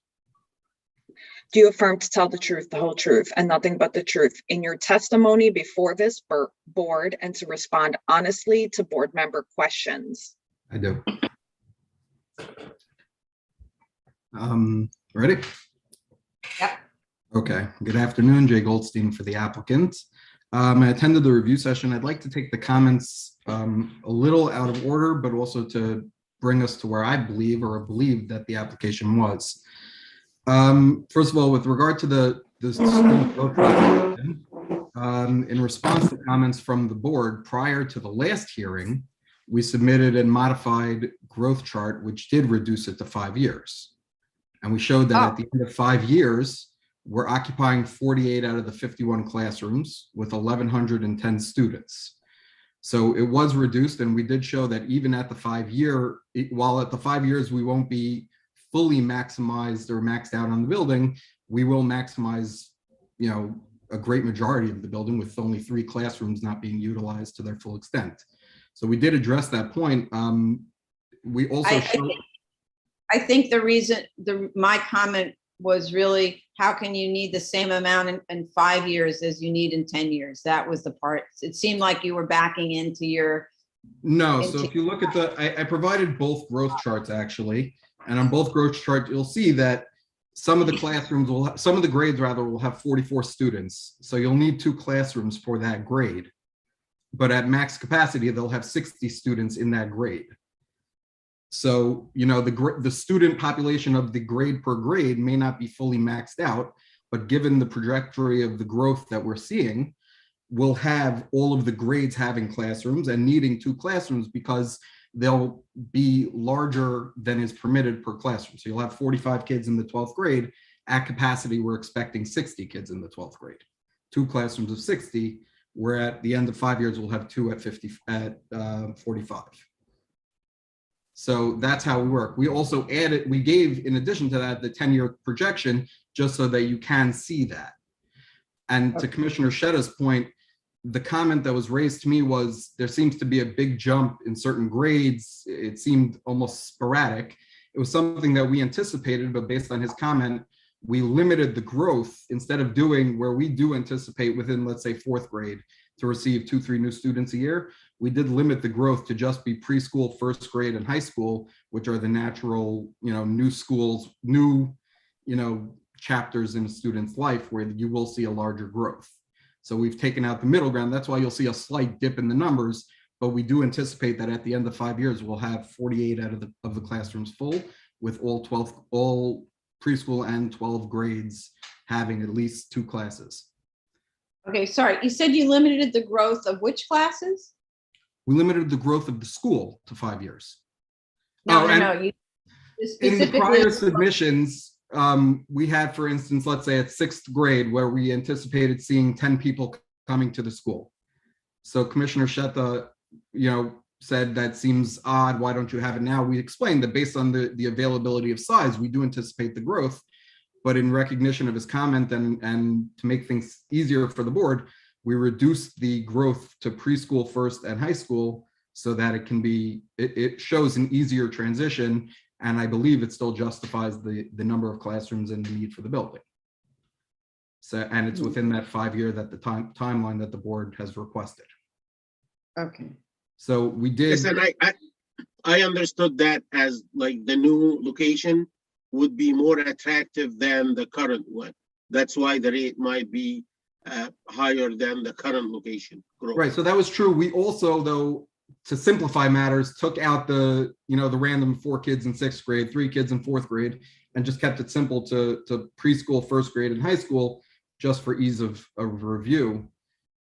Do you affirm to tell the truth, the whole truth, and nothing but the truth in your testimony before this board, and to respond honestly to board member questions? I do. Ready? Yep. Okay. Good afternoon, Jay Goldstein for the applicant. I attended the review session. I'd like to take the comments a little out of order, but also to bring us to where I believe believe that the application was. First of all, with regard to the student growth application, in response to comments from the board prior to the last hearing, we submitted a modified growth chart, which did reduce it to 5 years. And we showed that at the end of 5 years, we're occupying 48 out of the 51 classrooms with 1,110 students. So it was reduced, and we did show that even at the 5 year, while at the 5 years we won't be fully maximized or maxed out on the building, we will maximize, you know, a great majority of the building with only 3 classrooms not being utilized to their full extent. So we did address that point. We also I think the reason my comment was really, how can you need the same amount in 5 years as you need in 10 years? That was the part. It seemed like you were backing into your. No, so if you look at I provided both growth charts actually, and on both growth charts, you'll see that some of the classrooms some of the grades rather will have 44 students. So you'll need 2 classrooms for that grade. But at max capacity, they'll have 60 students in that grade. So, you know, the student population of the grade per grade may not be fully maxed out, but given the trajectory of the growth that we're seeing, we'll have all of the grades having classrooms and needing 2 classrooms because they'll be larger than is permitted per classroom. So you'll have 45 kids in the 12th grade. At capacity, we're expecting 60 kids in the 12th grade. 2 classrooms of 60, where at the end of 5 years, we'll have 2 at 45. So that's how we work. We also we gave, in addition to that, the 10-year projection, just so that you can see that. And to Commissioner Shetta's point, the comment that was raised to me was there seems to be a big jump in certain grades. It seemed almost sporadic. It was something that we anticipated, but based on his comment, we limited the growth instead of doing where we do anticipate within, let's say, 4th grade to receive 2-3 new students a year. We did limit the growth to just be preschool, 1st grade, and high school, which are the natural, you know, new schools, new, you know, chapters in a student's life where you will see a larger growth. So we've taken out the middle ground. That's why you'll see a slight dip in the numbers, but we do anticipate that at the end of 5 years, we'll have 48 out of the classrooms full, with all preschool and 12 grades having at least 2 classes. Okay, sorry, you said you limited the growth of which classes? We limited the growth of the school to 5 years. No. In the prior submissions, we had, for instance, let's say at 6th grade, where we anticipated seeing 10 people coming to the school. So Commissioner Shetta, you know, said that seems odd. Why don't you have it now? We explained that based on the availability of size, we do anticipate the growth, but in recognition of his comment and to make things easier for the board, we reduced the growth to preschool, 1st, and high school so that it can be, it shows an easier transition. And I believe it still justifies the number of classrooms and the need for the building. So, and it's within that 5 year that the timeline that the board has requested. Okay. So we did. Listen, I understood that as like the new location would be more attractive than the current one. That's why the rate might be higher than the current location growth. Right. So that was true. We also, though, to simplify matters, took out the random 4 kids in 6th grade, 3 kids in 4th grade, and just kept it simple to preschool, 1st grade, and high school, just for ease of review.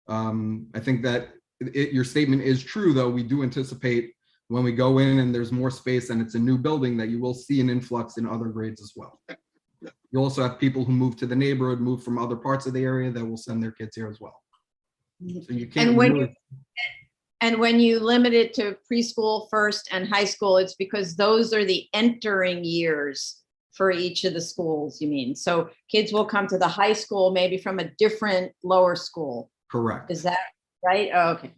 I think that your statement is true, though. We do anticipate when we go in and there's more space and it's a new building that you will see an influx in other grades as well. You also have people who move to the neighborhood, move from other parts of the area that will send their kids here as well. So you can't. And when you limit it to preschool, 1st, and high school, it's because those are the entering years for each of the schools, you mean? So kids will come to the high school, maybe from a different lower school. Correct. Is that right? Oh, okay.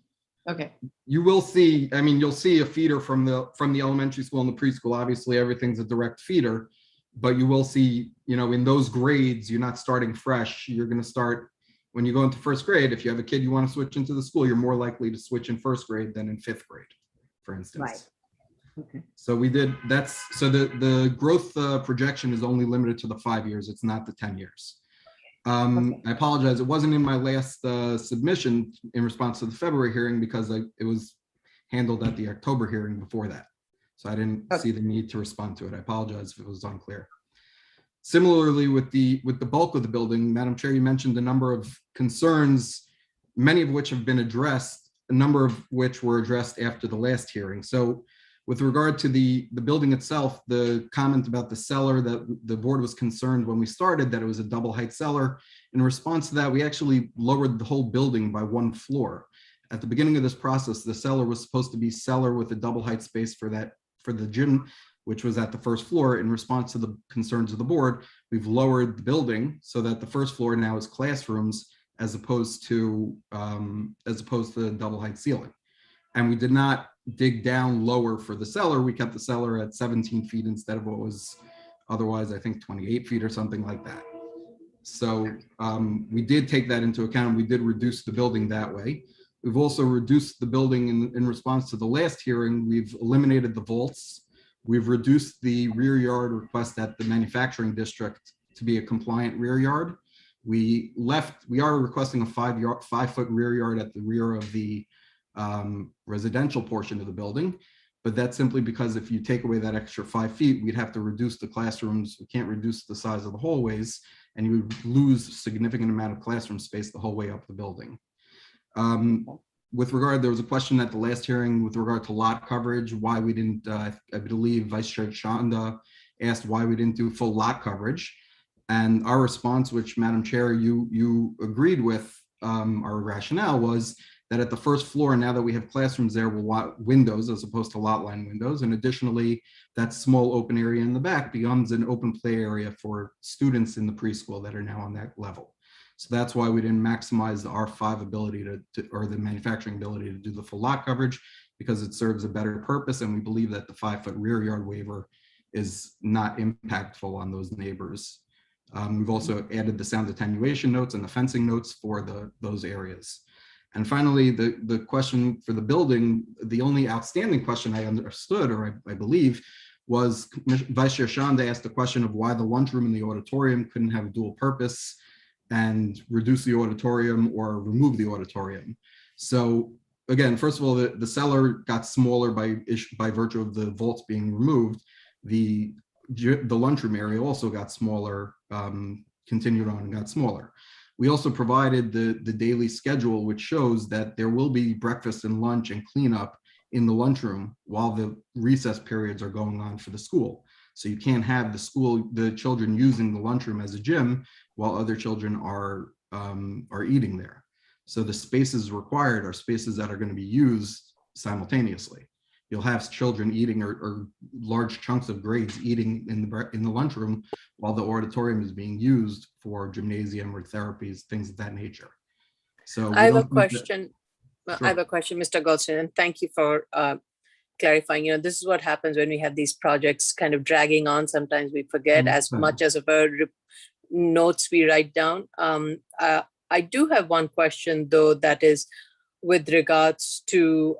Okay. You will see, I mean, you'll see a feeder from the elementary school and the preschool. Obviously, everything's a direct feeder, but you will see, you know, in those grades, you're not starting fresh. You're going to start when you go into first grade. If you have a kid you want to switch into the school, you're more likely to switch in first grade than in fifth grade, for instance. Right. Okay. So we did, so the growth projection is only limited to the 5 years. It's not the 10 years. I apologize. It wasn't in my last submission in response to the February hearing because it was handled at the October hearing before that. So I didn't see the need to respond to it. I apologize if it was unclear. Similarly, with the bulk of the building, Madam Chair, you mentioned a number of concerns, many of which have been addressed, a number of which were addressed after the last hearing. So with regard to the building itself, the comment about the cellar, that the board was concerned when we started that it was a double height cellar. In response to that, we actually lowered the whole building by 1 floor. At the beginning of this process, the cellar was supposed to be cellar with a double height space for the gym, which was at the first floor. In response to the concerns of the board, we've lowered the building so that the first floor now is classrooms as opposed to the double height ceiling. And we did not dig down lower for the cellar. We kept the cellar at 17 feet instead of what was otherwise, I think, 28 feet or something like that. So we did take that into account. We did reduce the building that way. We've also reduced the building in response to the last hearing. We've eliminated the vaults. We've reduced the rear yard request at the manufacturing district to be a compliant rear yard. We are requesting a 5-foot rear yard at the rear of the residential portion of the building, but that's simply because if you take away that extra 5 feet, we'd have to reduce the classrooms. We can't reduce the size of the hallways, and you would lose a significant amount of classroom space the whole way up the building. With regard, there was a question at the last hearing with regard to lot coverage, why we didn't, I believe Vice Chair Shanda asked why we didn't do full lot coverage. And our response, which Madam Chair, you agreed with, our rationale was that at the first floor, now that we have classrooms there, we'll want windows as opposed to lot line windows. And additionally, that small open area in the back becomes an open play area for students in the preschool that are now on that level. So that's why we didn't maximize the R5 ability or the manufacturing ability to do the full lot coverage, because it serves a better purpose. And we believe that the 5-foot rear yard waiver is not impactful on those neighbors. We've also added the sound attenuation notes and the fencing notes for those areas. And finally, the question for the building, the only outstanding question I understood, or I believe, was Vice Chair Shanda asked the question of why the lunchroom and the auditorium couldn't have a dual purpose and reduce the auditorium or remove the auditorium. So again, first of all, the cellar got smaller by virtue of the vaults being removed. The lunchroom area also got smaller, continued on and got smaller. We also provided the daily schedule, which shows that there will be breakfast and lunch and cleanup in the lunchroom while the recess periods are going on for the school. So you can't have the children using the lunchroom as a gym while other children are eating there. So the spaces required are spaces that are going to be used simultaneously. You'll have children eating or large chunks of grades eating in the lunchroom while the auditorium is being used for gymnasium or therapies, things of that nature. So I have a question. Sure. I have a question, Mr. Goldstein, and thank you for clarifying. This is what happens when we have these projects kind of dragging on. Sometimes we forget as much as of our notes we write down. I do have one question, though, that is with regards to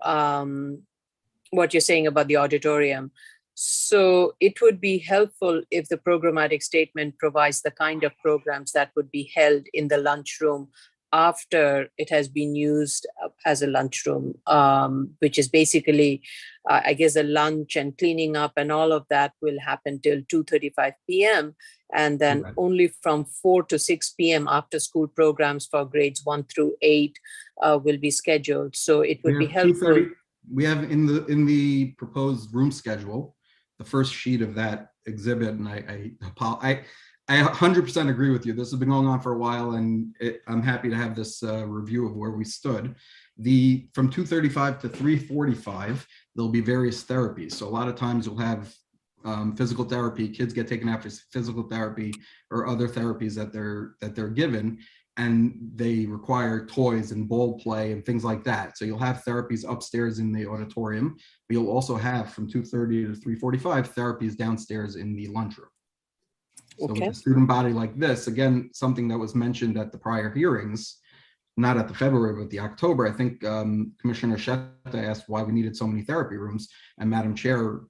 what you're saying about the auditorium. So it would be helpful if the programmatic statement provides the kind of programs that would be held in the lunchroom after it has been used as a lunchroom, which is basically, I guess, the lunch and cleaning up and all of that will happen till 2:35 p.m. And then only from 4 to 6 p.m. after school programs for grades 1 through 8 will be scheduled. So it would be helpful. We have in the proposed room schedule, the first sheet of that exhibit, and I 100% agree with you. This has been going on for a while, and I'm happy to have this review of where we stood. From 2:35 to 3:45, there'll be various therapies. So a lot of times you'll have physical therapy. Kids get taken out for physical therapy or other therapies that they're given, and they require toys and ball play and things like that. So you'll have therapies upstairs in the auditorium, but you'll also have from 2:30 to 3:45 therapies downstairs in the lunchroom. So Okay. with a student body like this, again, something that was mentioned at the prior hearings, not at the February, but the October, I think Commissioner Shetta asked why we needed so many therapy rooms. And Madam Chair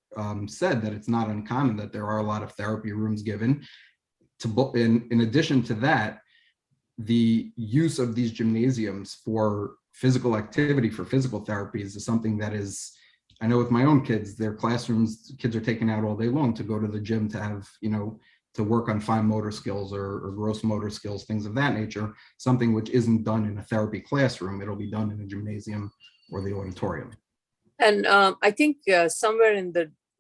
said that it's not uncommon that there are a lot of therapy rooms given. In addition to that, the use of these gymnasiums for physical activity, for physical therapies is something that is, I know with my own kids, their classrooms, kids are taken out all day long to go to the gym to have, to work on fine motor skills or gross motor skills, things of that nature, something which isn't done in a therapy classroom. It'll be done in a gymnasium or the auditorium. And I think somewhere in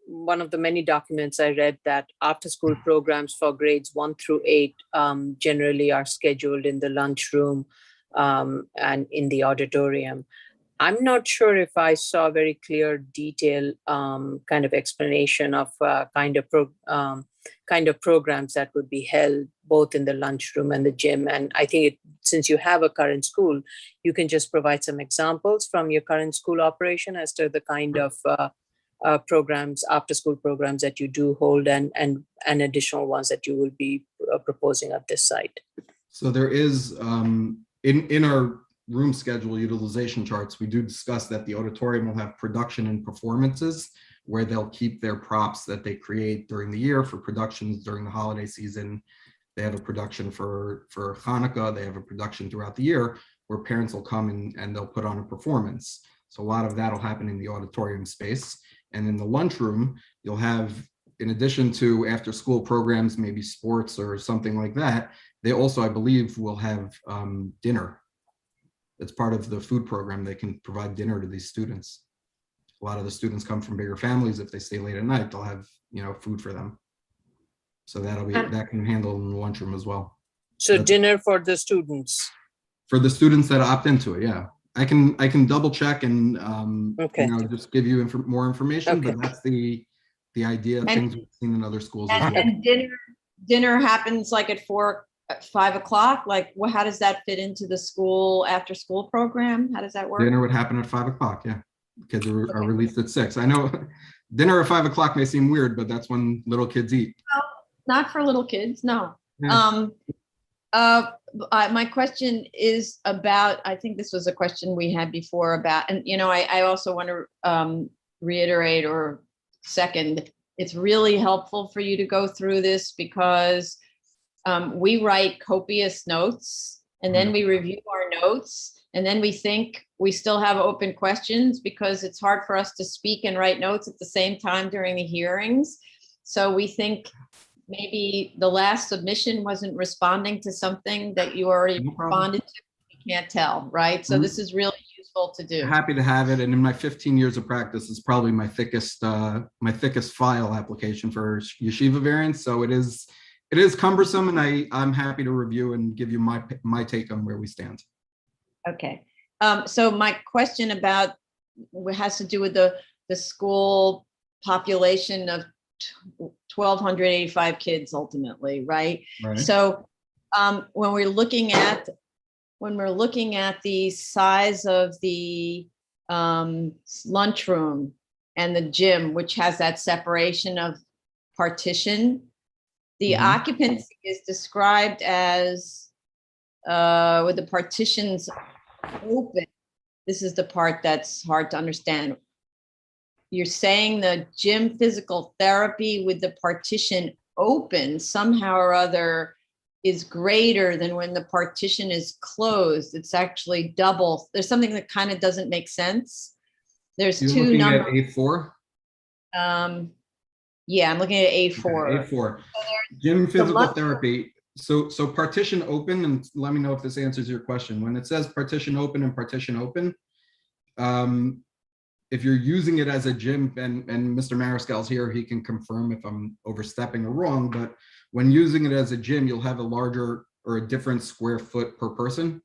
one of the many documents I read that after school programs for grades 1 through 8 generally are scheduled in the lunchroom and in the auditorium. I'm not sure if I saw very clear detail kind of explanation of kind of programs that would be held both in the lunchroom and the gym. And I think since you have a current school, you can just provide some examples from your current school operation as to the kind of programs, after school programs that you do hold and additional ones that you will be proposing at this site. So there is, in our room schedule utilization charts, we do discuss that the auditorium will have production and performances where they'll keep their props that they create during the year for productions during the holiday season. They have a production for Hanukkah. They have a production throughout the year where parents will come and they'll put on a performance. So a lot of that will happen in the auditorium space. And in the lunchroom, you'll have, in addition to after school programs, maybe sports or something like that, they also, I believe, will have dinner. It's part of the food program. They can provide dinner to these students. A lot of the students come from bigger families. If they stay late at night, they'll have, food for them. So that can handle in the lunchroom as well. So dinner for the students? For the students that opt into it, yeah. I can double check and just give you more information, but that's the idea of things we've seen in other schools as well. And dinner happens like at 5 o'clock. Like, how does that fit into the school after school program? How does that work? Dinner would happen at 5 o'clock. Yeah, kids are released at 6. I know dinner at 5 o'clock may seem weird, but that's when little kids eat. No, not for little kids. No. Yeah. My question is about, I think this was a question we had before about, and I also want to reiterate or second, it's really helpful for you to go through this because we write copious notes and then we review our notes and then we think we still have open questions because it's hard for us to speak and write notes at the same time during the hearings. So we think maybe the last submission wasn't responding to something that you already responded to. You can't tell, right? So this is really useful to do. Happy to have it. And in my 15 years of practice, it's probably my thickest file application for yeshiva variance. So it is cumbersome, and I'm happy to review and give you my take on where we stand. Okay. So my question about what has to do with the school population of 1,285 kids ultimately, right? So when we're looking at the size of the lunchroom and the gym, which has that separation of partition, the occupancy is described as with the partitions open. This is the part that's hard to understand. You're saying the gym physical therapy with the partition open somehow or other is greater than when the partition is closed. It's actually double. There's something that kind of doesn't make sense. There's two numbers. A4? Yeah, I'm looking at A4. Okay, A4. Gym physical therapy. So partition open, and let me know if this answers your question. When it says partition open and partition open, if you're using it as a gym, and Mr. Mariscal's here, he can confirm if I'm overstepping or wrong, but when using it as a gym, you'll have a larger or a different square foot per person.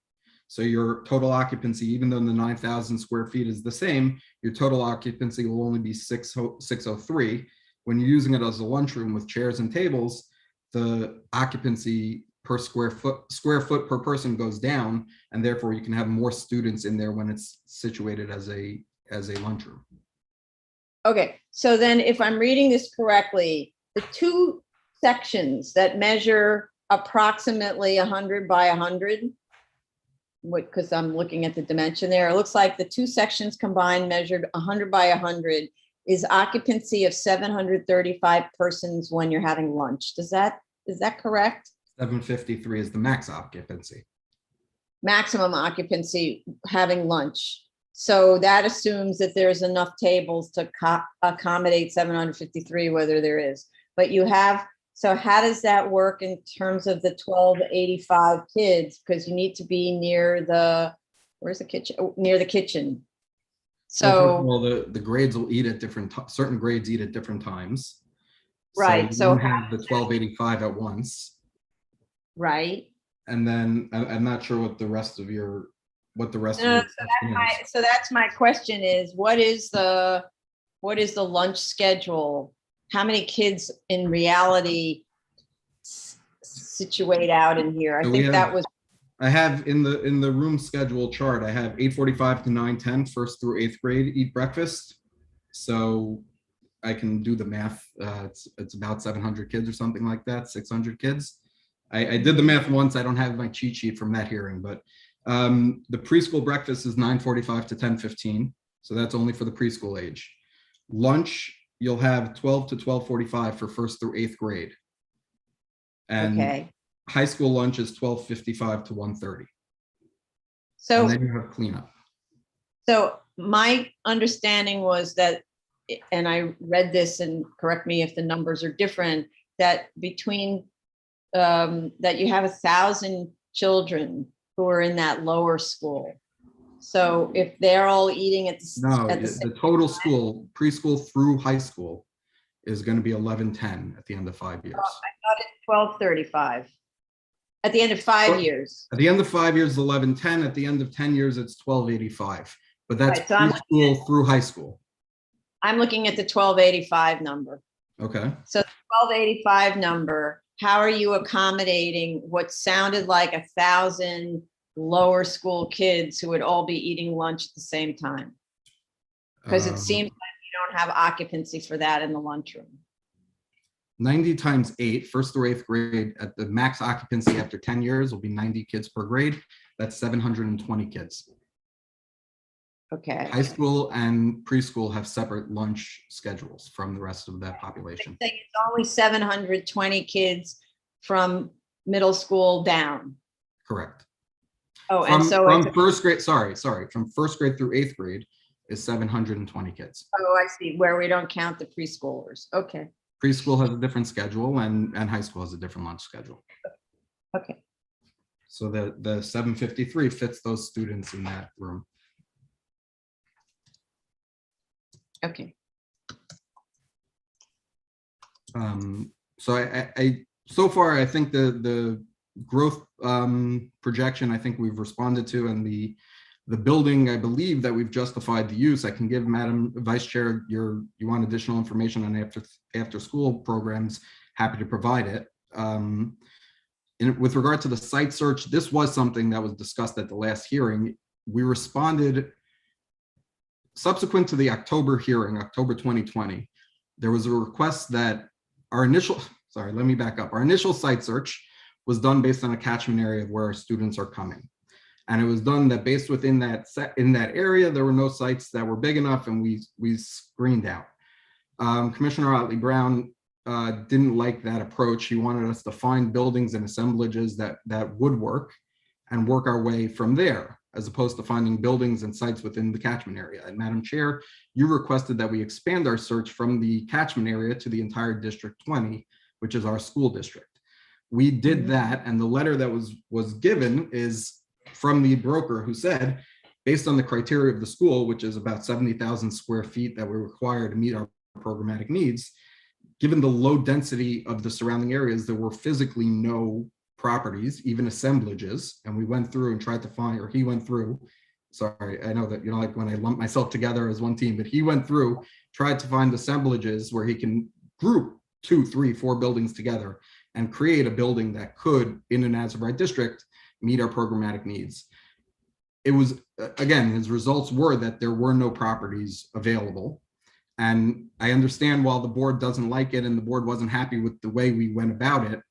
So your total occupancy, even though the 9,000 square feet is the same, your total occupancy will only be 603. when you're using it as a lunchroom with chairs and tables, the occupancy per square foot per person goes down, and therefore you can have more students in there when it's situated as a lunchroom. Okay, so then if I'm reading this correctly, the two sections that measure approximately 100 by 100, because I'm looking at the dimension there, it looks like the two sections combined measured 100 by 100 is occupancy of 735 persons when you're having lunch. Is that correct? 753 is the max occupancy. Maximum occupancy having lunch. So that assumes that there's enough tables to accommodate 753, whether there is. But you have, so how does that work in terms of the 1285 kids? Because you need to be near the, where's the kitchen? Oh, near the kitchen. So, well, the grades will eat at different, certain grades eat at different times. right. So you don't have the 1285 at once. Right. And then I'm not sure what the rest of your, So that's my question is, what is the lunch schedule? How many kids in reality situate out in here? I So think we that have- was, I have in the room schedule chart, I have 8:45 to 9:10, first through 8th grade eat breakfast. So I can do the math. It's about 700 kids or something like that, 600 kids. I did the math once. I don't have my cheat sheet from that hearing, but the preschool breakfast is 9:45 to 10:15. So that's only for the preschool age. Lunch, you'll have 12 to 12:45 for first through 8th grade. And okay. high school lunch is 12:55 to 1:30. So, And then you have cleanup. so my understanding was that, and I read this, and correct me if the numbers are different, that between, that you have 1,000 children who are in that lower school. So if they're all eating at No, the the same total time- school, preschool through high school is going to be 1110 at the end of 5 years. I thought it's 1235 at the end of 5 years. At the end of 5 years, 1110. At the end of 10 years, it's 1285. But that's Right, so I'm preschool through high school. I'm looking at the 1285 number. Okay. So the 1285 number, how are you accommodating what sounded like 1,000 lower school kids who would all be eating lunch at the same time? Because it seems like you don't have occupancy for that in the lunchroom. 90 times 8, first through 8th grade, at the max occupancy after 10 years will be 90 kids per grade. That's 720 kids. Okay. High school and preschool have separate lunch schedules from the rest of that population. I think it's only 720 kids from middle school down. Correct. Oh, and so From first grade, sorry, from first grade through 8th grade is 720 kids. oh, I see, where we don't count the preschoolers. Okay, Preschool has a different schedule and high school has a different lunch schedule. okay. So the 753 fits those students in that room. Okay. So I so far, I think the growth projection, I think we've responded to, and the building, I believe that we've justified the use. I can give Madam Vice Chair you want additional information on after school programs, happy to provide it. With regard to the site search, this was something that was discussed at the last hearing. We responded subsequent to the October hearing, October 2020. There was a request that our initial, sorry, let me back up. Our initial site search was done based on a catchment area of where our students are coming. And it was done that based within that area, there were no sites that were big enough, and we screened out. Commissioner Otley Brown didn't like that approach. He wanted us to find buildings and assemblages that would work and work our way from there, as opposed to finding buildings and sites within the catchment area. And Madam Chair, you requested that we expand our search from the catchment area to the entire District 20, which is our school district. We did that, and the letter that was given is from the broker, who said, based on the criteria of the school, which is about 70,000 square feet that we require to meet our programmatic needs, given the low density of the surrounding areas, there were physically no properties, even assemblages. And we went through and tried to find, or he went through, sorry, I know that you don't like when I lump myself together as one team, but he went through, tried to find assemblages where he can group 2, 3, 4 buildings together and create a building that could, in an as-of-right district, meet our programmatic needs. It was, again, his results were that there were no properties available. And I understand while the board doesn't like it and the board wasn't happy with the way we went about it,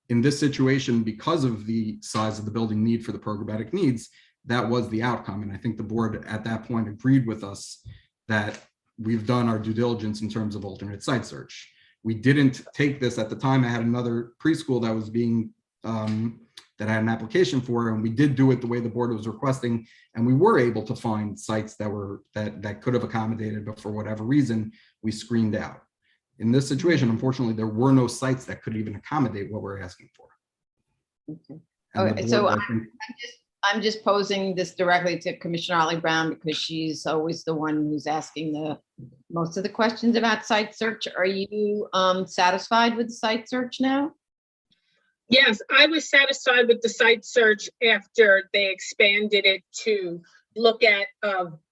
in this situation, because of the size of the building need for the programmatic needs, that was the outcome. And I think the board at that point agreed with us that we've done our due diligence in terms of alternate site search. We didn't take this at the time. I had another preschool that was being, that I had an application for, and we did do it the way the board was requesting. And we were able to find sites that were, that could have accommodated, but for whatever reason, we screened out. In this situation, unfortunately, there were no sites that could even accommodate what we're asking for. Okay. And the Okay, so board, I think, I'm just posing this directly to Commissioner Otley Brown because she's always the one who's asking the most of the questions about site search. Are you satisfied with the site search now? Yes, I was satisfied with the site search after they expanded it to look at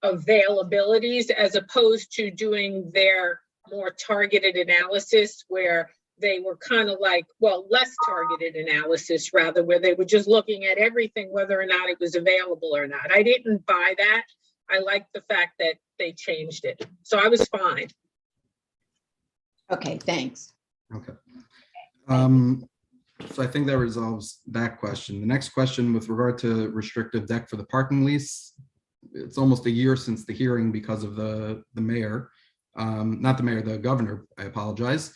availabilities as opposed to doing their more targeted analysis where they were kind of like, well, less targeted analysis rather, where they were just looking at everything, whether or not it was available or not. I didn't buy that. I like the fact that they changed it. So I was fine. Okay, thanks. okay. So I think that resolves that question. The next question with regard to restrictive deck for the parking lease, it's almost a year since the hearing because of the mayor, not the mayor, the governor, I apologize.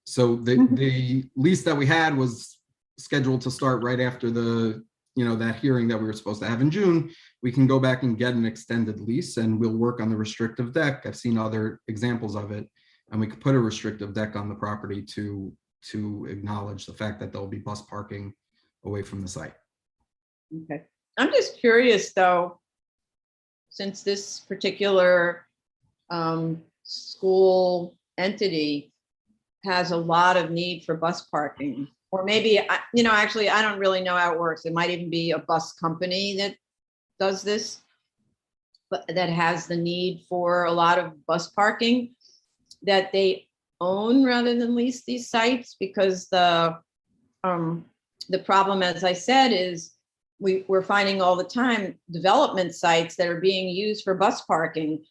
So the lease that we had was scheduled to start right after the, that hearing that we were supposed to have in June. We can go back and get an extended lease and we'll work on the restrictive deck. I've seen other examples of it, and we could put a restrictive deck on the property to acknowledge the fact that there'll be bus parking away from the site. Okay. I'm just curious though, since this particular school entity has a lot of need for bus parking, or maybe, actually, I don't really know how it works. It might even be a bus company that does this, but that has the need for a lot of bus parking that they own rather than lease these sites, because the problem, as I said, is we're finding all the time development sites that are being used for bus parking.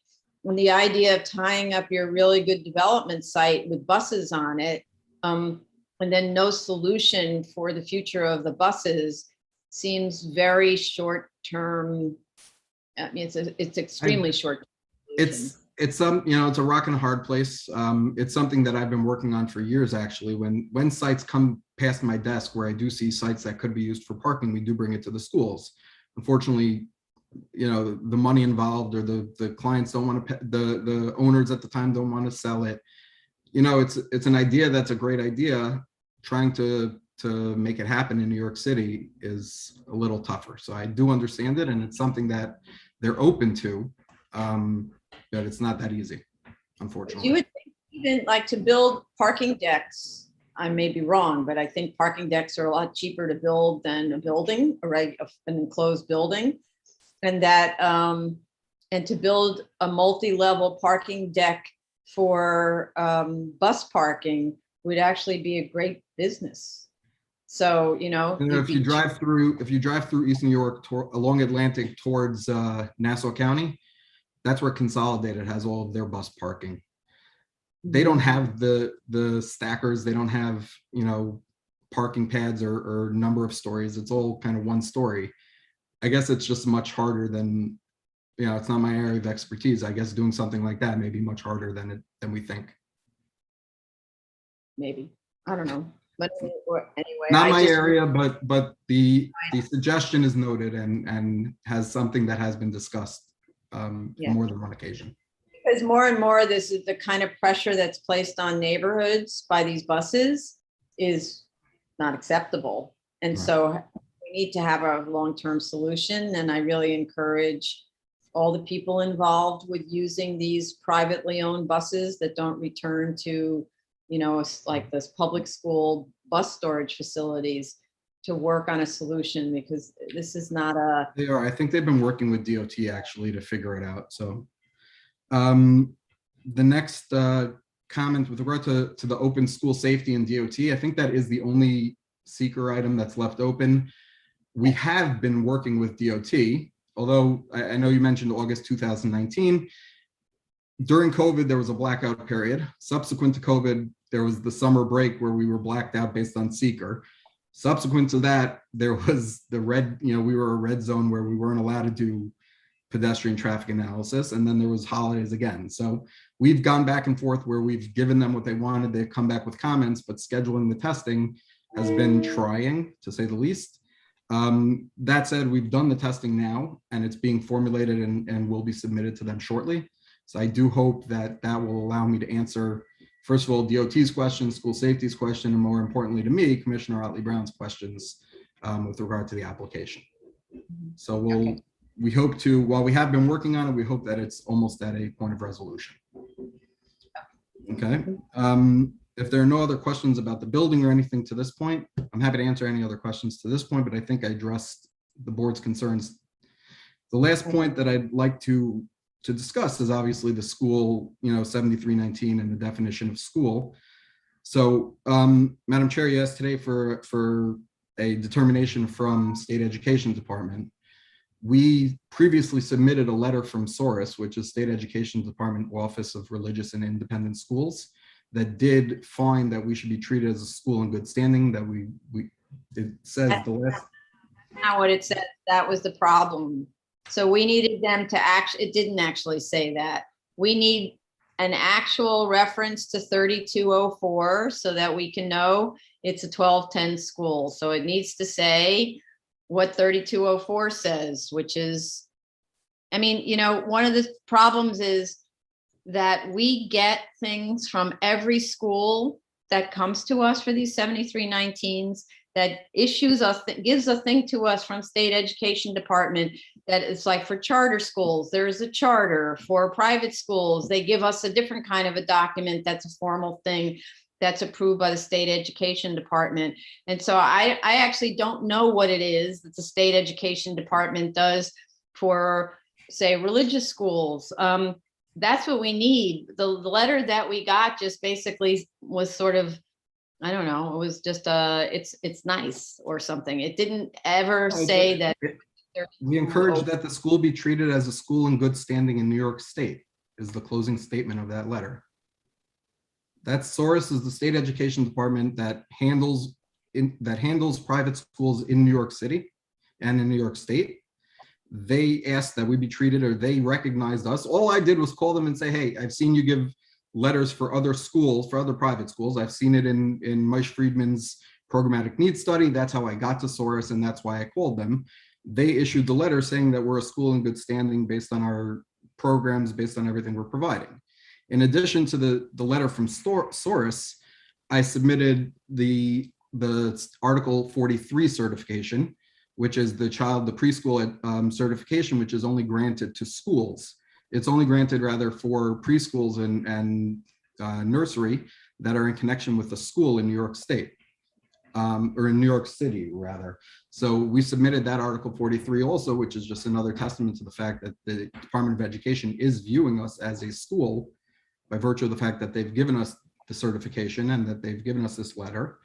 And the idea of tying up your really good development site with buses on it, and then no solution for the future of the buses seems very short-term. I mean, it's extremely short. It's it's a rock and a hard place. It's something that I've been working on for years, actually. When sites come past my desk where I do see sites that could be used for parking, we do bring it to the schools. Unfortunately, the money involved or the clients don't want to pay, the owners at the time don't want to sell it. It's an idea that's a great idea. Trying to make it happen in New York City is a little tougher. So I do understand it, and it's something that they're open to, but it's not that easy, unfortunately. You would think even like to build parking decks, I may be wrong, but I think parking decks are a lot cheaper to build than a building, an enclosed building. And that, and to build a multi-level parking deck for bus parking would actually be a great business. So, if you drive through East New York along Atlantic towards Nassau County, that's where Consolidated has all of their bus parking. They don't have the stackers. They don't have, parking pads or number of stories. It's all kind of one story. I guess it's just much harder than, it's not my area of expertise. I guess doing something like that may be much harder than we think. Maybe, I don't know, but anyway. Not my area, but the suggestion is noted and has something that has been discussed more than one occasion. Because more and more, this is the kind of pressure that's placed on neighborhoods by these buses is not acceptable. And so we need to have a long-term solution. And I really encourage all the people involved with using these privately owned buses that don't return to, like this public school bus storage facilities to work on a solution, because this is not a. They are. I think they've been working with DOT actually to figure it out. So the next comment with regard to the open school safety and DOT. I think that is the only seeker item that's left open. We have been working with DOT, although I know you mentioned August 2019. During COVID, there was a blackout period. Subsequent to COVID, there was the summer break where we were blacked out based on seeker. Subsequent to that, there was the red, we were a red zone where we weren't allowed to do pedestrian traffic analysis. And then there was holidays again. So we've gone back and forth where we've given them what they wanted. They've come back with comments, but scheduling the testing has been trying, to say the least. That said, we've done the testing now and it's being formulated and will be submitted to them shortly. So I do hope that that will allow me to answer, first of all, DOT's question, school safety's question, and more importantly to me, Commissioner Otley Brown's questions with regard to the application. So we hope to, while we have been working on it, we hope that it's almost at a point of resolution. Okay. If there are no other questions about the building or anything to this point, I'm happy to answer any other questions to this point, but I think I addressed the board's concerns. The last point that I'd like to discuss is obviously the school, 7319 and the definition of school. So, Madam Chair, you asked today for a determination from State Education Department. We previously submitted a letter from SORUS, which is State Education Department Office of Religious and Independent Schools, that did find that we should be treated as a school in good standing, that it says the last. Not what it says, that was the problem. So we needed them to it didn't actually say that. We need an actual reference to 3204 so that we can know it's a 1210 school. So it needs to say what 3204 says, which is, one of the problems is that we get things from every school that comes to us for these 7319s that gives a thing to us from State Education Department that it's like for charter schools, there's a charter. For private schools, they give us a different kind of a document that's a formal thing that's approved by the State Education Department. And so I actually don't know what it is that the State Education Department does for, say, religious schools. That's what we need. The letter that we got just basically was sort of, I don't know, it was just it's nice or something. It didn't ever say that. We encourage that the school be treated as a school in good standing in New York State, is the closing statement of that letter. That SORUS is the State Education Department that handles private schools in New York City and in New York State. They asked that we be treated, or they recognized us. All I did was call them and say, hey, I've seen you give letters for other schools, for other private schools. I've seen it in Meish Friedman's programmatic needs study. That's how I got to SORUS, and that's why I called them. They issued the letter saying that we're a school in good standing based on our programs, based on everything we're providing. In addition to the letter from SORUS, I submitted the Article 43 certification, which is the preschool certification, which is only granted to schools. It's only granted rather for preschools and nursery that are in connection with the school in New York State, or in New York City rather. So we submitted that Article 43 also, which is just another testament to the fact that the Department of Education is viewing us as a school by virtue of the fact that they've given us the certification and that they've given us this letter.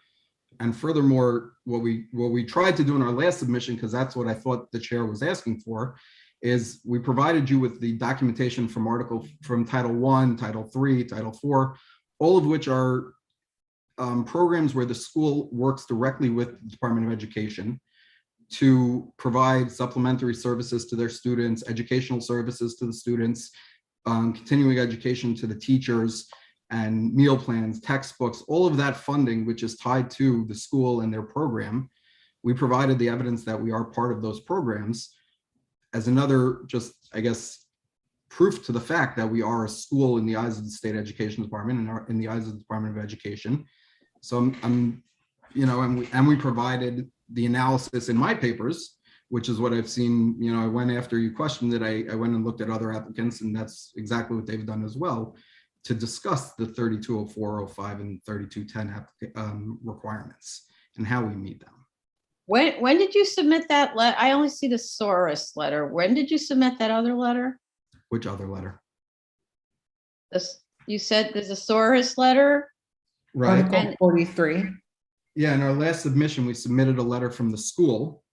And furthermore, what we tried to do in our last submission, because that's what I thought the chair was asking for, is we provided you with the documentation from Title I, Title III, Title IV, all of which are programs where the school works directly with the Department of Education to provide supplementary services to their students, educational services to the students, continuing education to the teachers, and meal plans, textbooks, all of that funding, which is tied to the school and their program. We provided the evidence that we are part of those programs as another, just, I guess, proof to the fact that we are a school in the eyes of the State Education Department and in the eyes of the Department of Education. So and we provided the analysis in my papers, which is what I've seen. I went after you questioned it. I went and looked at other applicants, and that's exactly what they've done as well, to discuss the 3204, 05, and 3210 requirements and how we meet them. When did you submit that letter? I only see the SORUS letter. When did you submit that other letter? Which other letter? You said there's a Soros letter? Right? Article 43. Yeah, in our last submission, we submitted a letter from the school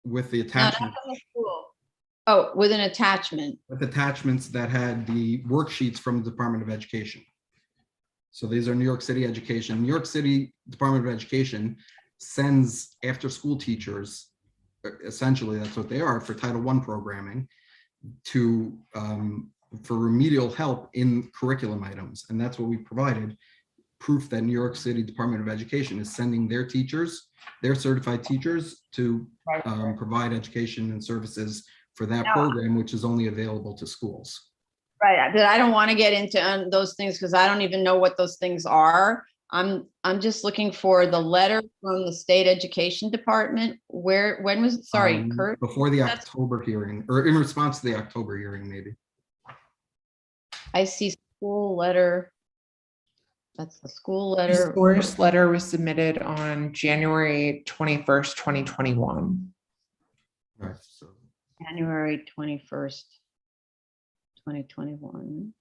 with the No, not attachment, from the school. Oh, with an attachment. with attachments that had the worksheets from the Department of Education. So these are New York City Education. New York City Department of Education sends after-school teachers, essentially that's what they are, for Title I programming, to for remedial help in curriculum items. And that's what we provided, proof that New York City Department of Education is sending their teachers, their certified teachers, to provide education and services for that program, which is only available to schools. Right, but I don't want to get into those things because I don't even know what those things are. I'm just looking for the letter from the state education department. When was it? Sorry, Kurt? Before the That's- October hearing, or in response to the October hearing, maybe. I see school letter. That's the school The letter. Soros letter was submitted on January 21st, 2021. Right, so January 21st, 2021.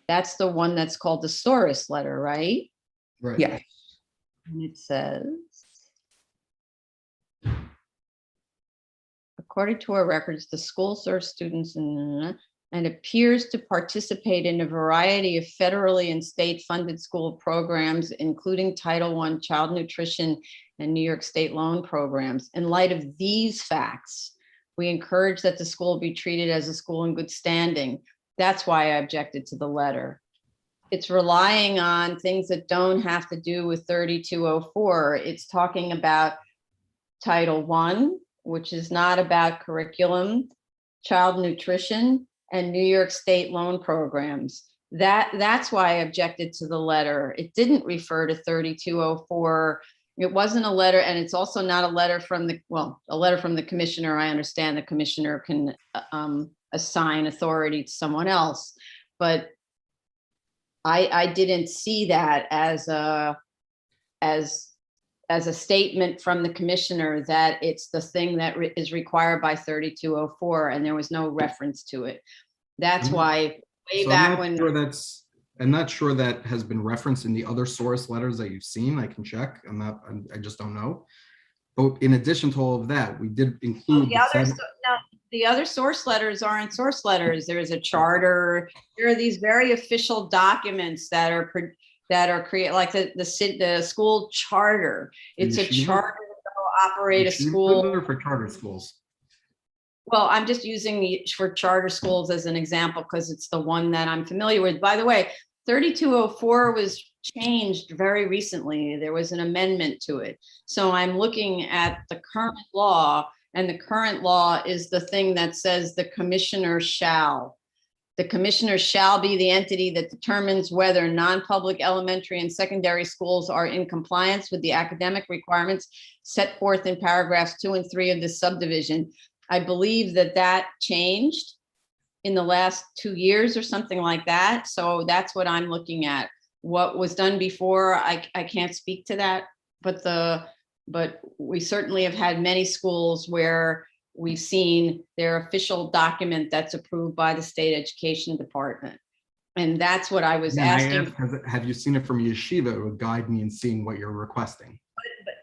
That's the one that's called the Soros letter, right? right. Yeah. And it says, according to our records, the school serves students and appears to participate in a variety of federally and state-funded school programs, including Title I child nutrition and New York State loan programs. In light of these facts, we encourage that the school be treated as a school in good standing. That's why I objected to the letter. It's relying on things that don't have to do with 3204. It's talking about Title I, which is not about curriculum, child nutrition, and New York State loan programs. That's why I objected to the letter. It didn't refer to 3204. It wasn't a letter, and it's also not a letter from a letter from the commissioner. I understand the commissioner can assign authority to someone else, but I didn't see that as a statement from the commissioner that it's the thing that is required by 3204, and there was no reference to it. That's why way So back when. I'm not sure that has been referenced in the other source letters that you've seen. I can check. I just don't know. But in addition to all of that, we did include The other source letters aren't source letters. There is a charter. There are these very official documents that are created, like the school charter. It's a yeshiva? charter to operate a Yeshiva school. or for charter schools. Well, I'm just using for charter schools as an example because it's the one that I'm familiar with. By the way, 3204 was changed very recently. There was an amendment to it. So I'm looking at the current law, and the current law is the thing that says the commissioner shall. The commissioner shall be the entity that determines whether non-public elementary and secondary schools are in compliance with the academic requirements set forth in paragraphs 2 and 3 of this subdivision. I believe that changed in the last 2 years or something like that. So that's what I'm looking at. What was done before, I can't speak to that, but we certainly have had many schools where we've seen their official document that's approved by the state education department. And that's what I was asking. Have you seen it from yeshiva? It would guide me in seeing what you're requesting.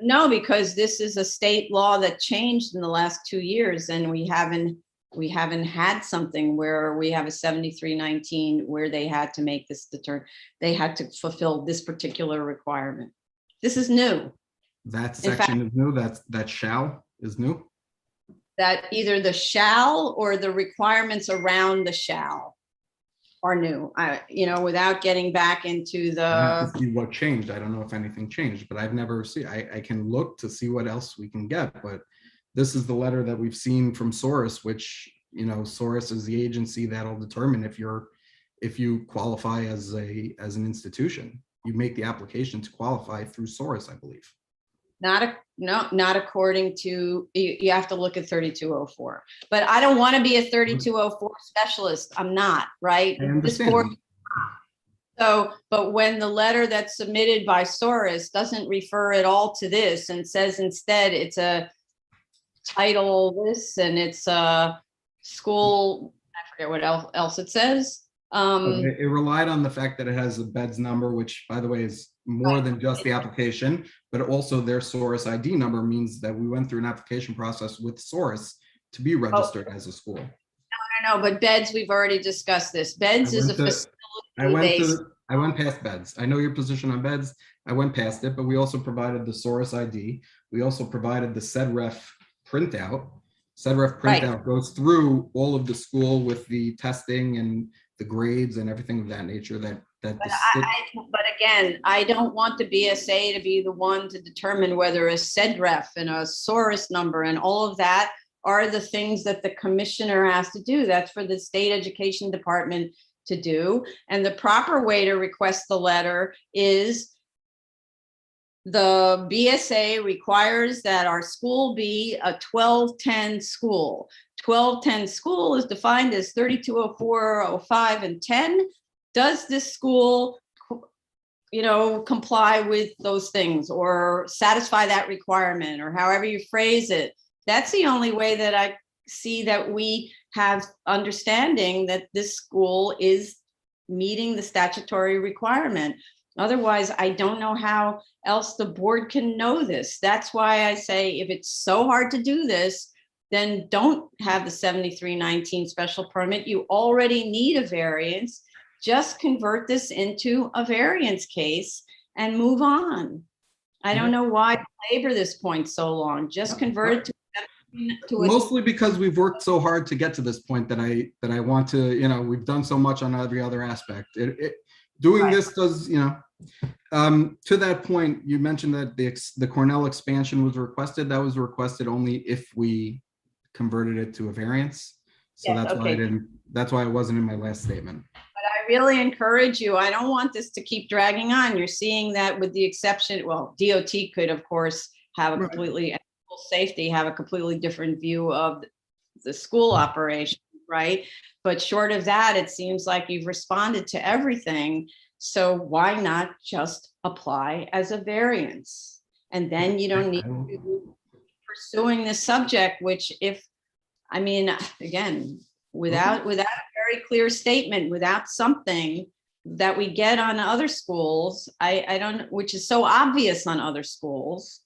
No, because this is a state law that changed in the last 2 years, and we haven't had something where we have a 7319 where they had to make this they had to fulfill this particular requirement. This is new. That section is new. That shall is new. That either the shall or the requirements around the shall are new. Without getting back into I have the. to see what changed. I don't know if anything changed, but I've never seen. I can look to see what else we can get, but this is the letter that we've seen from Soros, which, Soros is the agency that'll determine if you qualify as an institution. You make the application to qualify through Soros, I believe. Not according to, you have to look at 3204, but I don't want to be a 3204 specialist. I'm not, right? I understand. But when the letter that's submitted by Soros doesn't refer at all to this and says instead it's a title this and it's a school, I forget what else it says. It relied on the fact that it has a beds number, which by the way is more Right. than just the application, but also their source ID number means that we went through an application process with source to be registered as a school. I know, but beds, we've already discussed this. Beds is a facility-based. I went past beds. I know your position on beds. I went past it, but we also provided the source ID. We also provided the SEDREF printout. SEDREF Right. printout goes through all of the school with the testing and the grades and everything of that nature that But again, I don't want the BSA to be the one to determine whether a SEDREF and a SORUS number and all of that are the things that the commissioner has to do. That's for the state education department to do. And the proper way to request the letter is the BSA requires that our school be a 1210 school. 1210 school is defined as 3204, 05, and 10. Does this school, comply with those things or satisfy that requirement or however you phrase it? That's the only way that I see that we have understanding that this school is meeting the statutory requirement. Otherwise, I don't know how else the board can know this. That's why I say if it's so hard to do this, then don't have the 7319 special permit. You already need a variance. Just convert this into a variance case and move on. I don't know why labor this point so long. Just convert it to a mostly because we've worked so hard to get to this point that I want to, we've done so much on every other aspect. Doing Right. this does, to that point, you mentioned that the Cornell expansion was requested. That was requested only if we converted it to a variance. So Yes, that's why okay. that's why it wasn't in my last statement. But I really encourage you, I don't want this to keep dragging on. You're seeing that with the exception, well, DOT could, of course, have a Right. completely, and school safety have a completely different view of the school operation, right? But short of that, it seems like you've responded to everything. So why not just apply as a variance? And then you don't need to be pursuing this subject, which again, without a very clear statement, without something that we get on other schools, I don't, which is so obvious on other schools,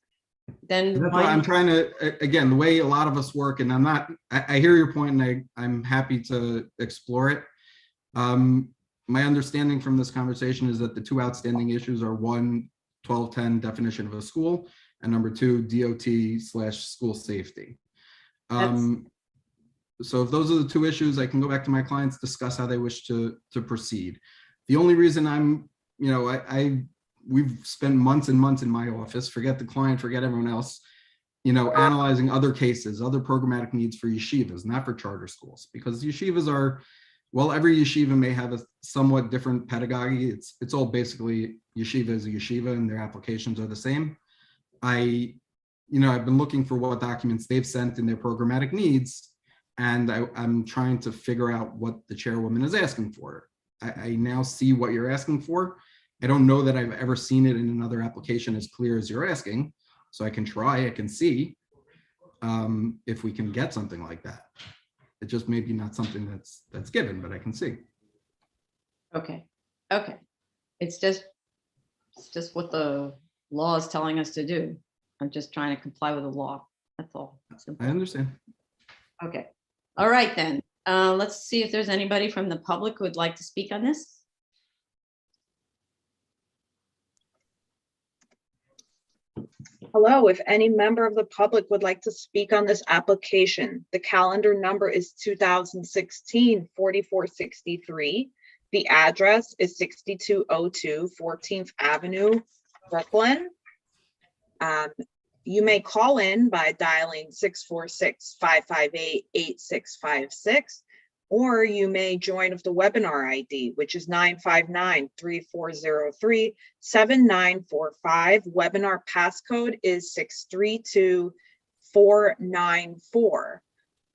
then That's why I'm trying to, again, the way a lot of us work, and I hear your point and I'm happy to explore it. My understanding from this conversation is that the two outstanding issues are 1, 1210 definition of a school, and number 2, DOT/school safety. So if those are the two issues, I can go back to my clients, discuss how they wish to proceed. The only reason I'm, we've spent months and months in my office, forget the client, forget everyone else, analyzing other cases, other programmatic needs for yeshivas, not for charter schools, because yeshivas are, well, every yeshiva may have a somewhat different pedagogy. It's all basically yeshiva is a yeshiva and their applications are the same. I've been looking for what documents they've sent in their programmatic needs, and I'm trying to figure out what the chairwoman is asking for. I now see what you're asking for. I don't know that I've ever seen it in another application as clear as you're asking. So I can try, I can see if we can get something like that. It just may be not something that's given, but I can see. Okay. It's just what the law is telling us to do. I'm just trying to comply with the law. That's all. Simple. I understand. Okay. All right, then. Let's see if there's anybody from the public who would like to speak on this. Hello, if any member of the public would like to speak on this application, the calendar number is 2016-4463. The address is 6202 14th Avenue, Brooklyn. You may call in by dialing 646-558-8656, or you may join with the webinar ID, which is 959-3403-7945. Webinar passcode is 632494.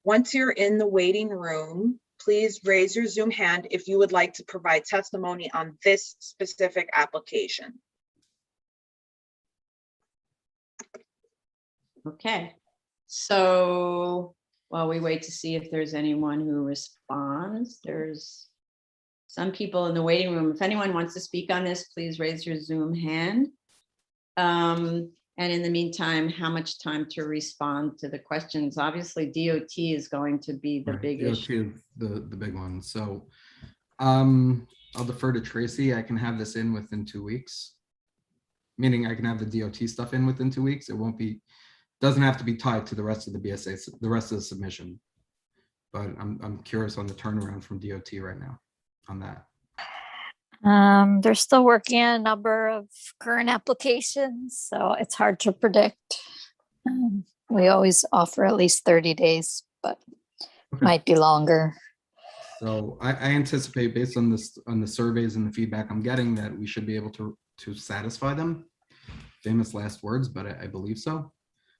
Once you're in the waiting room, please raise your Zoom hand if you would like to provide testimony on this specific application. Okay. So while we wait to see if there's anyone who responds, there's some people in the waiting room. If anyone wants to speak on this, please raise your Zoom hand. And in the meantime, how much time to respond to the questions? Obviously, DOT is going to be the Right, big DOT issue. is the big one. So I'll defer to Tracy. I can have this in within 2 weeks. Meaning I can have the DOT stuff in within 2 weeks. It won't be, doesn't have to be tied to the rest of the BSA, the rest of the submission. But I'm curious on the turnaround from DOT right now on that. They're still working on a number of current applications, so it's hard to predict. We always offer at least 30 days, but Okay. might be longer. So I anticipate based on this, on the surveys and the feedback I'm getting, that we should be able to satisfy them. Famous last words, but I believe so.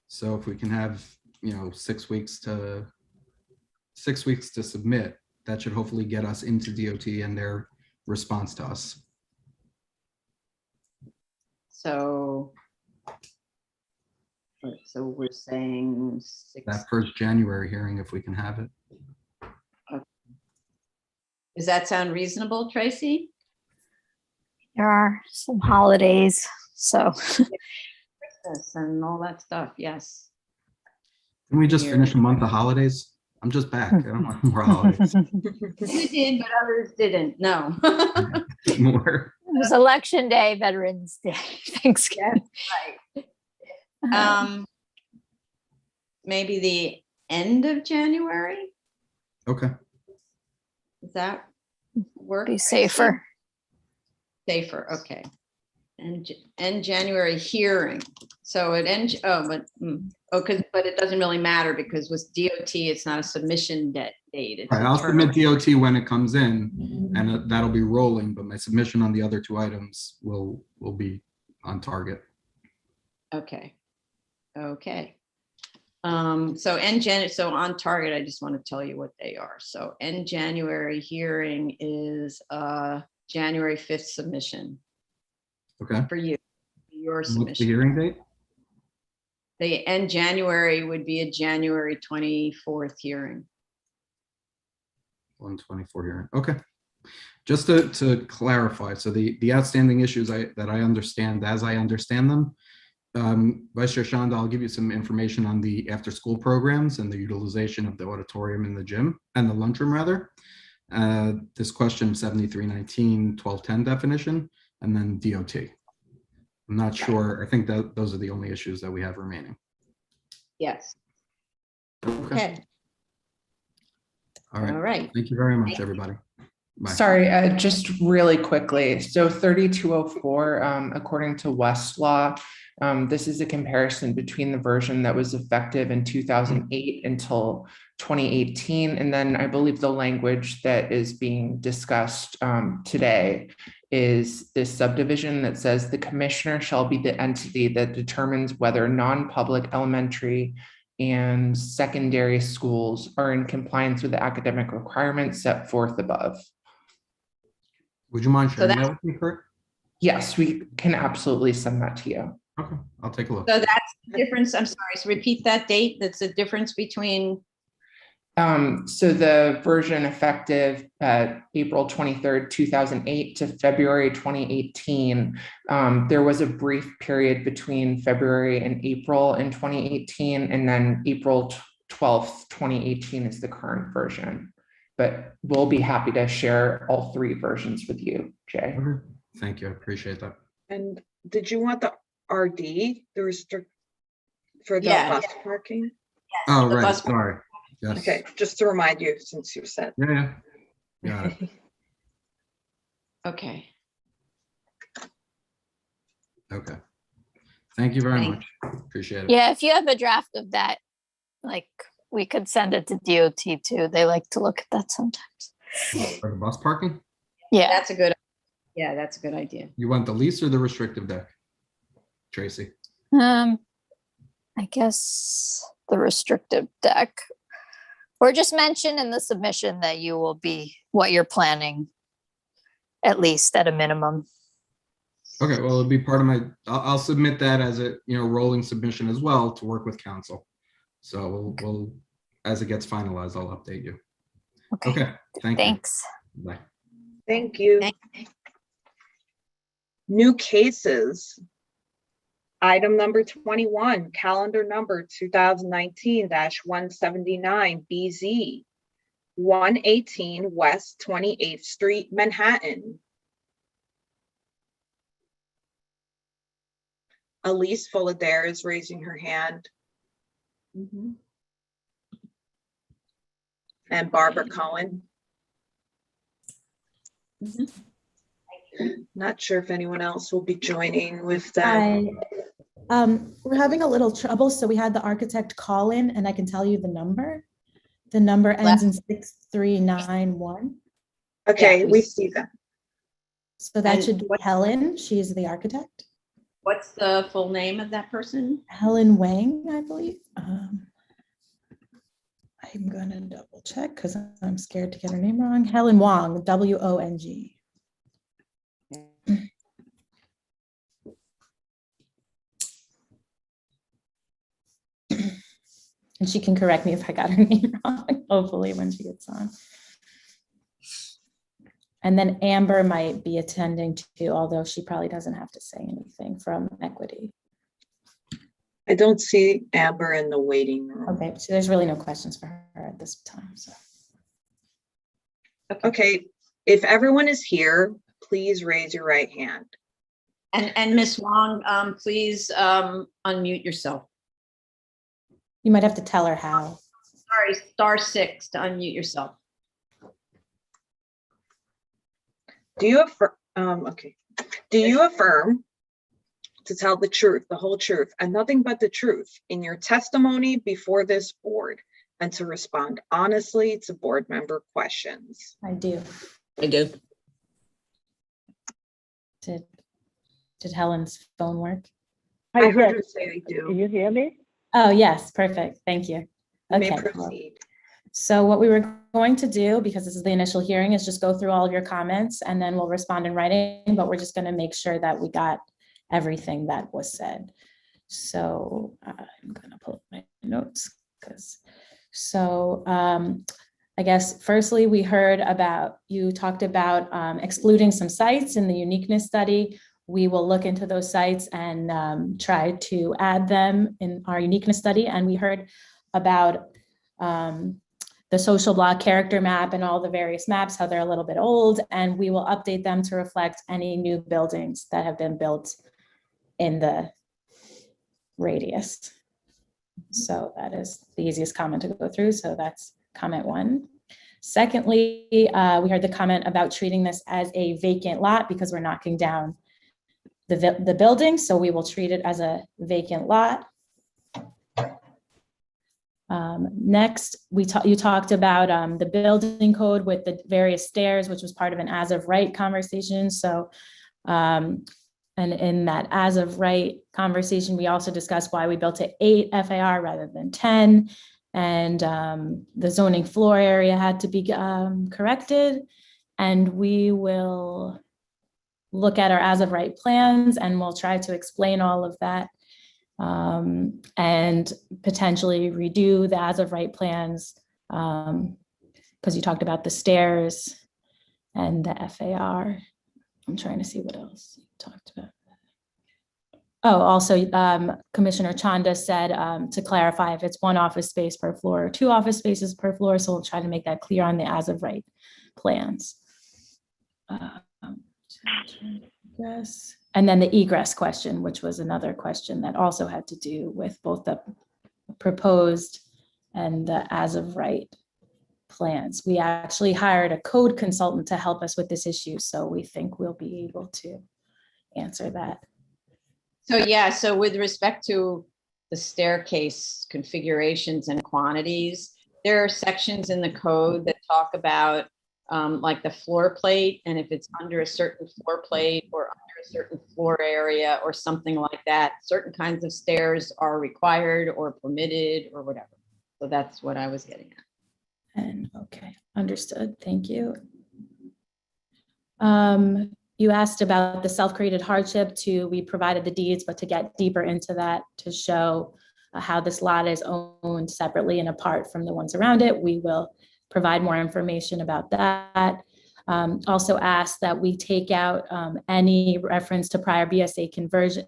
So if we can have, 6 weeks to submit, that should hopefully get us into DOT and their response to us. So we're saying That first January hearing, if we can have it. Does that sound reasonable, Tracy? There are some holidays, so Christmas and all that stuff, yes. Can we just Here. finish a month of holidays? I'm just back. I don't want more holidays. You did, but others didn't, no. More. it was Election Day, Veterans Day, Thanksgiving. Right. Maybe the end of January? Okay. Does that work? Be Tracy? safer. Safer, okay. And January hearing. So it ends, but it doesn't really matter because with DOT, it's not a submission date. It's Right, a I'll term. submit DOT when it comes in, and that'll be rolling, but my submission on the other 2 items will be on target. Okay. Okay. So on target, I just want to tell you what they are. So end January hearing is January 5th submission Okay. for you, your What's the submission. hearing date? The end January would be a January 24th hearing. 124 hearing. Okay. Just to clarify, so the outstanding issues that I understand, as I understand them, Vice Chair Shanda, I'll give you some information on the after-school programs and the utilization of the auditorium and the gym and the lunchroom rather. This question 7319 1210 definition, and then DOT. I'm not sure. I think that those are the only issues that we have remaining. Yes. Okay. All All right. right. Thank you very much, everybody. Bye. Sorry, just really quickly. So 3204, according to Westlaw, this is a comparison between the version that was effective in 2008 until 2018. And then I believe the language that is being discussed today is this subdivision that says the commissioner shall be the entity that determines whether non-public elementary and secondary schools are in compliance with the academic requirements set forth above. Would you mind sharing that's- that with me, Kurt? Yes, we can absolutely send that to you. Okay, I'll take a look. So that's the difference. I'm sorry. So repeat that date. That's the difference between. So the version effective April 23rd, 2008 to February 2018, there was a brief period between February and April in 2018, and then April 12th, 2018 is the current version. But we'll be happy to share all 3 versions with you, Jay. Okay. Thank you. I appreciate that. And did you want the RD, the restrict for the Yeah. bus parking? Oh, the right. bus- Sorry. Yes. Okay, just to remind you, since you said. Yeah. Got it. Okay. Okay. Thank you very Thank- much. Appreciate it. Yeah, if you have a draft of that, like we could send it to DOT too. They like to look at that sometimes. For the bus parking? Yeah, That's a good. Yeah, that's a good idea. You want the lease or the restrictive deck? Tracy? I guess the restrictive deck. Or just mention in the submission that you will be, what you're planning, at least at a minimum. Okay, well, it'll be part of my, I'll submit that as a, rolling submission as well to work with council. So we'll, as it gets finalized, I'll update you. Okay, thank you. Thanks. Bye. Thank you. Thank New cases. Item number 21, calendar number 2019-179 BZ, 118 West 28th Street, Manhattan. Elise Fullader is raising her hand, Mhm. and Barbara Cohen. Mhm. Not sure if anyone else will be joining with them. We're having a little trouble, so we had the architect call in, and I can tell you the number. The number ends in 6391. Okay, Yeah, we see them. So that And should be Helen. She is the architect. What's the full name of that person? Helen Wang, I believe. I'm gonna double check because I'm scared to get her name wrong. Helen Wong, W-O-N-G. And she can correct me if I got her name wrong, hopefully when she gets on. And then Amber might be attending too, although she probably doesn't have to say anything from Equity. I don't see Amber in the waiting room. Okay, so there's really no questions for her at this time, so. Okay, if everyone is here, please raise your right hand. And Ms. Wong, please unmute yourself. You might have to tell her how. Sorry, *6 to unmute yourself. Do you affirm, do you affirm to tell the truth, the whole truth, and nothing but the truth in your testimony before this board, and to respond honestly to board member questions? I do. I do. Did Helen's phone work? I heard her say I do. Can you hear me? Oh, yes, perfect. Thank you. You may Okay. proceed. So what we were going to do, because this is the initial hearing, is just go through all of your comments and then we'll respond in writing, but we're just going to make sure that we got everything that was said. So I'm going to pull up my notes I guess firstly, we heard about, you talked about excluding some sites in the uniqueness study. We will look into those sites and try to add them in our uniqueness study. And we heard about the social block character map and all the various maps, how they're a little bit old, and we will update them to reflect any new buildings that have been built in the radius. So that is the easiest comment to go through. So that's comment 1. Secondly, we heard the comment about treating this as a vacant lot because we're knocking down the building. So we will treat it as a vacant lot. Next, you talked about the building code with the various stairs, which was part of an as of right conversation. So, and in that as of right conversation, we also discussed why we built it 8 FAR rather than 10. And the zoning floor area had to be corrected. And we will look at our as of right plans and we'll try to explain all of that. And potentially redo the as of right plans because you talked about the stairs and the FAR. I'm trying to see what else you talked about. Oh, also Commissioner Chanda said to clarify if it's 1 office space per floor or 2 office spaces per floor. So we'll try to make that clear on the as of right plans. Yes. And then the egress question, which was another question that also had to do with both the proposed and the as of right plans. We actually hired a code consultant to help us with this issue, so we think we'll be able to answer that. So yeah, so with respect to the staircase configurations and quantities, there are sections in the code that talk about like the floor plate, and if it's under a certain floor plate or under a certain floor area or something like that, certain kinds of stairs are required or permitted or whatever. So that's what I was getting at. And okay, understood. Thank you. You asked about the self-created hardship we provided the deeds, but to get deeper into that, to show how this lot is owned separately and apart from the ones around it, we will provide more information about that. Also asked that we take out any reference to prior BSA conversion,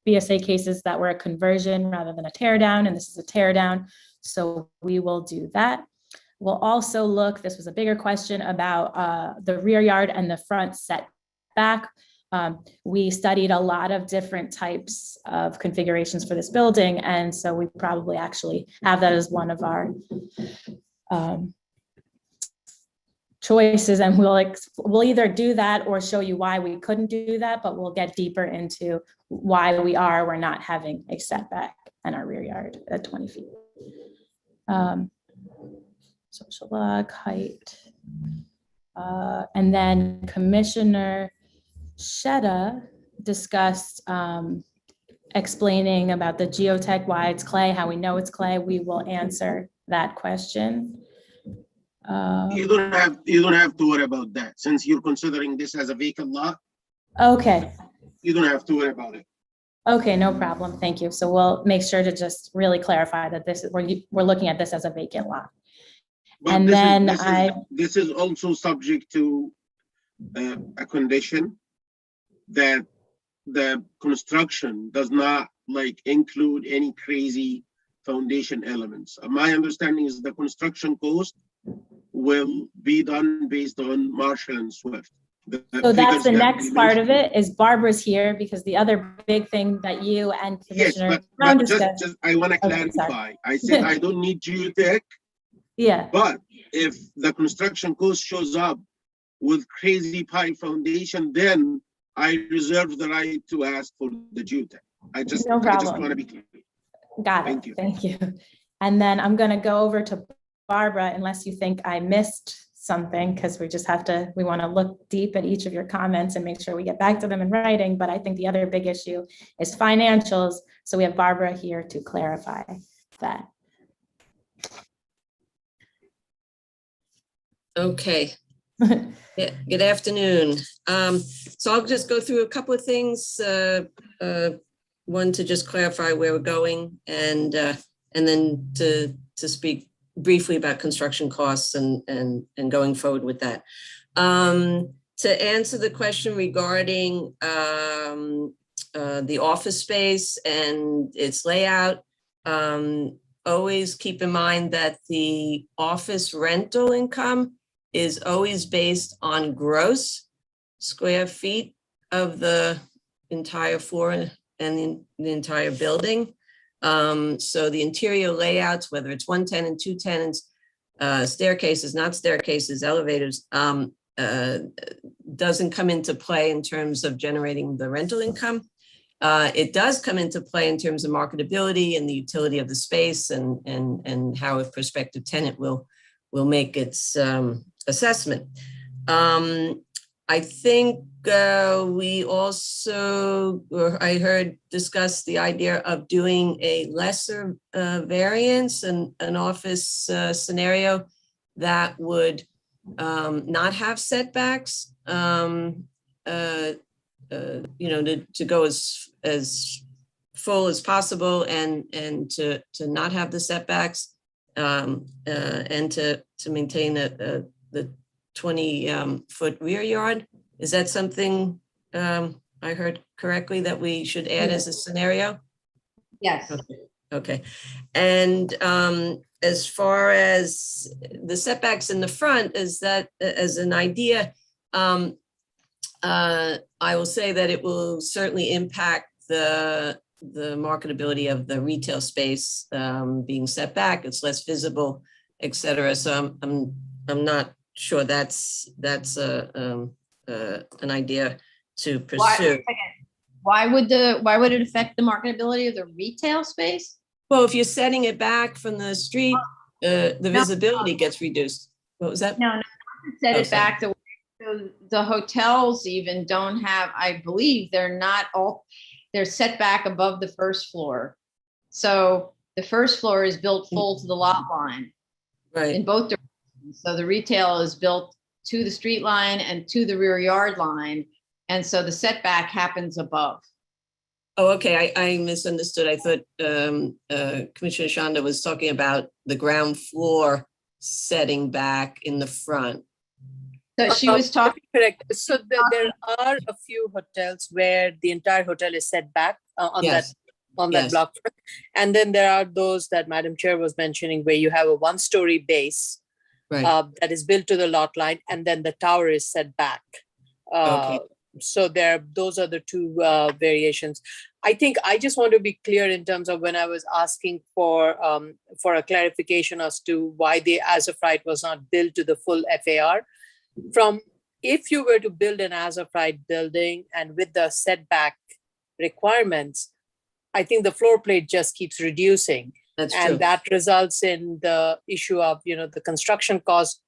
BSA cases that were a conversion rather than a tear down, and this is a tear down. So we will do that. We'll also look, this was a bigger question about the rear yard and the front setback. We studied a lot of different types of configurations for this building, and so we probably actually have that as one of our choices, and we'll either do that or show you why we couldn't do that, but we'll get deeper into why we're not having a setback in our rear yard at 20 feet. Social log height. And then Commissioner Sheta discussed explaining about the geotech, why it's clay, how we know it's clay. We will answer that question. You don't have to worry about that, since you're considering this as a vacant lot. Okay. You don't have to worry about it. Okay, no problem. Thank you. So we'll make sure to just really clarify that this is we're looking at this as a vacant lot. But And this is also subject to a condition that the construction does not include any crazy foundation elements. My understanding is the construction cost will be done based on Marshall and Swift. So that's the next part of it, is Barbara's here, because the other big thing that you and Commissioner Brown discussed. Just I want to clarify. I said I don't need geotech. Yeah. But if the construction cost shows up with crazy pipe foundation, then I reserve the right to ask for the geotech. I just want to be clear. Got it. Thank you. And then I'm going to go over to Barbara, unless you think I missed something, because we want to look deep at each of your comments and make sure we get back to them in writing. But I think the other big issue is financials. So we have Barbara here to clarify that. Okay. Yeah, good afternoon. So I'll just go through a couple of things. One, to just clarify where we're going, and then to speak briefly about construction costs and going forward with that. To answer the question regarding the office space and its layout, always keep in mind that the office rental income is always based on gross square feet of the entire floor and the entire building. So the interior layouts, whether it's 1 tenant, 2 tenants, staircases, not staircases, elevators, doesn't come into play in terms of generating the rental income. It does come into play in terms of marketability and the utility of the space, and how a prospective tenant will make its assessment. I think we also, or I heard discuss the idea of doing a lesser variance and an office scenario that would not have setbacks, to go as full as possible and to not have the setbacks, and to maintain the 20-foot rear yard. Is that something I heard correctly that we should add as a scenario? Yes. Okay. And as far as the setbacks in the front, is that as an idea, I will say that it will certainly impact the marketability of the retail space being set back. It's less visible, et cetera. So I'm not sure that's an idea to pursue. Why would it affect the marketability of the retail space? Well, if you're setting it back from the street, the visibility gets reduced. What was that? No, not to set it back. The hotels even don't have, I believe they're set back above the first floor. So the first floor is built full to the lot line. Right. In both directions. So the retail is built to the street line and to the rear yard line. And so the setback happens above. Oh, okay. I misunderstood. I thought Commissioner Shanda was talking about the ground floor setting back in the front. So she was talking. Correct. So there are a few hotels where the entire hotel is set back on Yes. that Yes. block front. And then there are those that Madam Chair was mentioning where you have a one-story base Right. that is built to the lot line, and then the tower is set back. Okay. So those are the two variations. I think I just want to be clear in terms of when I was asking for a clarification as to why the as of right was not built to the full FAR. From if you were to build an as of right building and with the setback requirements, I think the floor plate just keeps reducing. That's true. And that results in the issue of, the construction cost,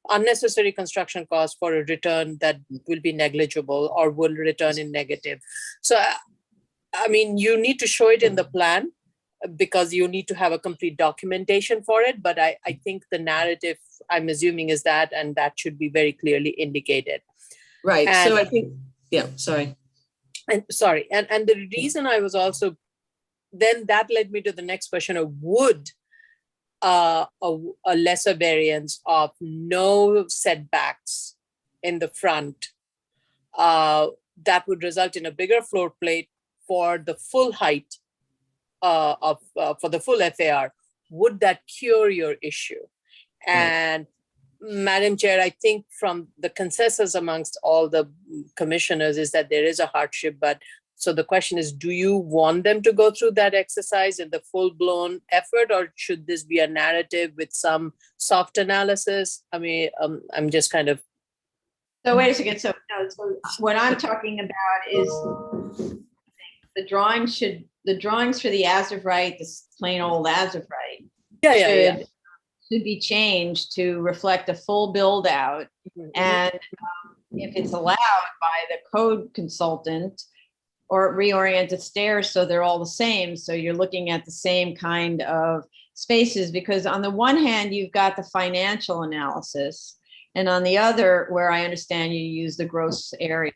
unnecessary construction costs for a return that will be negligible or will return in negative. So, I mean, you need to show it in the plan because you need to have a complete documentation for it. But I think the narrative, I'm assuming, is that, and that should be very clearly indicated. Right. And, so I think, yeah, sorry. And sorry. And the reason I was also, then that led me to the next question of would a lesser variance of no setbacks in the front that would result in a bigger floor plate for the full height for the full FAR, would that cure your issue? And Madam Chair, I think from the consensus amongst all the commissioners is that there is a hardship, but so the question is, do you want them to go through that exercise in the full-blown effort, or should this be a narrative with some soft analysis? I mean, I'm just kind of. So wait a second. So what I'm talking about is the drawings for the as of right, this plain old as of right, should be changed to reflect a full build out. And if it's allowed by the code consultant, or reorient the stairs so they're all the same. So you're looking at the same kind of spaces, because on the one hand, you've got the financial analysis, and on the other, where I understand you use the gross area,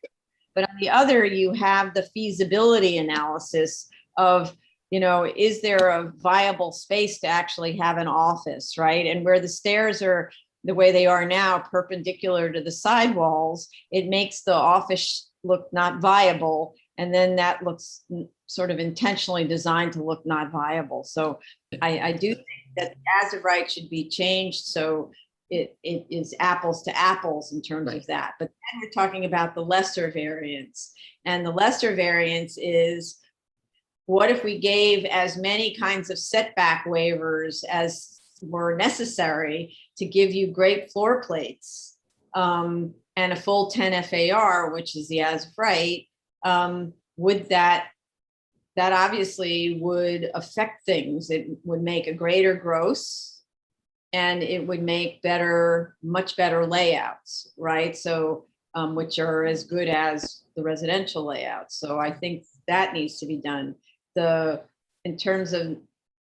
but on the other, you have the feasibility analysis of, is there a viable space to actually have an office, right? And where the stairs are the way they are now, perpendicular to the sidewalls, it makes the office look not viable. And then that looks sort of intentionally designed to look not viable. So I do think that as of right should be changed so it is apples to apples in terms of that. But then we're talking about the lesser variance. And the lesser variance is, what if we gave as many kinds of setback waivers as were necessary to give you great floor plates and a full 10 FAR, which is the as of right? Would that obviously would affect things. It would make a greater gross, and it would make much better layouts, right? So, which are as good as the residential layouts. So I think that needs to be done. In terms of,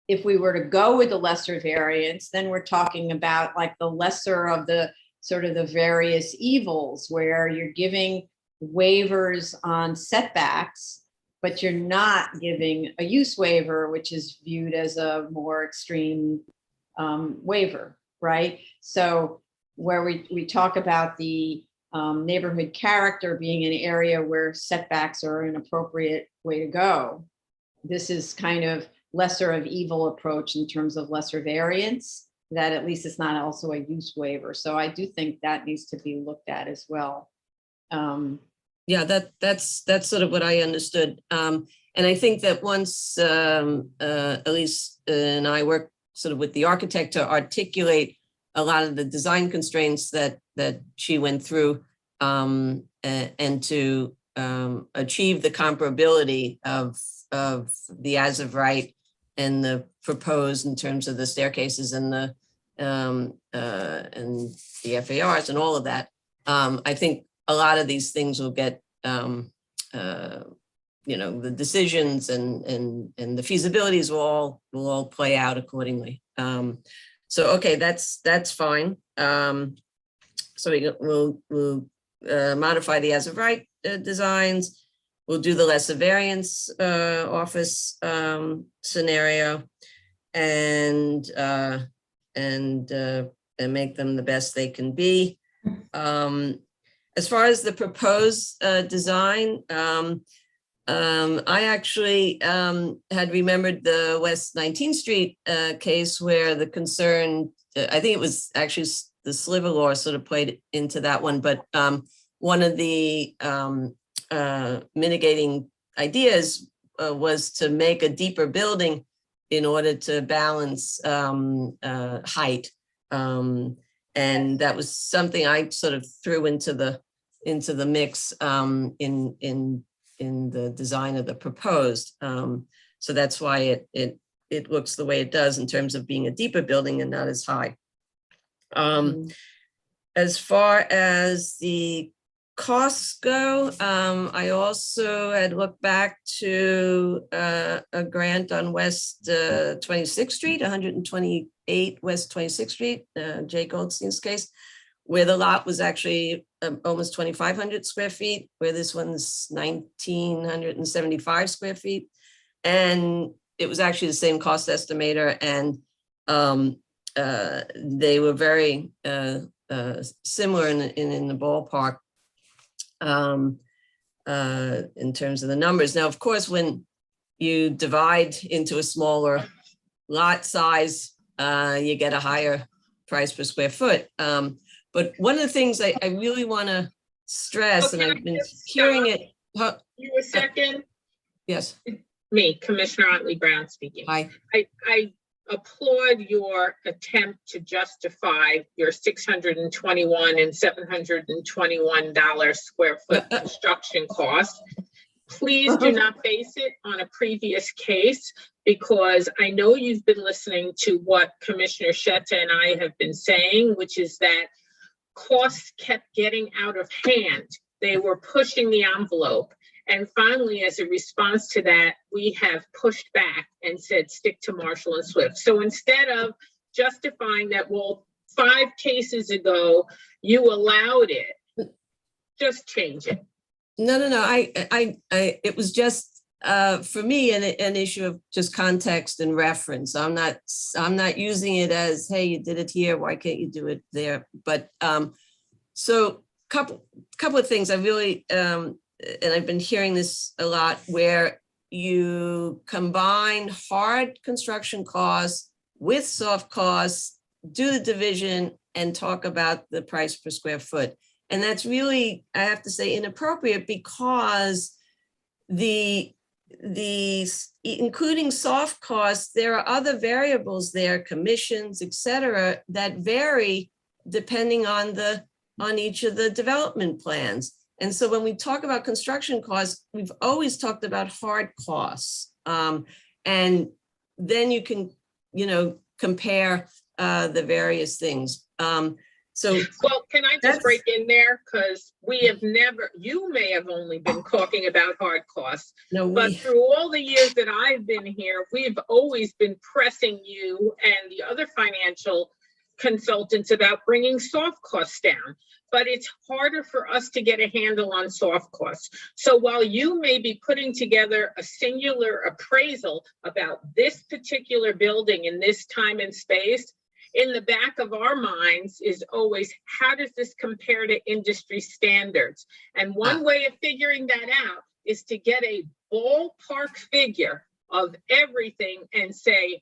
if we were to go with the lesser variance, then we're talking about like the lesser of the sort of the various evils, where you're giving waivers on setbacks, but you're not giving a use waiver, which is viewed as a more extreme waiver, right? So where we talk about the neighborhood character being an area where setbacks are an appropriate way to go, this is kind of lesser of evil approach in terms of lesser variance, that at least it's not also a use waiver. So I do think that needs to be looked at as well. Yeah, that's sort of what I understood. And I think that once Elise and I work sort of with the architect to articulate a lot of the design constraints that she went through, and to achieve the comparability of the as of right and the proposed in terms of the staircases and the FARs and all of that. I think a lot of these things will get, the decisions and the feasibilities will all play out accordingly. So, okay, that's fine. So we'll modify the as of right designs. We'll do the lesser variance office scenario and make them the best they can be. As far as the proposed design, I actually had remembered the West 19th Street case where the concern, I think it was actually the sliver law sort of played into that one, but one of the mitigating ideas was to make a deeper building in order to balance height. And that was something I sort of threw into the mix in the design of the proposed. So that's why it looks the way it does in terms of being a deeper building and not as high. As far as the costs go, I also had looked back to a grant on West 26th Street, 128 West 26th Street, Jay Goldstein's case, where the lot was actually almost 2,500 square feet, where this one's 1,975 square feet. And it was actually the same cost estimator, and they were very similar in the ballpark in terms of the numbers. Now, of course, when you divide into a smaller lot size, you get a higher price per square foot. But one of the things I really want to stress, and I've been hearing it. You a second? Yes. Me, Commissioner Otley Brown speaking. Hi. I applaud your attempt to justify your $621 and $721 square foot construction cost. Please do not base it on a previous case, because I know you've been listening to what Commissioner Shetta and I have been saying, which is that costs kept getting out of hand. They were pushing the envelope. And finally, as a response to that, we have pushed back and said, stick to Marshall and Swift. So instead of justifying that, well, 5 cases ago, you allowed it, just change it. No. It was just for me an issue of just context and reference. I'm not using it as, hey, you did it here, why can't you do it there? But so couple of things I really and I've been hearing this a lot, where you combine hard construction costs with soft costs, do the division, and talk about the price per square foot. And that's really, I have to say, inappropriate, because including soft costs, there are other variables there, commissions, et cetera, that vary depending on each of the development plans. And so when we talk about construction costs, we've always talked about hard costs. And then you can, compare the various things. Well, can I just break in there? Because you may have only been talking about hard costs, but through all the years that I've been here, we've always been pressing you and the other financial consultants about bringing soft costs down. But it's harder for us to get a handle on soft costs. So while you may be putting together a singular appraisal about this particular building in this time and space, in the back of our minds is always, how does this compare to industry standards? And one way of figuring that out is to get a ballpark figure of everything and say,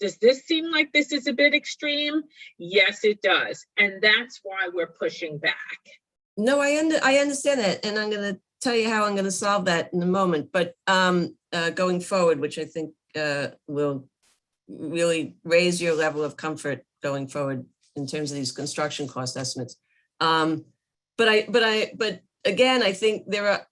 does this seem like this is a bit extreme? Yes, it does. And that's why we're pushing back. No, I understand that. And I'm going to tell you how I'm going to solve that in a moment. But going forward, which I think will really raise your level of comfort going forward in terms of these construction cost estimates. But again, I think there are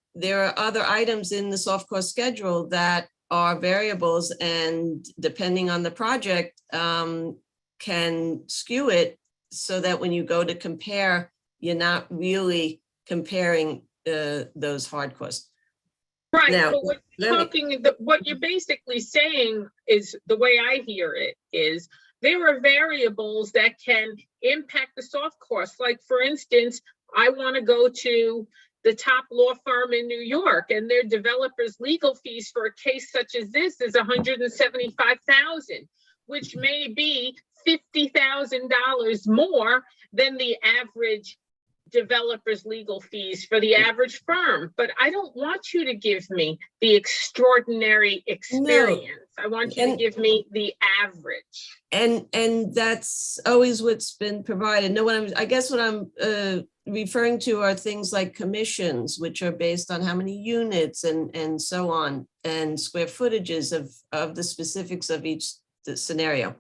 other items in the soft cost schedule that are variables, and depending on the project can skew it, so that when you go to compare, you're not really comparing those hard costs. Right, now, but what you're basically saying is, the way I hear it is, there are variables that can impact the soft costs. Like, for instance, I want to go to the top law firm in New York, and their developers' legal fees for a case such as this is $175,000, which may be $50,000 more than the average developer's legal fees for the average firm. But I don't want you to give me the extraordinary experience. I want you to give me the average. And that's always what's been provided. No, I guess what I'm referring to are things like commissions, which are based on how many units and so on, and square footages of the specifics of each scenario.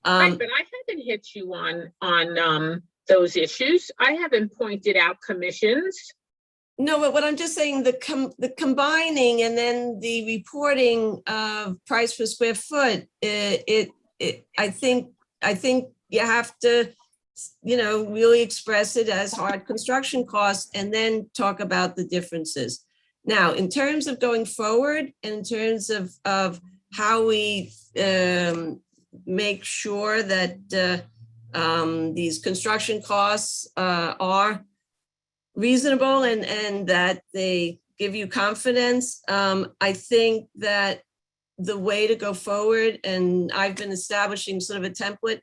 Right, but I haven't hit you on those issues. I haven't pointed out commissions. No, but what I'm just saying, the combining and then the reporting of price per square foot, I think you have to, really express it as hard construction costs and then talk about the differences. Now, in terms of going forward, and in terms of how we make sure that these construction costs are reasonable and that they give you confidence, I think that the way to go forward, and I've been establishing sort of a template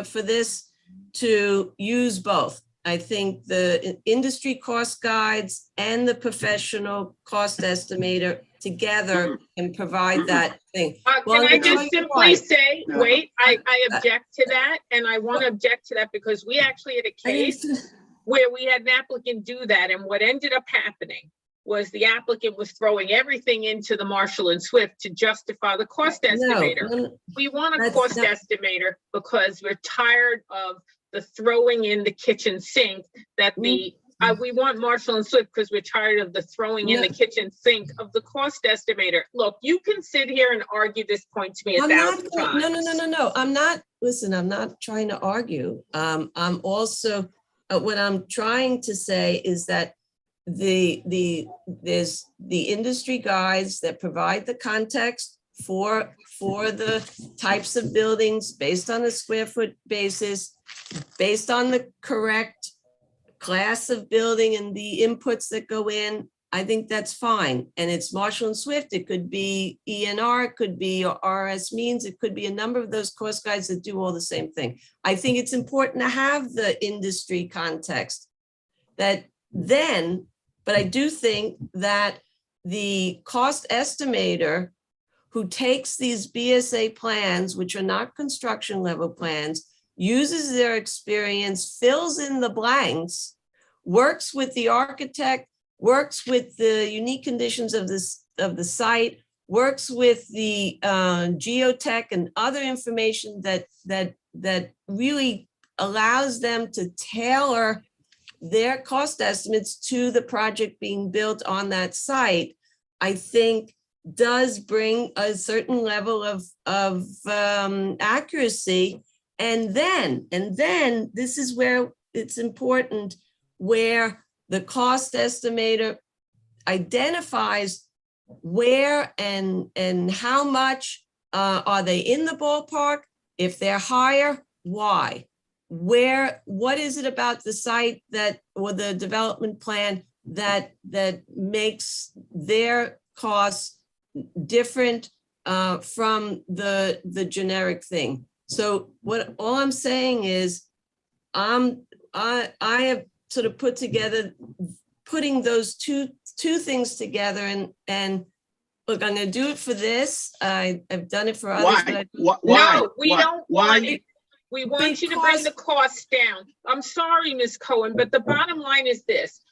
for this, to use both. I think the industry cost guides and the professional cost estimator together can provide that thing. Can I just simply say, wait, I object to that. And I want to object to that because we actually had a case where we had an applicant do that. And what ended up happening was the applicant was throwing everything into the Marshall and Swift to justify the cost estimator. We want a cost estimator because we're tired of the throwing in the kitchen sink that we want Marshall and Swift because we're tired of the throwing in the kitchen sink of the cost estimator. Look, you can sit here and argue this point to me 1,000 times. No. I'm not trying to argue. I'm also, what I'm trying to say is that there's the industry guides that provide the context for the types of buildings based on the square foot basis, based on the correct class of building and the inputs that go in. I think that's fine. And it's Marshall and Swift. It could be ENR, it could be RS means, it could be a number of those cost guides that do all the same thing. I think it's important to have the industry context that then, but I do think that the cost estimator who takes these BSA plans, which are not construction level plans, uses their experience, fills in the blanks, works with the architect, works with the unique conditions of the site, works with the geotech and other information that really allows them to tailor their cost estimates to the project being built on that site, I think does bring a certain level of accuracy. And then this is where it's important, where the cost estimator identifies where and how much are they in the ballpark? If they're higher, why? What is it about the site or the development plan that makes their costs different from the generic thing? So all I'm saying is I have sort of putting those two things together and look, I'm going to do it for this. I've done it for others. No, we don't want it. We want you to bring the costs down. I'm sorry, Ms. Cohen, but the bottom line is this.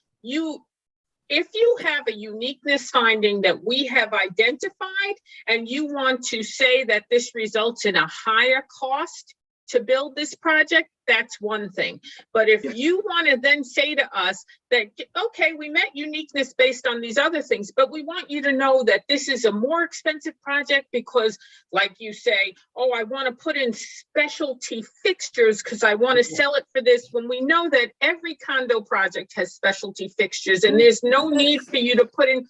If you have a uniqueness finding that we have identified and you want to say that this results in a higher cost to build this project, that's one thing. But if you want to then say to us that, okay, we met uniqueness based on these other things, but we want you to know that this is a more expensive project because, like you say, oh, I want to put in specialty fixtures because I want to sell it for this, when we know that every condo project has specialty fixtures and there's no need for you to put in,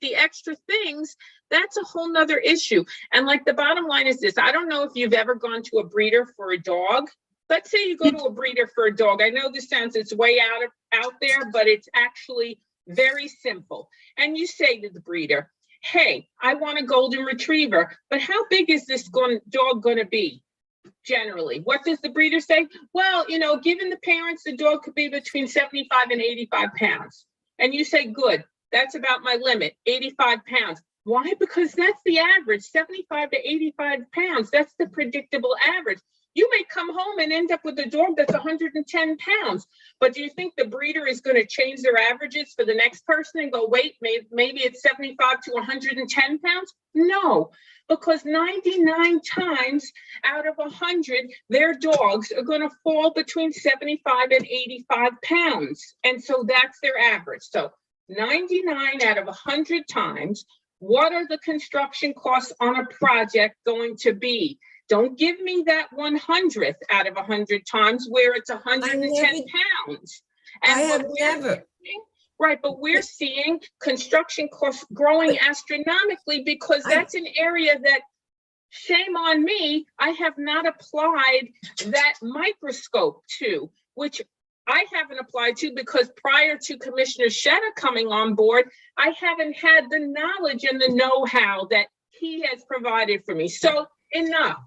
the extra things. That's a whole nother issue. And like the bottom line is this, I don't know if you've ever gone to a breeder for a dog. Let's say you go to a breeder for a dog. I know this sounds, it's way out there, but it's actually very simple. And you say to the breeder, hey, I want a golden retriever, but how big is this dog going to be? generally. What does the breeder say? Well, you know, given the parents, the dog could be between 75 and 85 pounds. And you say, good, that's about my limit, 85 pounds. Why? Because that's the average, 75 to 85 pounds. That's the predictable average. You may come home and end up with a dog that's 110 pounds. But do you think the breeder is going to change their averages for the next person and go, wait, maybe it's 75 to 110 pounds? No, because 99 times out of 100, their dogs are going to fall between 75 and 85 pounds. And so that's their average. So 99 out of 100 times, what are the construction costs on a project going to be? Don't give me that 100th out of 100 times where it's 110 pounds. And I have never. Right, but we're seeing construction costs growing astronomically because that's an area that, shame on me, I have not applied that microscope to, which I haven't applied to because prior to Commissioner Shetta coming on board, I haven't had the knowledge and the know-how that he has provided for me. So enough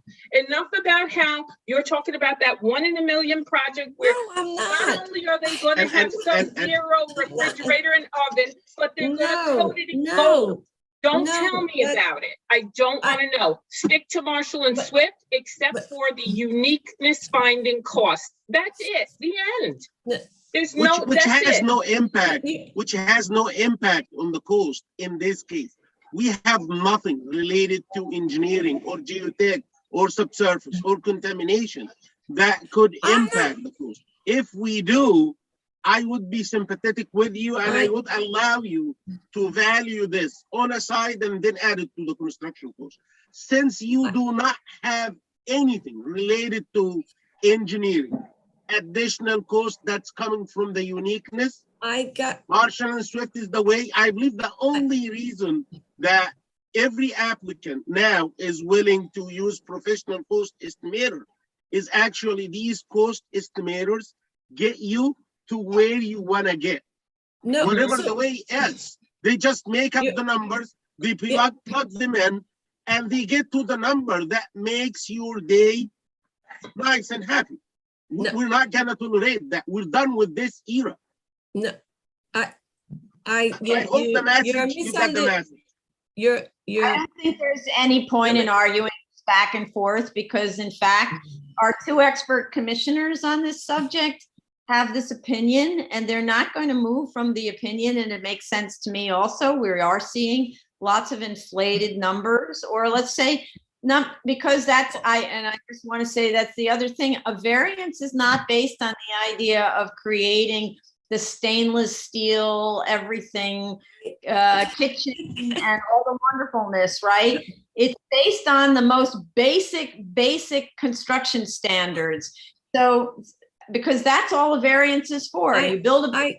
about how you're talking about that 1 in a million project where not only are they going to have sub-zero refrigerator and oven, but they're going to coat it in gold. Don't tell me about it. I don't want to know. Stick to Marshall and Swift, except for the uniqueness finding costs. That's it. The end. There's which has no impact. Which has no impact on the cost in this case. We have nothing related to engineering or geotech or subsurface or contamination that could impact the cost. If we do, I would be sympathetic with you and I would allow you to value this on a side and then add it to the construction cost. Since you do not have anything related to engineering, additional cost that's coming from the uniqueness, Marshall and Swift is the way. I believe the only reason that every applicant now is willing to use professional cost estimator is actually these cost estimators get you to where you want to get. Whatever the way is, they just make up the numbers, they plug them in, and they get to the number that makes your day nice and happy. We're not gonna tolerate that. We're done with this era. No, I hope the message, you got the message. I don't think there's any point in arguing back and forth because in fact, our 2 expert commissioners on this subject have this opinion and they're not going to move from the opinion. And it makes sense to me also. We are seeing lots of inflated numbers, or let's say not, because that's, I just want to say that's the other thing. A variance is not based on the idea of creating the stainless steel, everything, kitchen and all the wonderfulness, right? It's based on the most basic construction standards. So, because that's all a variance is for. You build a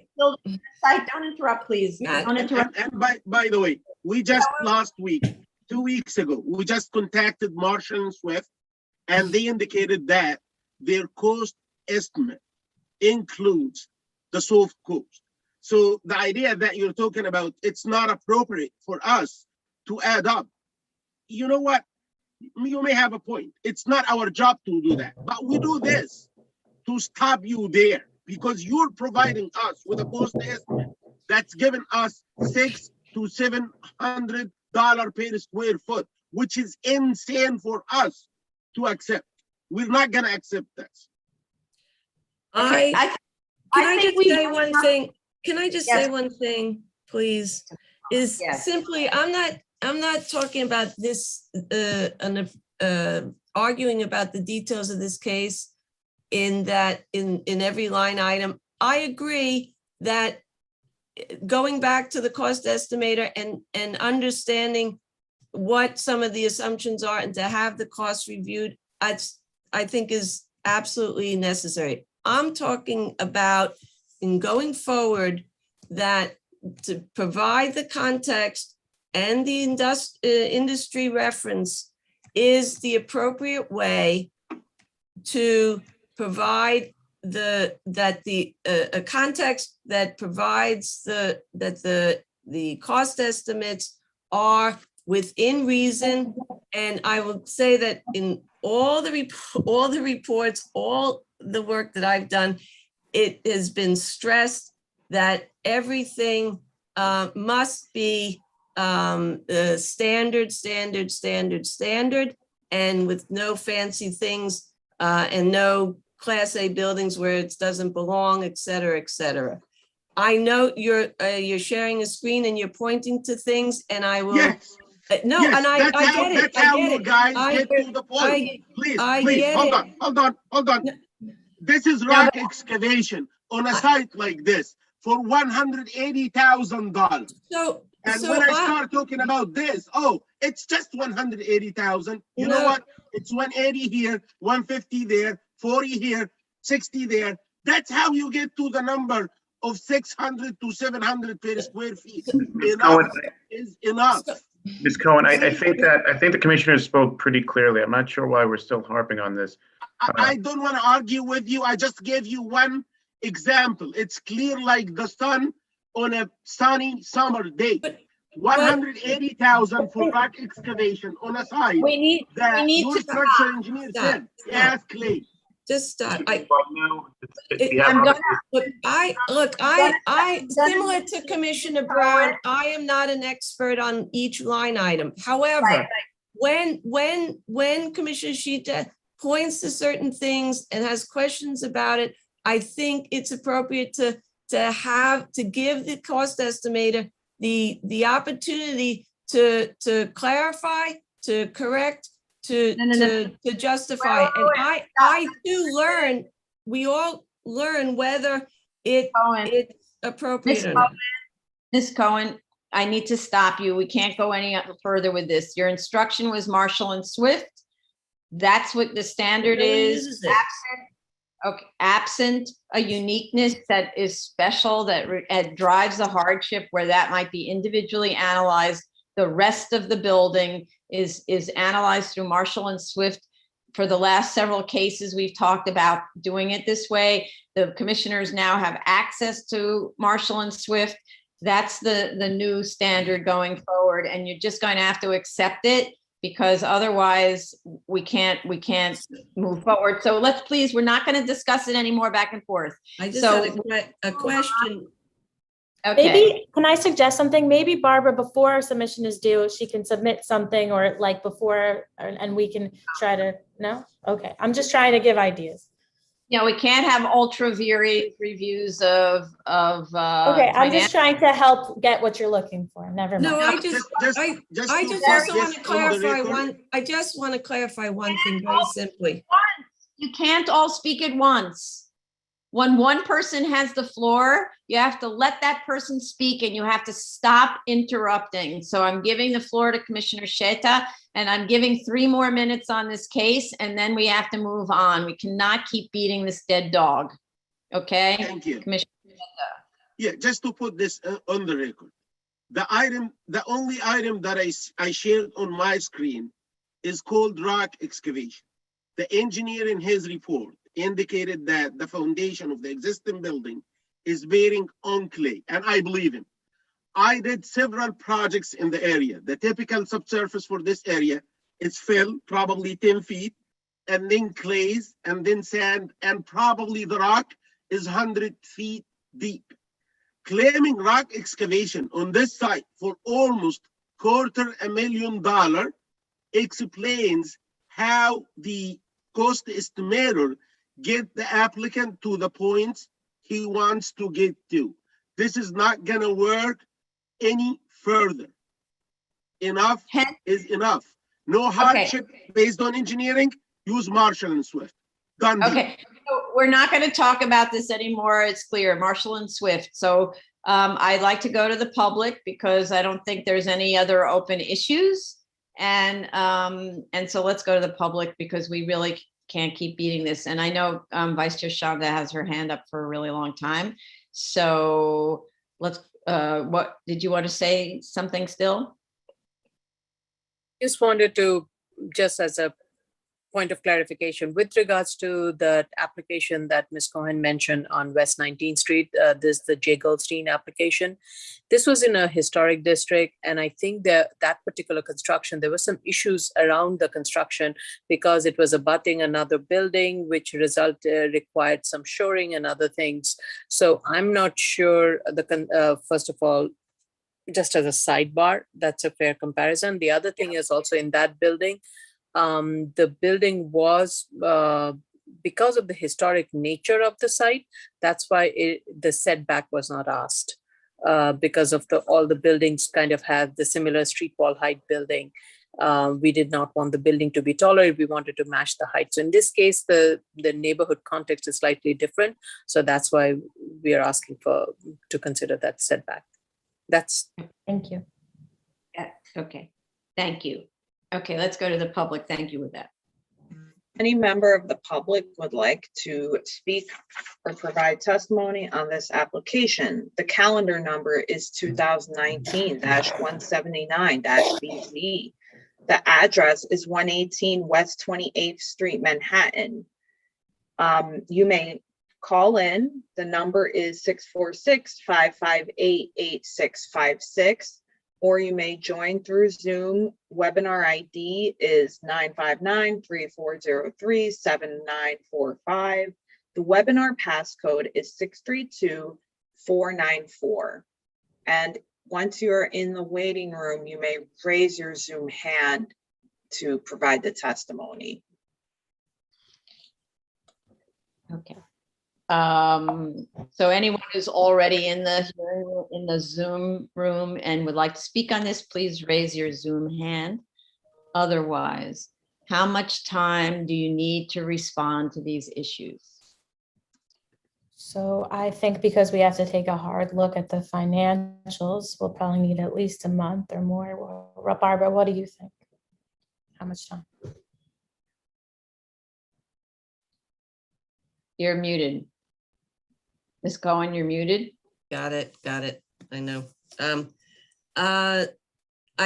site, don't interrupt, please. Don't interrupt. And by the way, we just last week, 2 weeks ago, we just contacted Marshall and Swift and they indicated that their cost estimate includes the soft cost. So the idea that you're talking about, it's not appropriate for us to add up. You know what? You may have a point. It's not our job to do that, but we do this to stop you there because you're providing us with a cost estimate that's given us $600 to $700 per square foot, which is insane for us to accept. We're not gonna accept this. Can I just say one thing? Can I just say one thing, please? Is simply, I'm not talking about this, arguing about the details of this case in every line item. I agree that going back to the cost estimator and understanding what some of the assumptions are and to have the cost reviewed, I think is absolutely necessary. I'm talking about in going forward that to provide the context and the industry reference is the appropriate way to provide a context that provides that the cost estimates are within reason. And I will say that in all the reports, all the work that I've done, it has been stressed that everything must be standard, and with no fancy things and no Class A buildings where it doesn't belong, et cetera, et cetera. I know you're sharing a screen and you're pointing to things, and I will. Yes. No, Yes, and I that's get how, it. that's I how get you it. guys get to the point. Please, hold on. This is rock excavation on a site like this for $180,000. And when I start talking about this, oh, it's just 180,000. You know what? It's 180 here, 150 there, 40 here, 60 there. That's how you get to the number of 600 to 700 per square feet. Enough is enough. Ms. Cohen, I think the commissioners spoke pretty clearly. I'm not sure why we're still harping on this. I don't want to argue with you. I just gave you one example. It's clear like the sun on a sunny summer day. 180,000 for rock excavation on a site. We need your to structural engineer said. Yes, Clay. Just stop. I'm Similar to Commissioner Brown, I am not an expert on each line item. However, when Commissioner Shita points to certain things and has questions about it, I think it's appropriate to give the cost estimator the opportunity to clarify, to correct, to justify. And I do learn, we all learn whether it's appropriate or not. Ms. Cohen, I need to stop you. We can't go any further with this. Your instruction was Marshall and Swift. That's what the standard is. Absent a uniqueness that is special, that drives a hardship where that might be individually analyzed. The rest of the building is analyzed through Marshall and Swift. For the last several cases, we've talked about doing it this way. The commissioners now have access to Marshall and Swift. That's the new standard going forward, and you're just going to have to accept it, because otherwise we can't move forward. So let's please, we're not going to discuss it anymore back and forth. I just had a question. Okay. Maybe, can I suggest something? Maybe Barbara, before our submission is due, she can submit something, or like before, and we can try to, no? Okay, I'm just trying to give ideas. Yeah, we can't have ultra reviews of okay, I'm just trying to help get what you're looking for. Never mind. No, I just also want to clarify one. I just want to clarify one thing very simply. You can't all speak at once. When one person has the floor, you have to let that person speak, and you have to stop interrupting. So I'm giving the floor to Commissioner Sheta, and I'm giving 3 more minutes on this case, and then we have to move on. We cannot keep beating this dead dog. Okay? Thank you. Commissioner Sheta. Yeah, just to put this on the record. The only item that I shared on my screen is called rock excavation. The engineer in his report indicated that the foundation of the existing building is bearing on clay, and I believe him. I did several projects in the area. The typical subsurface for this area is fill, probably 10 feet, and then clays, and then sand, and probably the rock is 100 feet deep. Claiming rock excavation on this site for almost $250,000 explains how the cost estimator get the applicant to the points he wants to get to. This is not gonna work any further. Enough is enough. No hardship based on engineering, use Marshall and Swift. Done deal. Okay, so we're not going to talk about this anymore. It's clear, Marshall and Swift. So I'd like to go to the public, because I don't think there's any other open issues. And so let's go to the public, because we really can't keep beating this. And I know Vice Chair Shanda has her hand up for a really long time. So let's, what, did you want to say something still? Just wanted to, just as a point of clarification with regards to the application that Ms. Cohen mentioned on West 19th Street, this the J. Goldstein application. This was in a historic district, and I think that that particular construction, there were some issues around the construction because it was abutting another building, which required some shoring and other things. So I'm not sure, first of all, just as a sidebar, that's a fair comparison. The other thing is also in that building, the building was, because of the historic nature of the site, that's why the setback was not asked, because of all the buildings kind of have the similar street wall height building. We did not want the building to be taller. We wanted to match the height. So in this case, the neighborhood context is slightly different. So that's why we are asking to consider that setback. Thank you. Yeah, okay, thank you. Okay, let's go to the public. Thank you with that. Any member of the public would like to speak or provide testimony on this application? The calendar number is 2019-179-BZ. The address is 118 West 28th Street, Manhattan. You may call in. The number is 646-558-8656, or you may join through Zoom. Webinar ID is 959-3403-7945. The webinar passcode is 632494. And once you're in the waiting room, you may raise your Zoom hand to provide the testimony. Okay. So anyone who's already in the Zoom room and would like to speak on this, please raise your Zoom hand. Otherwise, how much time do you need to respond to these issues? So I think because we have to take a hard look at the financials, we'll probably need at least a month or more. Well, Barbara, what do you think? How much time? You're muted. Ms. Cohen, you're muted. Got it. I know. I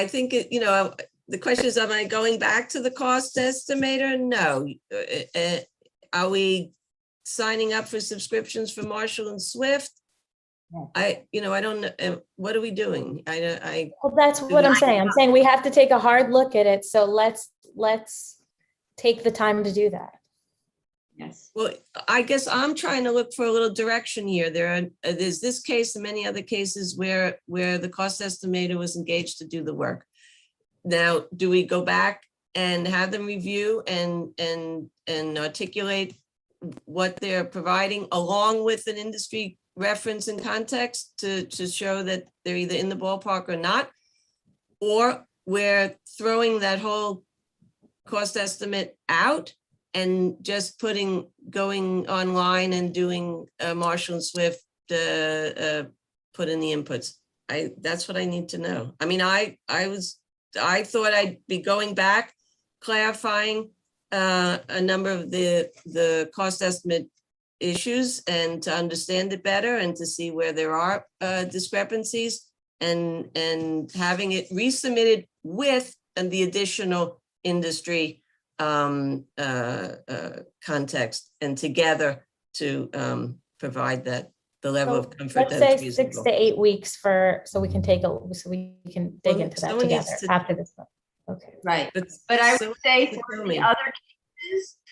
think, the question is, am I going back to the cost estimator? No. Are we signing up for subscriptions for Marshall and Swift? I don't know. What are we doing? Well, that's what I'm saying. I'm saying we have to take a hard look at it. So let's take the time to do that. Yes. Well, I guess I'm trying to look for a little direction here. There's this case and many other cases where the cost estimator was engaged to do the work. Now, do we go back and have them review and articulate what they're providing along with an industry reference and context to show that they're either in the ballpark or not? Or we're throwing that whole cost estimate out and just going online and doing Marshall and Swift, put in the inputs. That's what I need to know. I mean, I thought I'd be going back, clarifying a number of the cost estimate issues and to understand it better and to see where there are discrepancies and having it resubmitted with the additional industry context and together to provide the level of comfort. Let's say 6 to 8 weeks so we can dig into that together after this one. Okay. Right. But I would say for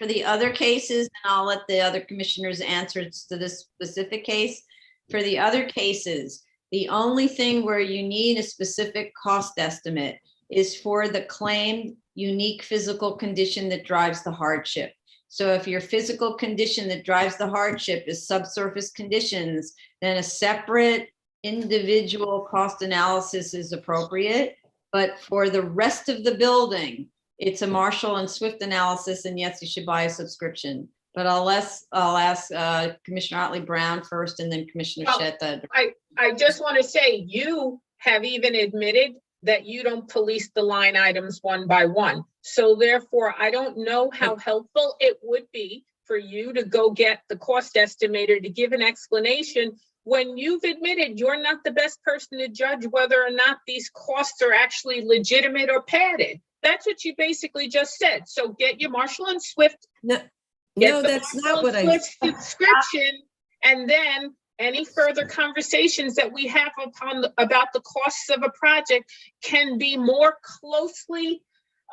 the other cases, and I'll let the other commissioners answer to this specific case. For the other cases, the only thing where you need a specific cost estimate is for the claimed unique physical condition that drives the hardship. So if your physical condition that drives the hardship is subsurface conditions, then a separate individual cost analysis is appropriate. But for the rest of the building, it's a Marshall and Swift analysis, and yes, you should buy a subscription. But I'll ask Commissioner Otley Brown first, and then Commissioner Shetta. I just want to say, you have even admitted that you don't police the line items one by one. So therefore, I don't know how helpful it would be for you to go get the cost estimator to give an explanation when you've admitted you're not the best person to judge whether or not these costs are actually legitimate or padded. That's what you basically just said. So get your Marshall and Swift. No, Get no, the that's Marshall not what and I, Swift subscription, and then any further conversations that we have about the costs of a project can be more closely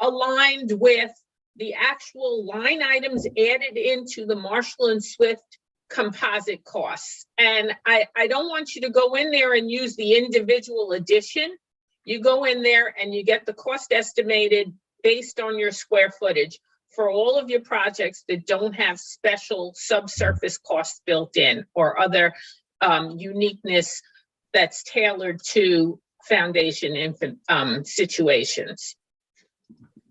aligned with the actual line items added into the Marshall and Swift composite costs. And I don't want you to go in there and use the individual addition. You go in there and you get the cost estimated based on your square footage for all of your projects that don't have special subsurface costs built in or other uniqueness that's tailored to foundation situations.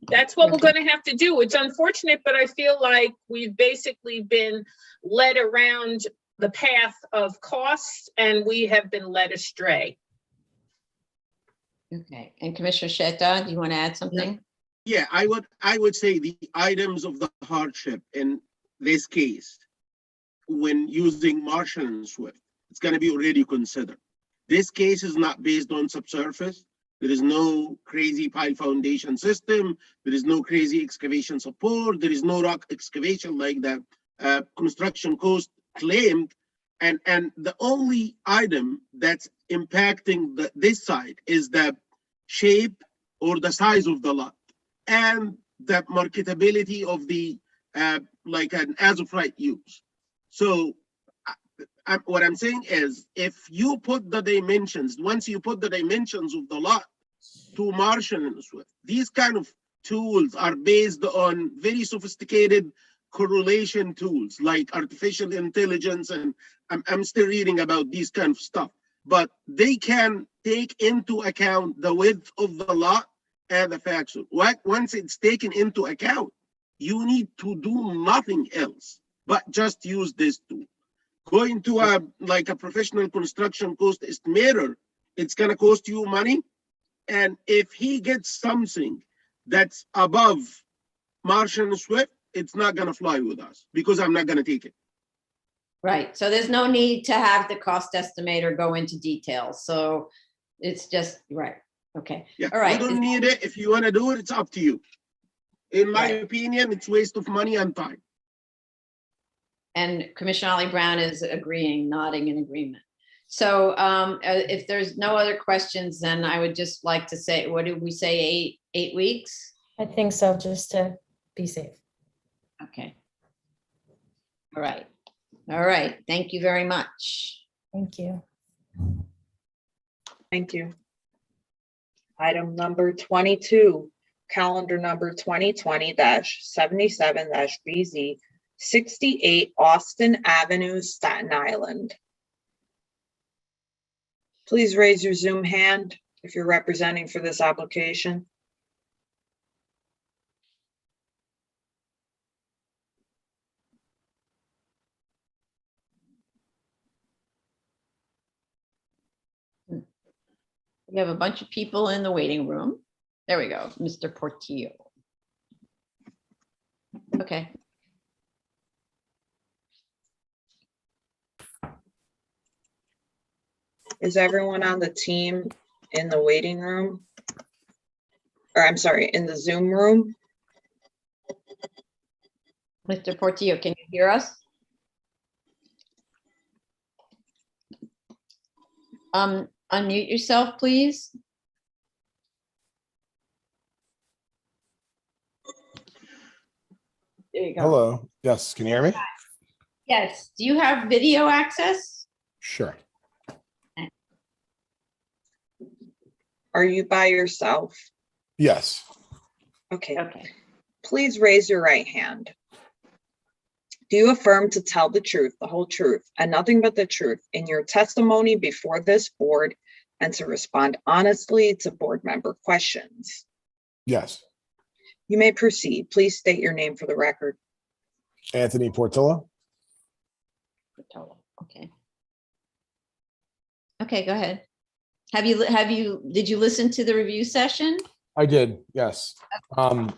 That's what we're going to have to do. It's unfortunate, but I feel like we've basically been led around the path of costs and we have been led astray. Okay, and Commissioner Sheta, do you want to add something? Yeah, I would say the items of the hardship in this case, when using Marshall and Swift, it's going to be already considered. This case is not based on subsurface. There is no crazy pile foundation system. There is no crazy excavation support. There is no rock excavation like the construction cost claimed. And the only item that's impacting this side is the shape or the size of the lot and the marketability of the like an as of right use. So what I'm saying is, if you put the dimensions, once you put the dimensions of the lot to Marshall and Swift, these kind of tools are based on very sophisticated correlation tools like artificial intelligence, and I'm still reading about these kind of stuff, but they can take into account the width of the lot and the factor. Once it's taken into account, you need to do nothing else but just use this tool. Going to a professional construction cost estimator, it's going to cost you money. And if he gets something that's above Marshall and Swift, it's not going to fly with us because I'm not going to take it. Right. So there's no need to have the cost estimator go into details. So it's just, right. Okay. Yeah. All right. You don't need it. If you want to do it, it's up to you. In my opinion, it's waste of money and time. And Commissioner Ollie Brown is agreeing, nodding in agreement. So if there's no other questions, then I would just like to say, what did we say, 8 weeks? I think so, just to be safe. Okay. All right. All right. Thank you very much. Thank you. Thank you. Item number 22, calendar number 2020-77-BZ, 68 Austin Avenue, Staten Island. Please raise your Zoom hand if you're representing for this application. We have a bunch of people in the waiting room. There we go, Mr. Portillo. Okay. Is everyone on the team in the waiting room? Or I'm sorry, in the Zoom room? Mr. Portillo, can you hear us? Unmute yourself, please. There you go. Hello. Yes. Can you hear me? Yes. Do you have video access? Sure. Are you by yourself? Yes. Okay. Okay. Please raise your right hand. Do you affirm to tell the truth, the whole truth, and nothing but the truth in your testimony before this board, and to respond honestly to board member questions? Yes. You may proceed. Please state your name for the record. Anthony Portillo. Okay. Okay, go ahead. Did you listen to the review session? I did. Yes. I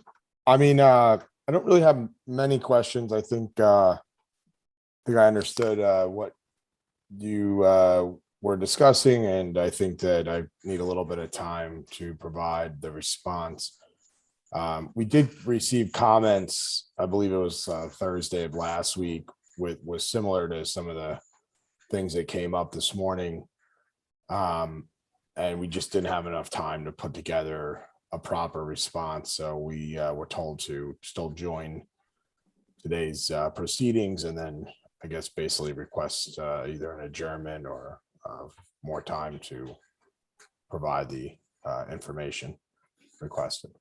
don't really have many questions. I think I understood what you were discussing, and I think that I need a little bit of time to provide the response. We did receive comments, I believe it was Thursday of last week, was similar to some of the things that came up this morning. And we just didn't have enough time to put together a proper response. So we were told to still join today's proceedings, and then I guess basically request either an adjournment or more time to provide the information requested.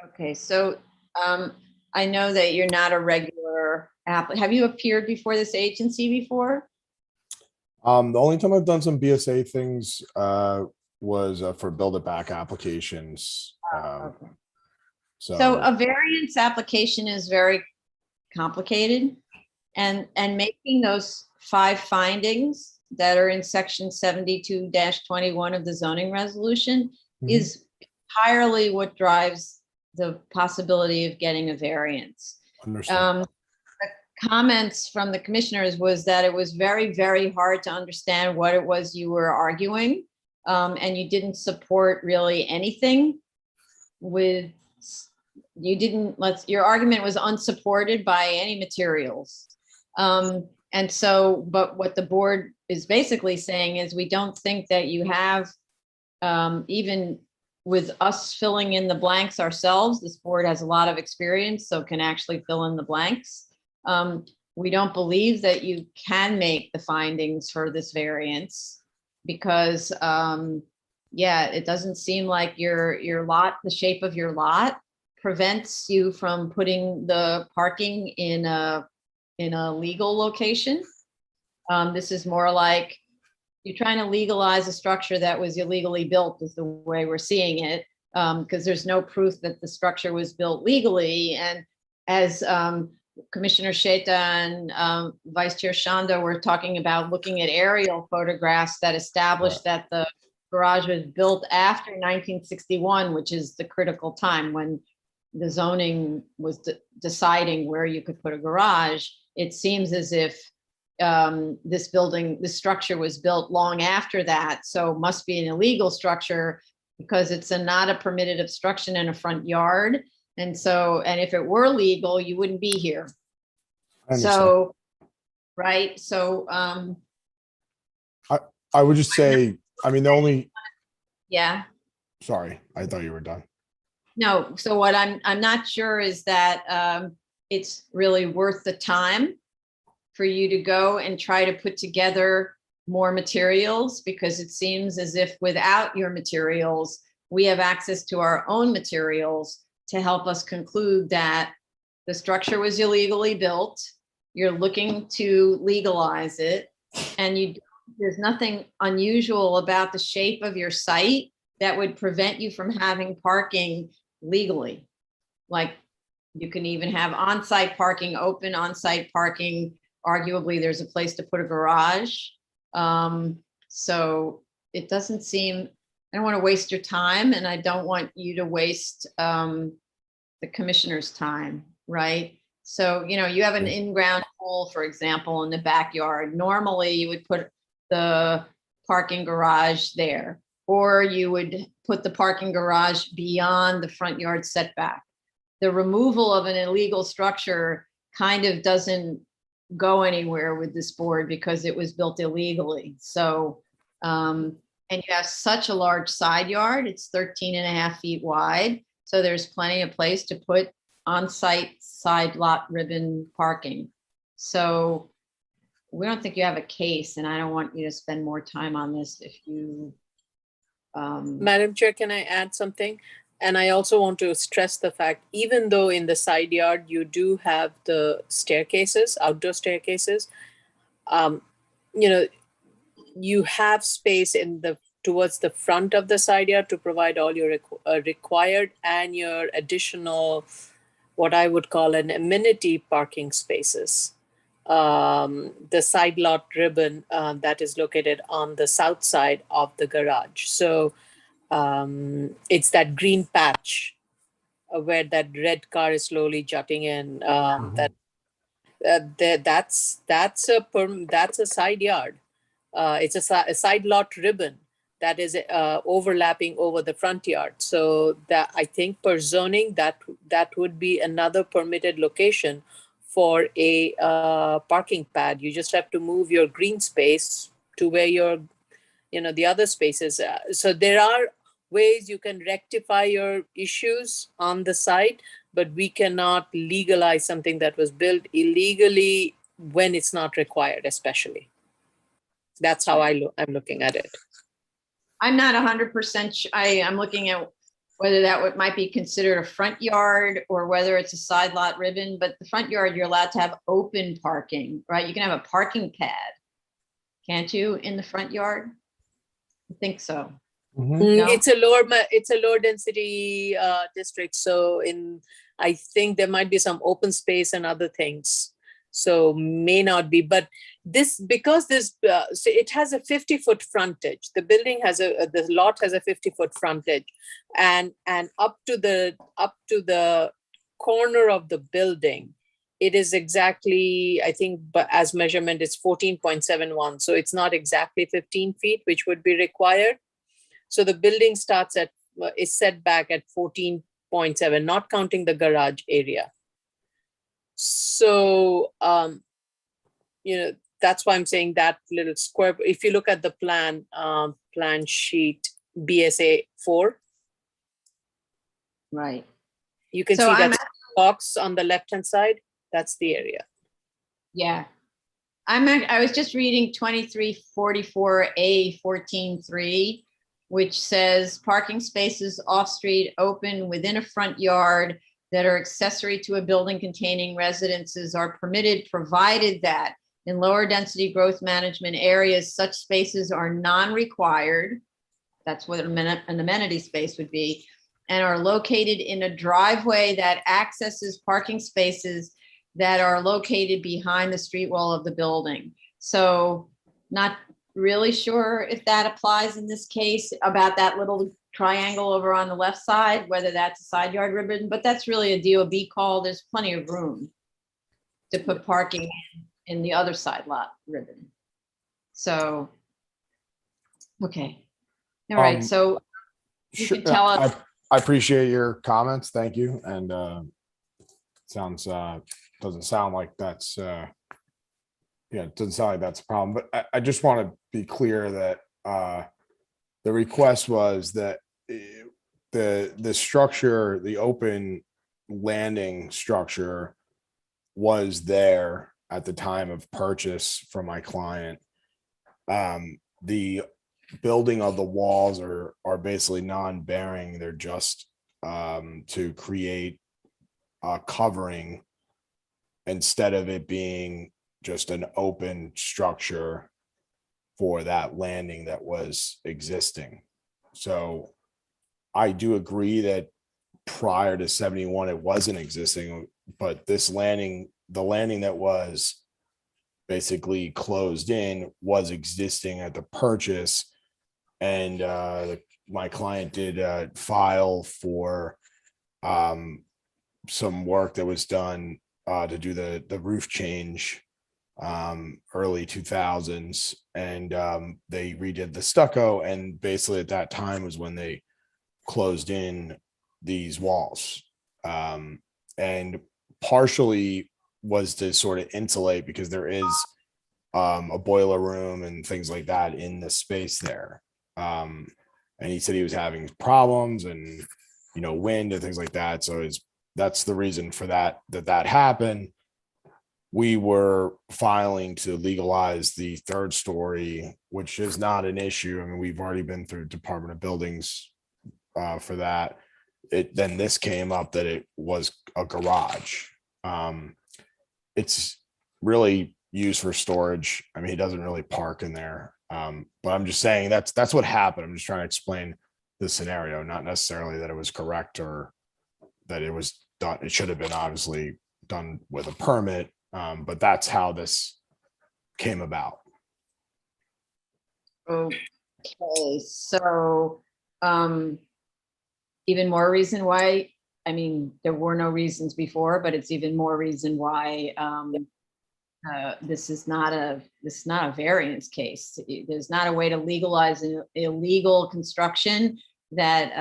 Okay, so I know that you're not a regular applicant. Have you appeared before this agency before? The only time I've done some BSA things was for build it back applications. Okay. So So a variance application is very complicated, and making those 5 findings that are in section 72-21 of the zoning resolution is entirely what drives the possibility of getting a variance. understand. The comments from the commissioners was that it was very, very hard to understand what it was you were arguing, and you didn't support really anything with, your argument was unsupported by any materials. And so, but what the board is basically saying is we don't think that you have, even with us filling in the blanks ourselves, this board has a lot of experience, so can actually fill in the blanks. We don't believe that you can make the findings for this variance because, yeah, it doesn't seem like your lot, the shape of your lot prevents you from putting the parking in a legal location. This is more like you're trying to legalize a structure that was illegally built is the way we're seeing it, because there's no proof that the structure was built legally. And as Commissioner Sheta and Vice Chair Shanda were talking about looking at aerial photographs that established that the garage was built after 1961, which is the critical time when the zoning was deciding where you could put a garage. It seems as if this structure was built long after that, so must be an illegal structure because it's not a permitted obstruction in a front yard. And so, and if it were legal, you wouldn't be here. So, right, so I would just say, I mean, the only, yeah. sorry, I thought you were done. No, so what I'm not sure is that it's really worth the time for you to go and try to put together more materials, because it seems as if without your materials, we have access to our own materials to help us conclude that the structure was illegally built. You're looking to legalize it, and there's nothing unusual about the shape of your site that would prevent you from having parking legally. Like you can even have on-site parking, open on-site parking. Arguably, there's a place to put a garage. So it doesn't seem, I don't want to waste your time, and I don't want you to waste the commissioner's time, right? So, you know, you have an in-ground pool, for example, in the backyard. Normally, you would put the parking garage there, or you would put the parking garage beyond the front yard setback. The removal of an illegal structure kind of doesn't go anywhere with this board because it was built illegally. So, and you have such a large side yard, it's 13.5 feet wide. So there's plenty of place to put on-site side lot ribbon parking. So we don't think you have a case, and I don't want you to spend more time on this if you. Madam Chair, can I add something? And I also want to stress the fact, even though in the side yard, you do have the staircases, outdoor staircases, you know, you have space towards the front of the side yard to provide all your required and your additional, what I would call an amenity parking spaces. The side lot ribbon that is located on the south side of the garage. So it's that green patch where that red car is slowly jutting in. That's a side yard. It's a side lot ribbon. that is overlapping over the front yard. So that I think per zoning, that would be another permitted location for a parking pad. You just have to move your green space to where your, the other spaces are. So there are ways you can rectify your issues on the site, but we cannot legalize something that was built illegally when it's not required, especially. That's how I'm looking at it. I'm not 100%. I'm looking at whether that might be considered a front yard or whether it's a side lot ribbon. But the front yard, you're allowed to have open parking, right? You can have a parking pad, can't you, in the front yard? I think so. No? It's a lower density district, so I think there might be some open space and other things. So may not be, but because so it has a 50-foot frontage. The building has the lot has a 50-foot frontage, and up to the corner of the building, it is exactly, I think, but as measurement, it's 14.71. So it's not exactly 15 feet, which would be required. So the building is set back at 14.7, not counting the garage area. So, that's why I'm saying that little square. If you look at the plan sheet BSA 4. Right. You can see that box on the left-hand side. That's the area. Yeah. I was just reading 2344A 14.3, which says parking spaces off-street open within a front yard that are accessory to a building containing residences are permitted, provided that in lower density growth management areas, such spaces are non-required. That's what an amenity space would be, and are located in a driveway that accesses parking spaces that are located behind the street wall of the building. So not really sure if that applies in this case about that little triangle over on the left side, whether that's a side yard ribbon, but that's really a DOB call. There's plenty of room to put parking in the other side lot ribbon. So, okay. All right, so you Sure, can tell us. I appreciate your comments. Thank you. And doesn't sound like that's it doesn't sound like that's a problem. But I just want to be clear that the request was that the structure, the open landing structure, was there at the time of purchase from my client. The building of the walls are basically non-bearing. They're just to create a covering instead of it being just an open structure for that landing that was existing. So I do agree that prior to 71 it wasn't existing, but this landing, the landing that was basically closed in, was existing at the purchase. And my client did file for some work that was done to do the roof change early 2000s, and they redid the stucco, and basically at that time was when they closed in these walls, and partially was to sort of insulate, because there is a boiler room and things like that in the space there. And he said he was having problems and wind and things like that, so that's the reason for that happened. We were filing to legalize the third story, which is not an issue. I mean, we've already been through Department of Buildings for that. Then this came up that it was a garage. It's really used for storage. I mean, he doesn't really park in there. But I'm just saying that's what happened. I'm just trying to explain the scenario, not necessarily that it was correct or that it was done. It should have been obviously done with a permit. But that's how this came about. Okay, so even more reason why, I mean, there were no reasons before, but it's even more reason why this is not a variance case. There's not a way to legalize an illegal construction that,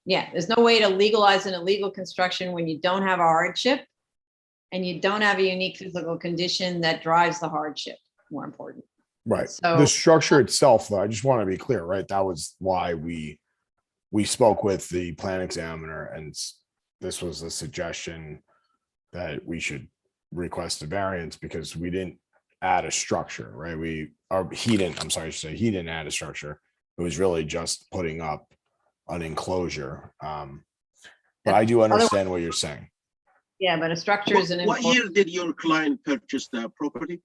there's no way to legalize an illegal construction when you don't have a hardship and you don't have a unique physical condition that drives the hardship, more important. Right. So- The structure itself, though, I just want to be clear, right? That was why we spoke with the plan examiner, and this was a suggestion that we should request a variance because we didn't add a structure, right? He didn't add a structure. It was really just putting up an enclosure. But I do understand what you're saying. Yeah, but a structure is an. What year did your client purchase the property?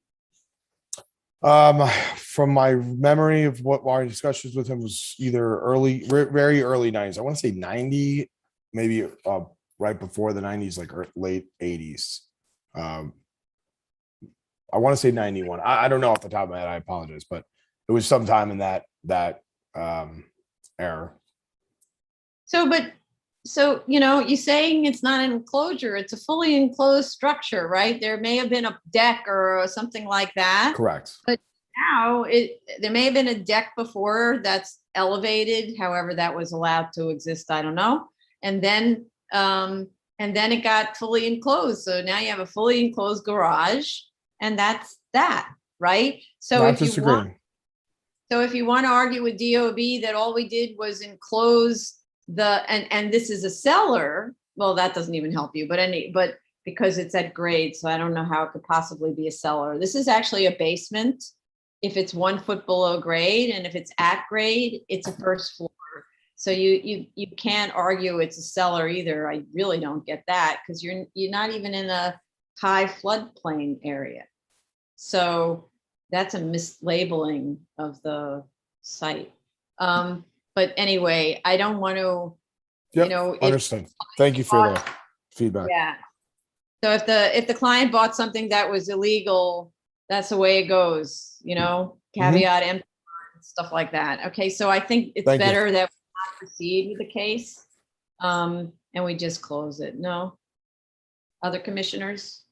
From my memory of what our discussions with him was either very early 90s. I want to say 90, maybe right before the 90s, like late 80s. I want to say 91. I don't know off the top of my head. I apologize, but it was sometime in that era. So, you're saying it's not an enclosure, it's a fully enclosed structure, right? There may have been a deck or something like that. Correct. But now there may have been a deck before that's elevated, however that was allowed to exist, I don't know. And then it got fully enclosed. So now you have a fully enclosed garage, and that's that, right? So Not if you disagreeing. if you want to argue with DOB that all we did was enclose and this is a cellar, well, that doesn't even help you, but because it's at grade, so I don't know how it could possibly be a cellar. This is actually a basement if it's 1 foot below grade, and if it's at grade, it's a first floor. So you can't argue it's a cellar either. I really don't get that, because you're not even in a high floodplain area. So that's a mislabeling of the site. But anyway, I don't want to, Yep, understood. Thank you for the feedback. Yeah. So if the client bought something that was illegal, that's the way it goes, caveat emptor, stuff like that. Okay, so I think it's Thank you. better that we not proceed with the case, and we just close it. No? Other commissioners?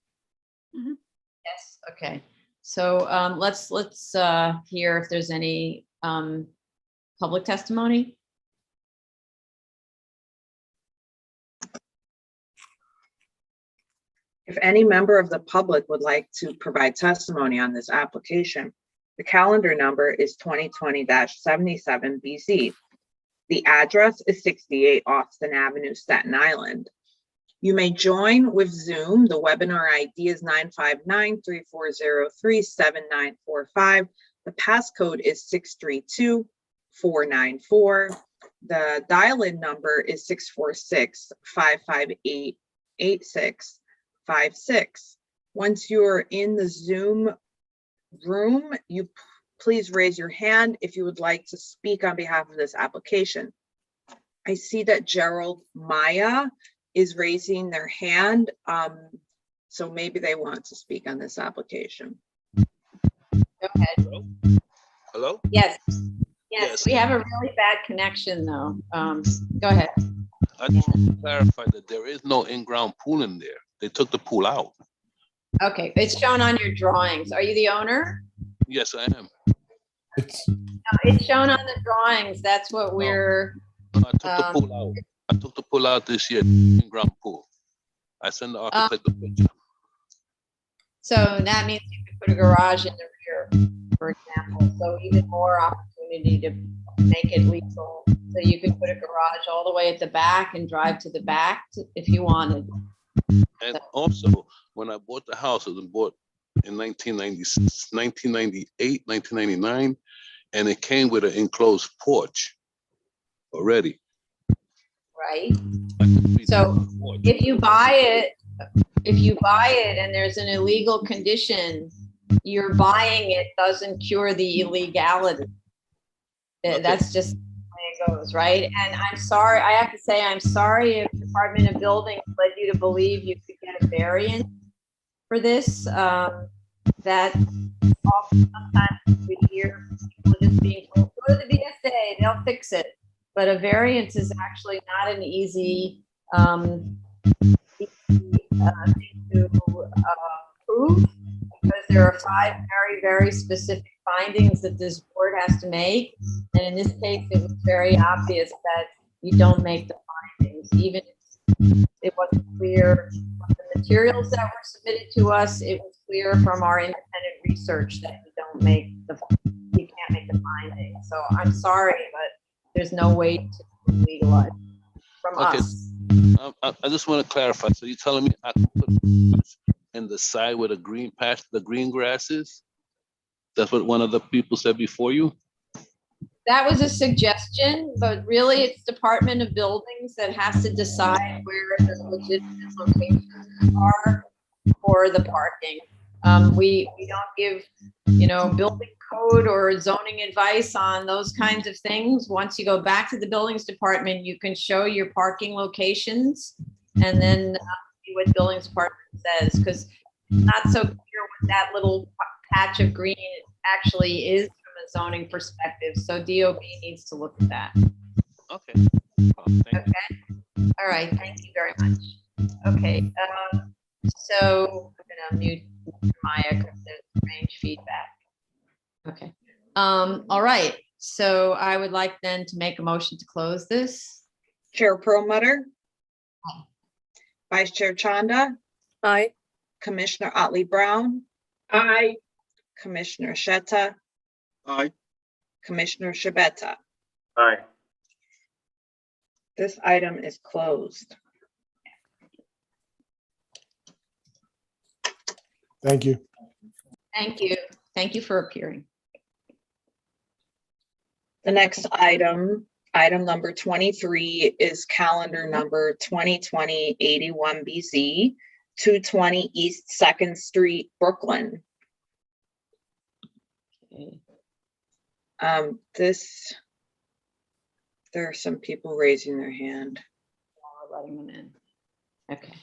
Yes, okay. So let's hear if there's any public testimony. If any member of the public would like to provide testimony on this application, the calendar number is 2020-77 BZ. The address is 68 Austin Avenue, Staten Island. You may join with Zoom. The webinar ID is 959-3403-7945. The passcode is 632494. The dial-in number is 646-558-8656. Once you're in the Zoom room, you please raise your hand if you would like to speak on behalf of this application. I see that Gerald Maya is raising their hand. So maybe they want to speak on this application. Go ahead. Hello? Yes. Yes, we have a really bad connection though. Go ahead. I just want to clarify that there is no in-ground pool in there. They took the pool out. Okay, it's shown on your drawings. Are you the owner? Yes, I am. No, it's shown on the drawings. That's what we're. No, I took the pool out. I took the pool out this year, in-ground pool. I sent the architect the picture. So that means you could put a garage in the rear, for example. So even more opportunity to make it lethal. So you could put a garage all the way at the back and drive to the back if you wanted. And also, when I bought the house, it was bought in 1996, 1998, 1999, and it came with an enclosed porch already. Right. So if you buy it and there's an illegal condition, you're buying it doesn't cure the illegality. That's just the way it goes, right? And I'm sorry, I have to say, I'm sorry if Department of Building led you to believe you could get a variance for this. That often sometimes we hear people just being told, go to the BSA, they'll fix it. But a variance is actually not an easy thing to prove, because there are 5 very, very specific findings that this board has to make. And in this case, it was very obvious that you don't make the findings, even if it wasn't clear from the materials that were submitted to us. It was clear from our independent research that you can't make the findings. So I'm sorry, but there's no way to legalize from us. I just want to clarify. So you're telling me I can put fruits in the side where the green patch, the green grass is? That's what one of the people said before you? That was a suggestion, but really it's Department of Buildings that has to decide where the legitimate locations are for the parking. We don't give, building code or zoning advice on those kinds of things. Once you go back to the buildings department, you can show your parking locations and then see what buildings department says, because it's not so clear what that little patch of green actually is from a zoning perspective. So DOB needs to look at that. Okay. Okay. All right. Thank you very much. Okay. So I'm going to mute Maya because there's strange feedback. Okay. All right. So I would like then to make a motion to close this. Chair Perlmutter. Vice Chair Chanda. Aye. Commissioner Otley Brown. Aye. Commissioner Sheta. Aye. Commissioner Shabeta. Aye. This item is closed. Thank you. Thank you. Thank you for appearing. The next item, item number 23, is calendar number 2020-81BZ, 220 East 2nd Street, Brooklyn. Okay. There are some people raising their hand. Letting them in. Okay.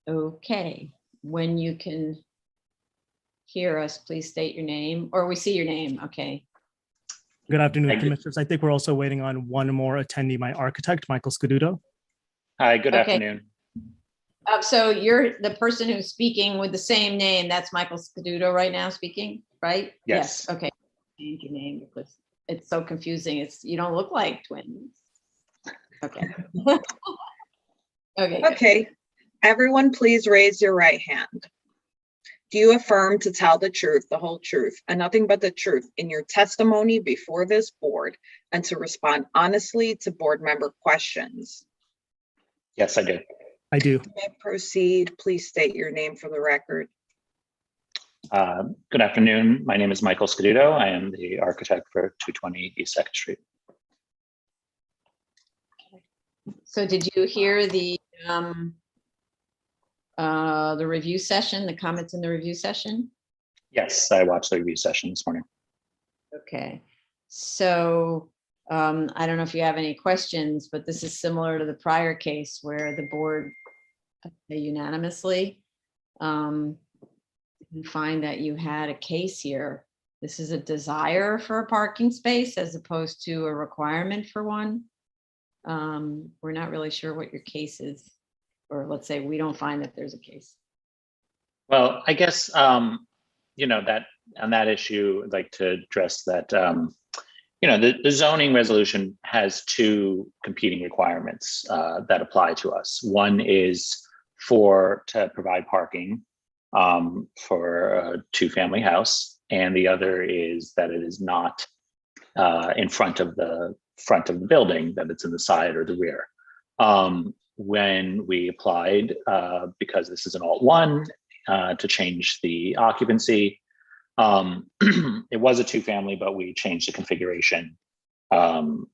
Okay. When you can hear us, please state your name, or we see your name. Okay. Good afternoon, Commissioners. I think we're also waiting on one more attendee, my architect, Michael Scaduto. Hi, good Okay. afternoon. So you're the person who's speaking with the same name. That's Michael Scaduto right now speaking, right? Yes. Okay. Change your name because it's so confusing. You don't look like twins. Okay. Okay. Okay. Everyone, please raise your right hand. Do you affirm to tell the truth, the whole truth, and nothing but the truth in your testimony before this board, and to respond honestly to board member questions? Yes, I do. I do. You may proceed. Please state your name for the record. Good afternoon. My name is Michael Scaduto. I am the architect for 220 East 2nd Street. So did you hear the review session, the comments in the review session? Yes, I watched the review session this morning. Okay. So I don't know if you have any questions, but this is similar to the prior case where the board unanimously you find that you had a case here. This is a desire for a parking space as opposed to a requirement for one. We're not really sure what your case is, or let's say we don't find that there's a case. Well, I guess, that on that issue, I'd like to address that, the zoning resolution has two competing requirements that apply to us. One is to provide parking for a two-family house, and the other is that it is not in front of the building, that it's in the side or the rear. When we applied, because this is an alt one, to change the occupancy, it was a two-family, but we changed the configuration from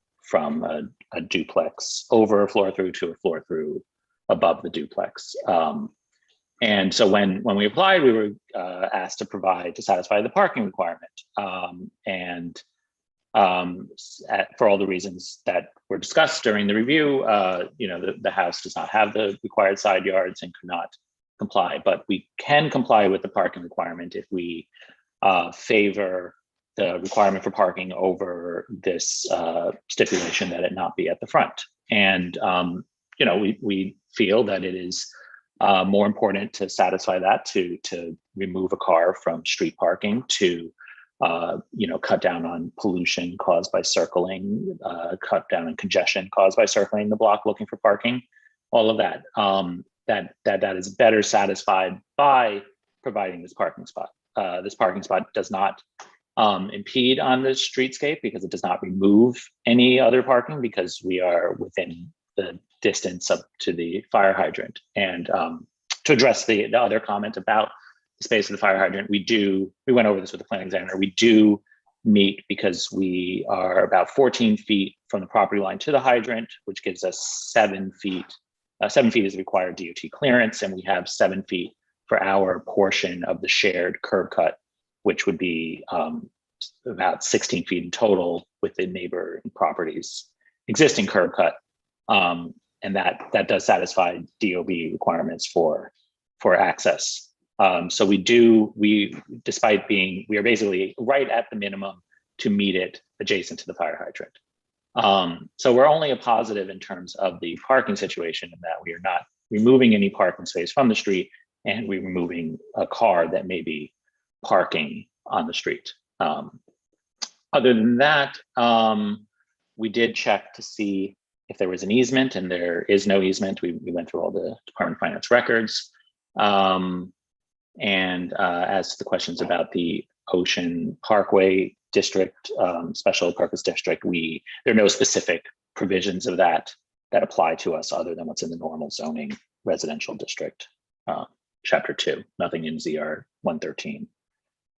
a duplex over a floor through to a floor through above the duplex. And so when we applied, we were asked to satisfy the parking requirement. For all the reasons that were discussed during the review, the house does not have the required side yards and could not comply, but we can comply with the parking requirement if we favor the requirement for parking over this stipulation that it not be at the front. And, we feel that it is more important to satisfy that, to remove a car from street parking, to cut down on pollution caused by circling, cut down on congestion caused by circling the block looking for parking, all of that. That is better satisfied by providing this parking spot. This parking spot does not impede on the streetscape because it does not remove any other parking, because we are within the distance up to the fire hydrant. And to address the other comment about the space of the fire hydrant, we went over this with the planning examiner. We do meet because we are about 14 feet from the property line to the hydrant, which gives us 7 feet. 7 feet is required DOT clearance, and we have 7 feet for our portion of the shared curb cut, which would be about 16 feet in total with the neighboring properties' existing curb cut. And that does satisfy DOB requirements for access. So we are basically right at the minimum to meet it adjacent to the fire hydrant. So we're only a positive in terms of the parking situation, in that we are not removing any parking space from the street, and we're removing a car that may be parking on the street. Other than that, we did check to see if there was an easement, and there is no easement. We went through all the Department of Finance records. And as to the questions about the Ocean Parkway District, Special Purpose District, there are no specific provisions of that apply to us other than what's in the normal zoning residential district, Chapter 2. Nothing in ZR 113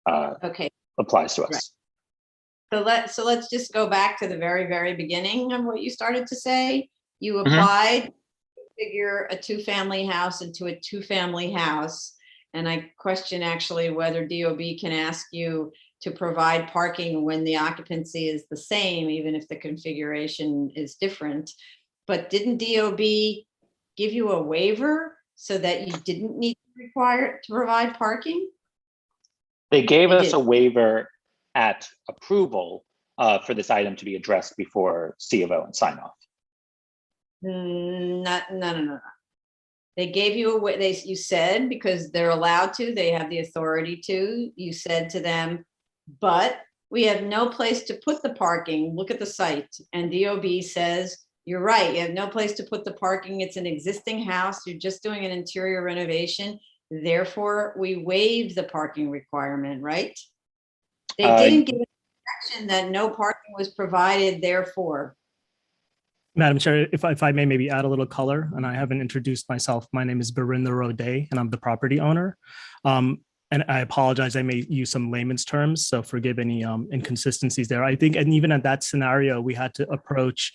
Okay. applies to us. Right. So let's just go back to the very, very beginning of what you started to say. You applied to figure a 2-family house into a 2-family house. And I question actually whether DOB can ask you to provide parking when the occupancy is the same, even if the configuration is different. But didn't DOB give you a waiver so that you didn't need to provide parking? They gave us a waiver at approval for this item to be addressed before C of O and sign off. No. They gave you you said, because they're allowed to, they have the authority to, you said to them, but we have no place to put the parking. Look at the site. And DOB says, you're right, you have no place to put the parking. It's an existing house. You're just doing an interior renovation. Therefore, we waive the parking requirement, right? They didn't give an instruction that no parking was provided, therefore. Madam Chair, if I may maybe add a little color, and I haven't introduced myself. My name is Barinder Rodey, and I'm the property owner. And I apologize, I may use some layman's terms, so forgive any inconsistencies there. I think, and even at that scenario, we had to approach,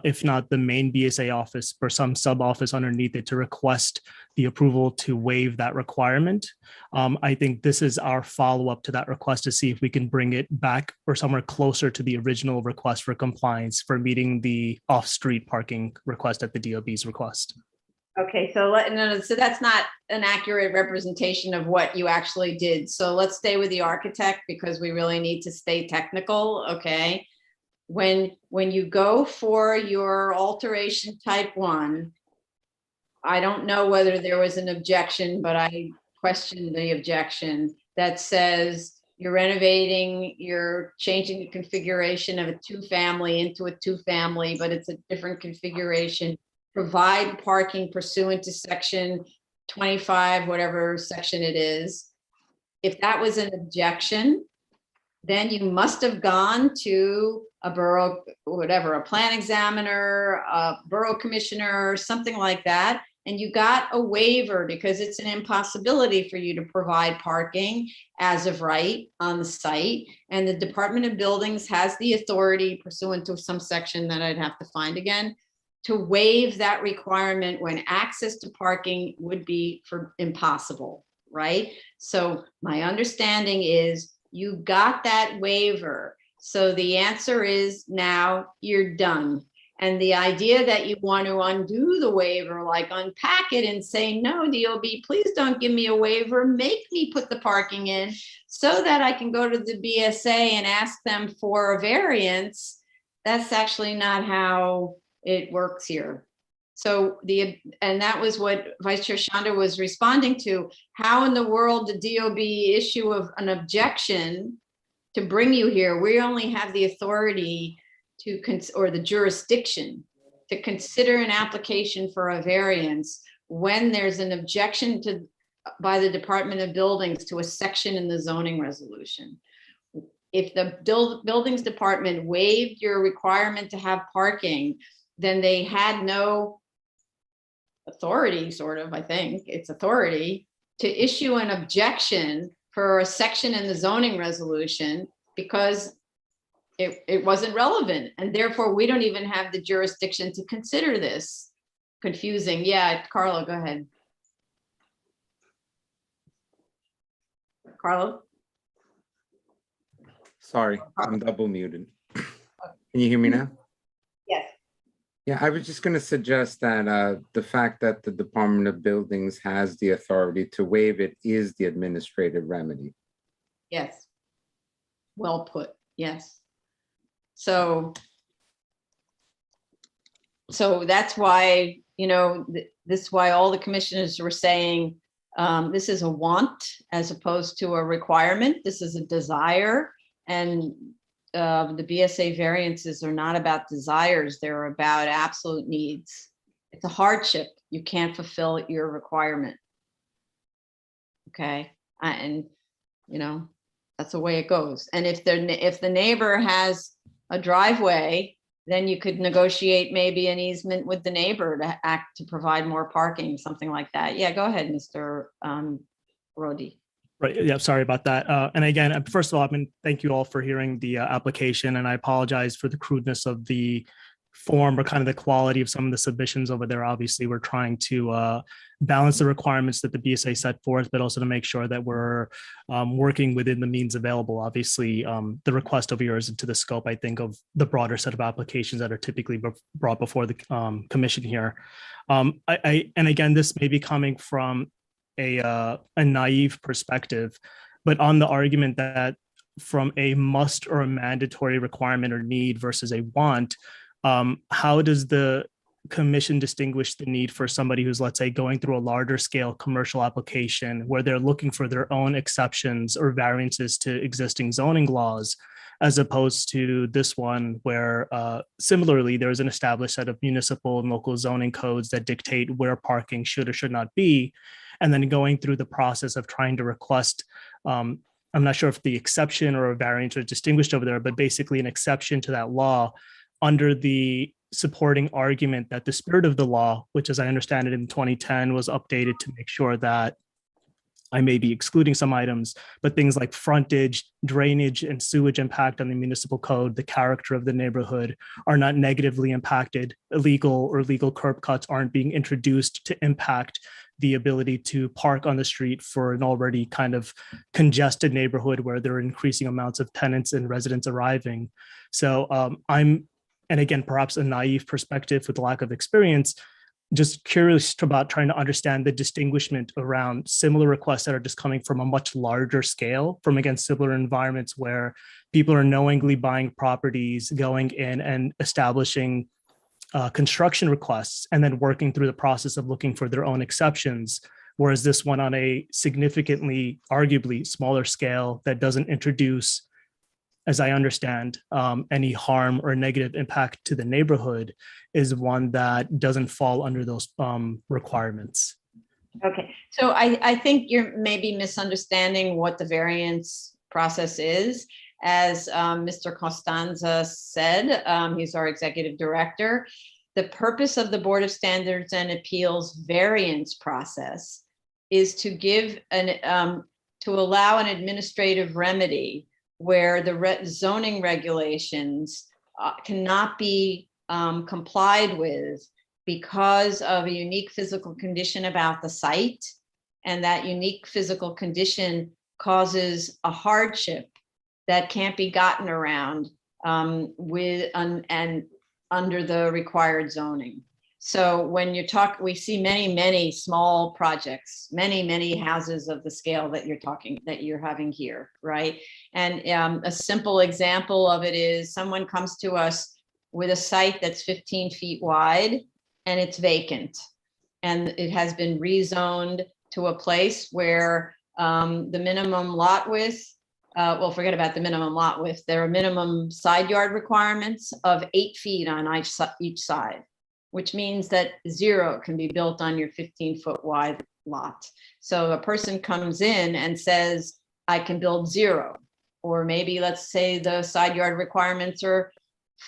if not the main BSA office, or some sub office underneath it, to request the approval to waive that requirement. I think this is our follow-up to that request to see if we can bring it back or somewhere closer to the original request for compliance for meeting the off-street parking request at the DOB's request. Okay, so so that's not an accurate representation of what you actually did. So let's stay with the architect, because we really need to stay technical, okay? When you go for your alteration type 1, I don't know whether there was an objection, but I question the objection that says you're changing the configuration of a 2-family into a 2-family, but it's a different configuration. Provide parking pursuant to section 25, whatever section it is. If that was an objection, then you must have gone to a borough, a plan examiner, a borough commissioner, something like that, and you got a waiver, because it's an impossibility for you to provide parking as of right on the site. And the Department of Buildings has the authority, pursuant to some section that I'd have to find again, to waive that requirement when access to parking would be impossible, right? So my understanding is you got that waiver. So the answer is now you're done. And the idea that you want to undo the waiver, like unpack it and say, no, DOB, please don't give me a waiver, make me put the parking in so that I can go to the BSA and ask them for a variance. That's actually not how it works here. So and that was what Vice Chair Shanda was responding to. How in the world did DOB issue an objection to bring you here? We only have the authority to, or the jurisdiction to consider an application for a variance when there's an objection by the Department of Buildings to a section in the zoning resolution. If the buildings department waived your requirement to have parking, then they had no authority, sort of, I think it's authority, to issue an objection for a section in the zoning resolution because it wasn't relevant. And therefore, we don't even have the jurisdiction to consider this. Confusing. Yeah, Carlo, go ahead. Carlo? Sorry, I'm double muted. Can you hear me now? Yes. Yeah, I was just going to suggest that the fact that the Department of Buildings has the authority to waive it is the administrative remedy. Yes. Well put. Yes. So that's why, this is why all the commissioners were saying this is a want as opposed to a requirement. This is a desire. And the BSA variances are not about desires. They're about absolute needs. It's a hardship. You can't fulfill your requirement. Okay. And, that's the way it goes. And if the neighbor has a driveway, then you could negotiate maybe an easement with the neighbor to provide more parking, something like that. Yeah, go ahead, Mr. Rodi. Right. Yeah. Sorry about that. And again, first of all, thank you all for hearing the application, and I apologize for the crudeness of the form or kind of the quality of some of the submissions over there. Obviously, we're trying to balance the requirements that the BSA set forth, but also to make sure that we're working within the means available. Obviously, the request over here is into the scope, I think, of the broader set of applications that are typically brought before the commission here. And again, this may be coming from a naive perspective, but on the argument that from a must or a mandatory requirement or need versus a want, how does the commission distinguish the need for somebody who's, let's say, going through a larger scale commercial application where they're looking for their own exceptions or variances to existing zoning laws, as opposed to this one where similarly there's an established set of municipal and local zoning codes that dictate where parking should or should not be, and then going through the process of trying to request, I'm not sure if the exception or a variance are distinguished over there, but basically an exception to that law under the supporting argument that the spirit of the law, which as I understand it in 2010 was updated to make sure that, I may be excluding some items, but things like frontage, drainage, and sewage impact on the municipal code, the character of the neighborhood, are not negatively impacted. Illegal or legal curb cuts aren't being introduced to impact the ability to park on the street for an already kind of congested neighborhood where there are increasing amounts of tenants and residents arriving. So and again, perhaps a naive perspective with lack of experience, just curious about trying to understand the distinguishment around similar requests that are just coming from a much larger scale from, again, similar environments where people are knowingly buying properties, going in and establishing construction requests, and then working through the process of looking for their own exceptions. Whereas this one on a significantly, arguably smaller scale that doesn't introduce, as I understand, any harm or negative impact to the neighborhood, is one that doesn't fall under those requirements. Okay, so I think you're maybe misunderstanding what the variance process is. As Mr. Costanza said, he's our executive director. The purpose of the Board of Standards and Appeals variance process is to give to allow an administrative remedy where the zoning regulations cannot be complied with because of a unique physical condition about the site, and that unique physical condition causes a hardship that can't be gotten around and under the required zoning. So when you talk, we see many small projects, many houses of the scale that you're having here, right? And a simple example of it is someone comes to us with a site that's 15 feet wide and it's vacant. And it has been rezoned to a place where the minimum lot width, well, forget about the minimum lot width. There are minimum side yard requirements of 8 feet on each side, which means that 0 can be built on your 15-foot wide lot. So a person comes in and says, I can build 0, or maybe let's say the side yard requirements are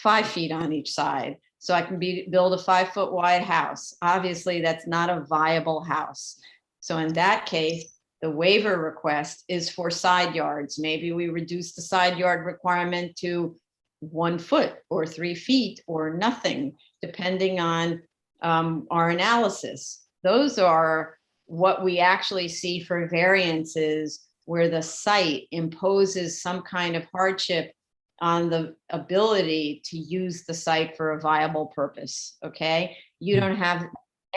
5 feet on each side. So I can build a 5-foot wide house. Obviously, that's not a viable house. So in that case, the waiver request is for side yards. Maybe we reduce the side yard requirement to 1 foot or 3 feet or nothing, depending on our analysis. Those are what we actually see for variances where the site imposes some kind of hardship on the ability to use the site for a viable purpose, okay? You don't have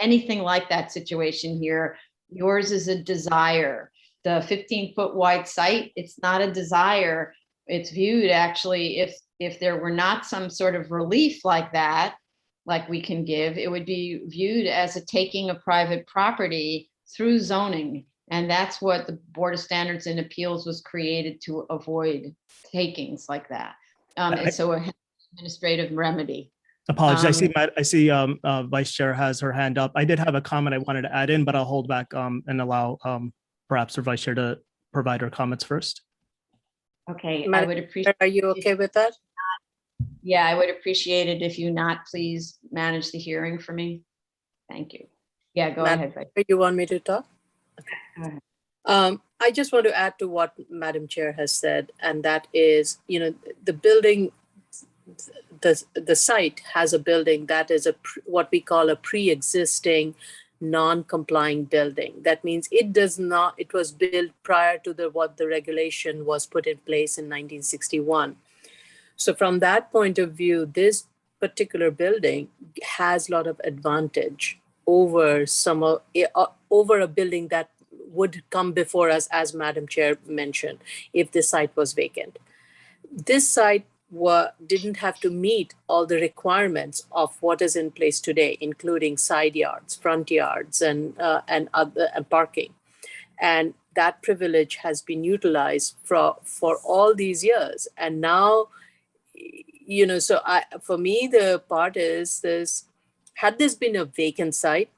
anything like that situation here. Yours is a desire. The 15-foot wide site, it's not a desire. It's viewed actually, if there were not some sort of relief like that, like we can give, it would be viewed as a taking of private property through zoning. And that's what the Board of Standards and Appeals was created to avoid, takings like that. And so an administrative remedy. Apologies. I see Vice Chair has her hand up. I did have a comment I wanted to add in, but I'll hold back and allow perhaps the Vice Chair to provide her comments first. Okay, I Madam would Chair, appreciate. are you okay with that? Yeah, I would appreciate it if you not please manage the hearing for me. Thank you. Yeah, go Madam ahead. Vice. Chair, you want me to talk? Go ahead. I just want to add to what Madam Chair has said, and that is, the building, the site has a building that is what we call a pre-existing non-complying building. That means it was built prior to what the regulation was put in place in 1961. So from that point of view, this particular building has a lot of advantage over over a building that would come before us, as Madam Chair mentioned, if this site was vacant. This site didn't have to meet all the requirements of what is in place today, including side yards, front yards, and parking. And that privilege has been utilized for all these years. And now, for me, the part is this: had this been a vacant site,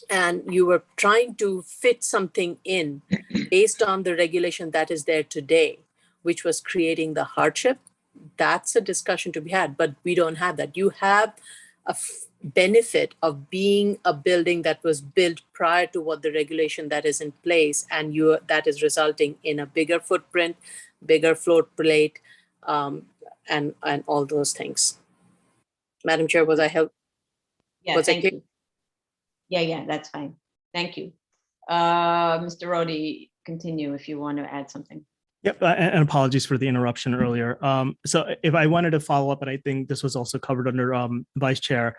and you were trying to fit something in based on the regulation that is there today, which was creating the hardship, that's a discussion to be had. But we don't have that. You have a benefit of being a building that was built prior to what the regulation that is in place, and that is resulting in a bigger footprint, bigger floor plate, and all those things. Madam Chair, was I help? Yeah, thank you. Yeah, that's fine. Thank you. Mr. Rhodey, continue if you want to add something. Yep, and apologies for the interruption earlier. So if I wanted to follow up, and I think this was also covered under Vice Chair,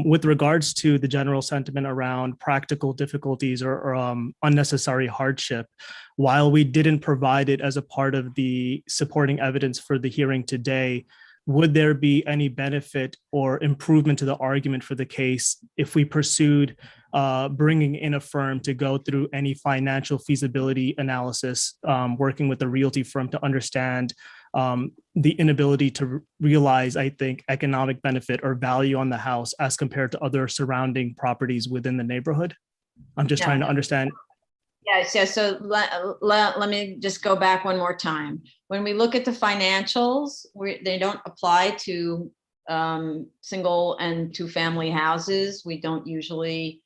with regards to the general sentiment around practical difficulties or unnecessary hardship, while we didn't provide it as a part of the supporting evidence for the hearing today, would there be any benefit or improvement to the argument for the case if we pursued bringing in a firm to go through any financial feasibility analysis, working with the realty firm to understand the inability to realize, I think, economic benefit or value on the house as compared to other surrounding properties within the neighborhood? I'm just trying to understand. Yes. So let me just go back one more time. When we look at the financials, they don't apply to single and two-family houses. We don't usually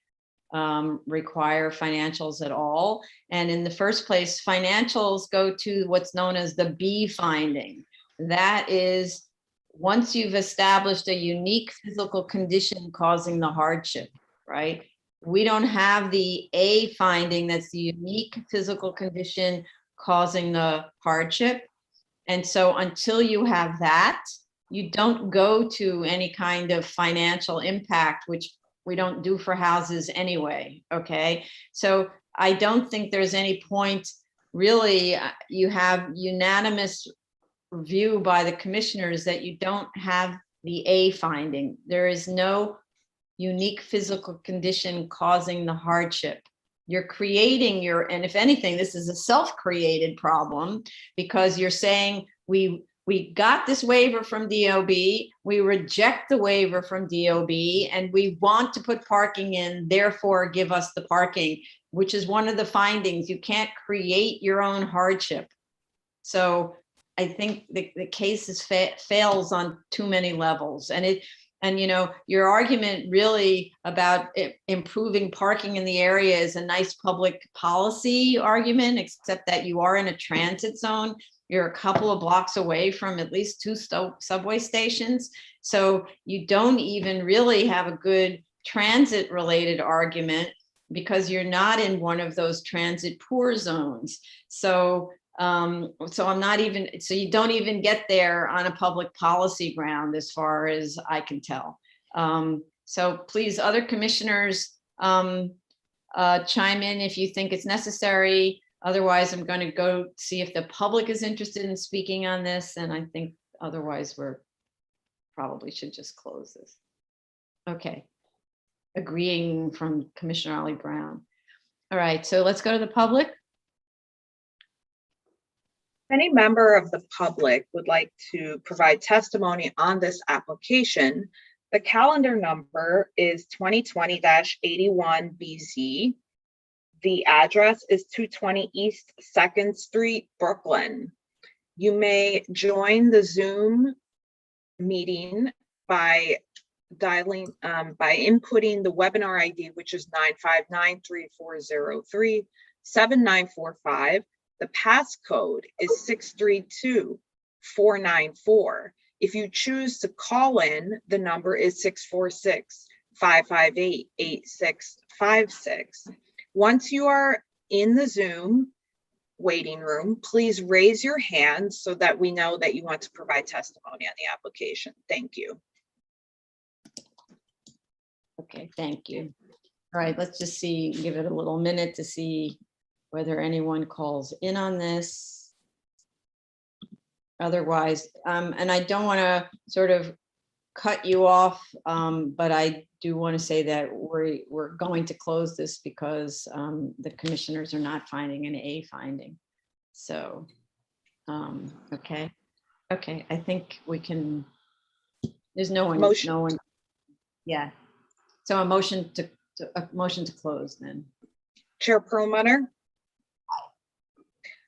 require financials at all. And in the first place, financials go to what's known as the B finding. That is, once you've established a unique physical condition causing the hardship, right? We don't have the A finding, that's the unique physical condition causing the hardship. And so until you have that, you don't go to any kind of financial impact, which we don't do for houses anyway, okay? So I don't think there's any point, really. You have unanimous review by the commissioners that you don't have the A finding. There is no unique physical condition causing the hardship. You're creating and if anything, this is a self-created problem because you're saying we got this waiver from DOB, we reject the waiver from DOB, and we want to put parking in, therefore give us the parking, which is one of the findings. You can't create your own hardship. So I think the case fails on too many levels. And you know, your argument really about improving parking in the area is a nice public policy argument, except that you are in a transit zone. You're a couple of blocks away from at least 2 subway stations. So you don't even really have a good transit related argument because you're not in one of those transit poor zones. So I'm not even, so you don't even get there on a public policy ground as far as I can tell. So please, other commissioners, chime in if you think it's necessary. Otherwise, I'm going to go see if the public is interested in speaking on this. And I think otherwise we're probably should just close this. Okay. Agreeing from Commissioner Ollie Brown. All right, so let's go to the public. Any member of the public would like to provide testimony on this application, the calendar number is 2020-81BZ. The address is 220 East 2nd Street, Brooklyn. You may join the Zoom meeting by dialing, by inputting the webinar ID, which is 959-3403-7945. The passcode is 632494. If you choose to call in, the number is 646-558-8656. Once you are in the Zoom waiting room, please raise your hand so that we know that you want to provide testimony on the application. Thank you. Okay, thank you. All right, let's just see, give it a little minute to see whether anyone calls in on this. Otherwise, and I don't want to sort of cut you off, but I do want to say that we're going to close this because the commissioners are not finding an A finding. So, okay, I think we can. There's no one. Motion. No one. Yeah. So a motion to close then. Chair Perlmutter.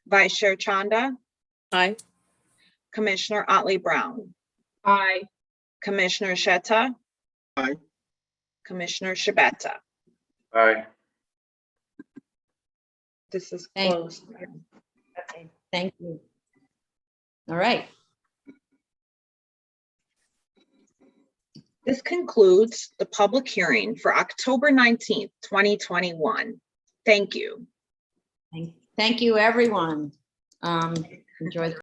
Vice Chair Chanda. Aye. Commissioner Otley Brown. Aye. Commissioner Shetta. Aye. Commissioner Shabeta. Aye. This is Thank closed. Okay, thank you. All right. This concludes the public hearing for October 19th, 2021. Thank you. Thank you, everyone. Enjoy the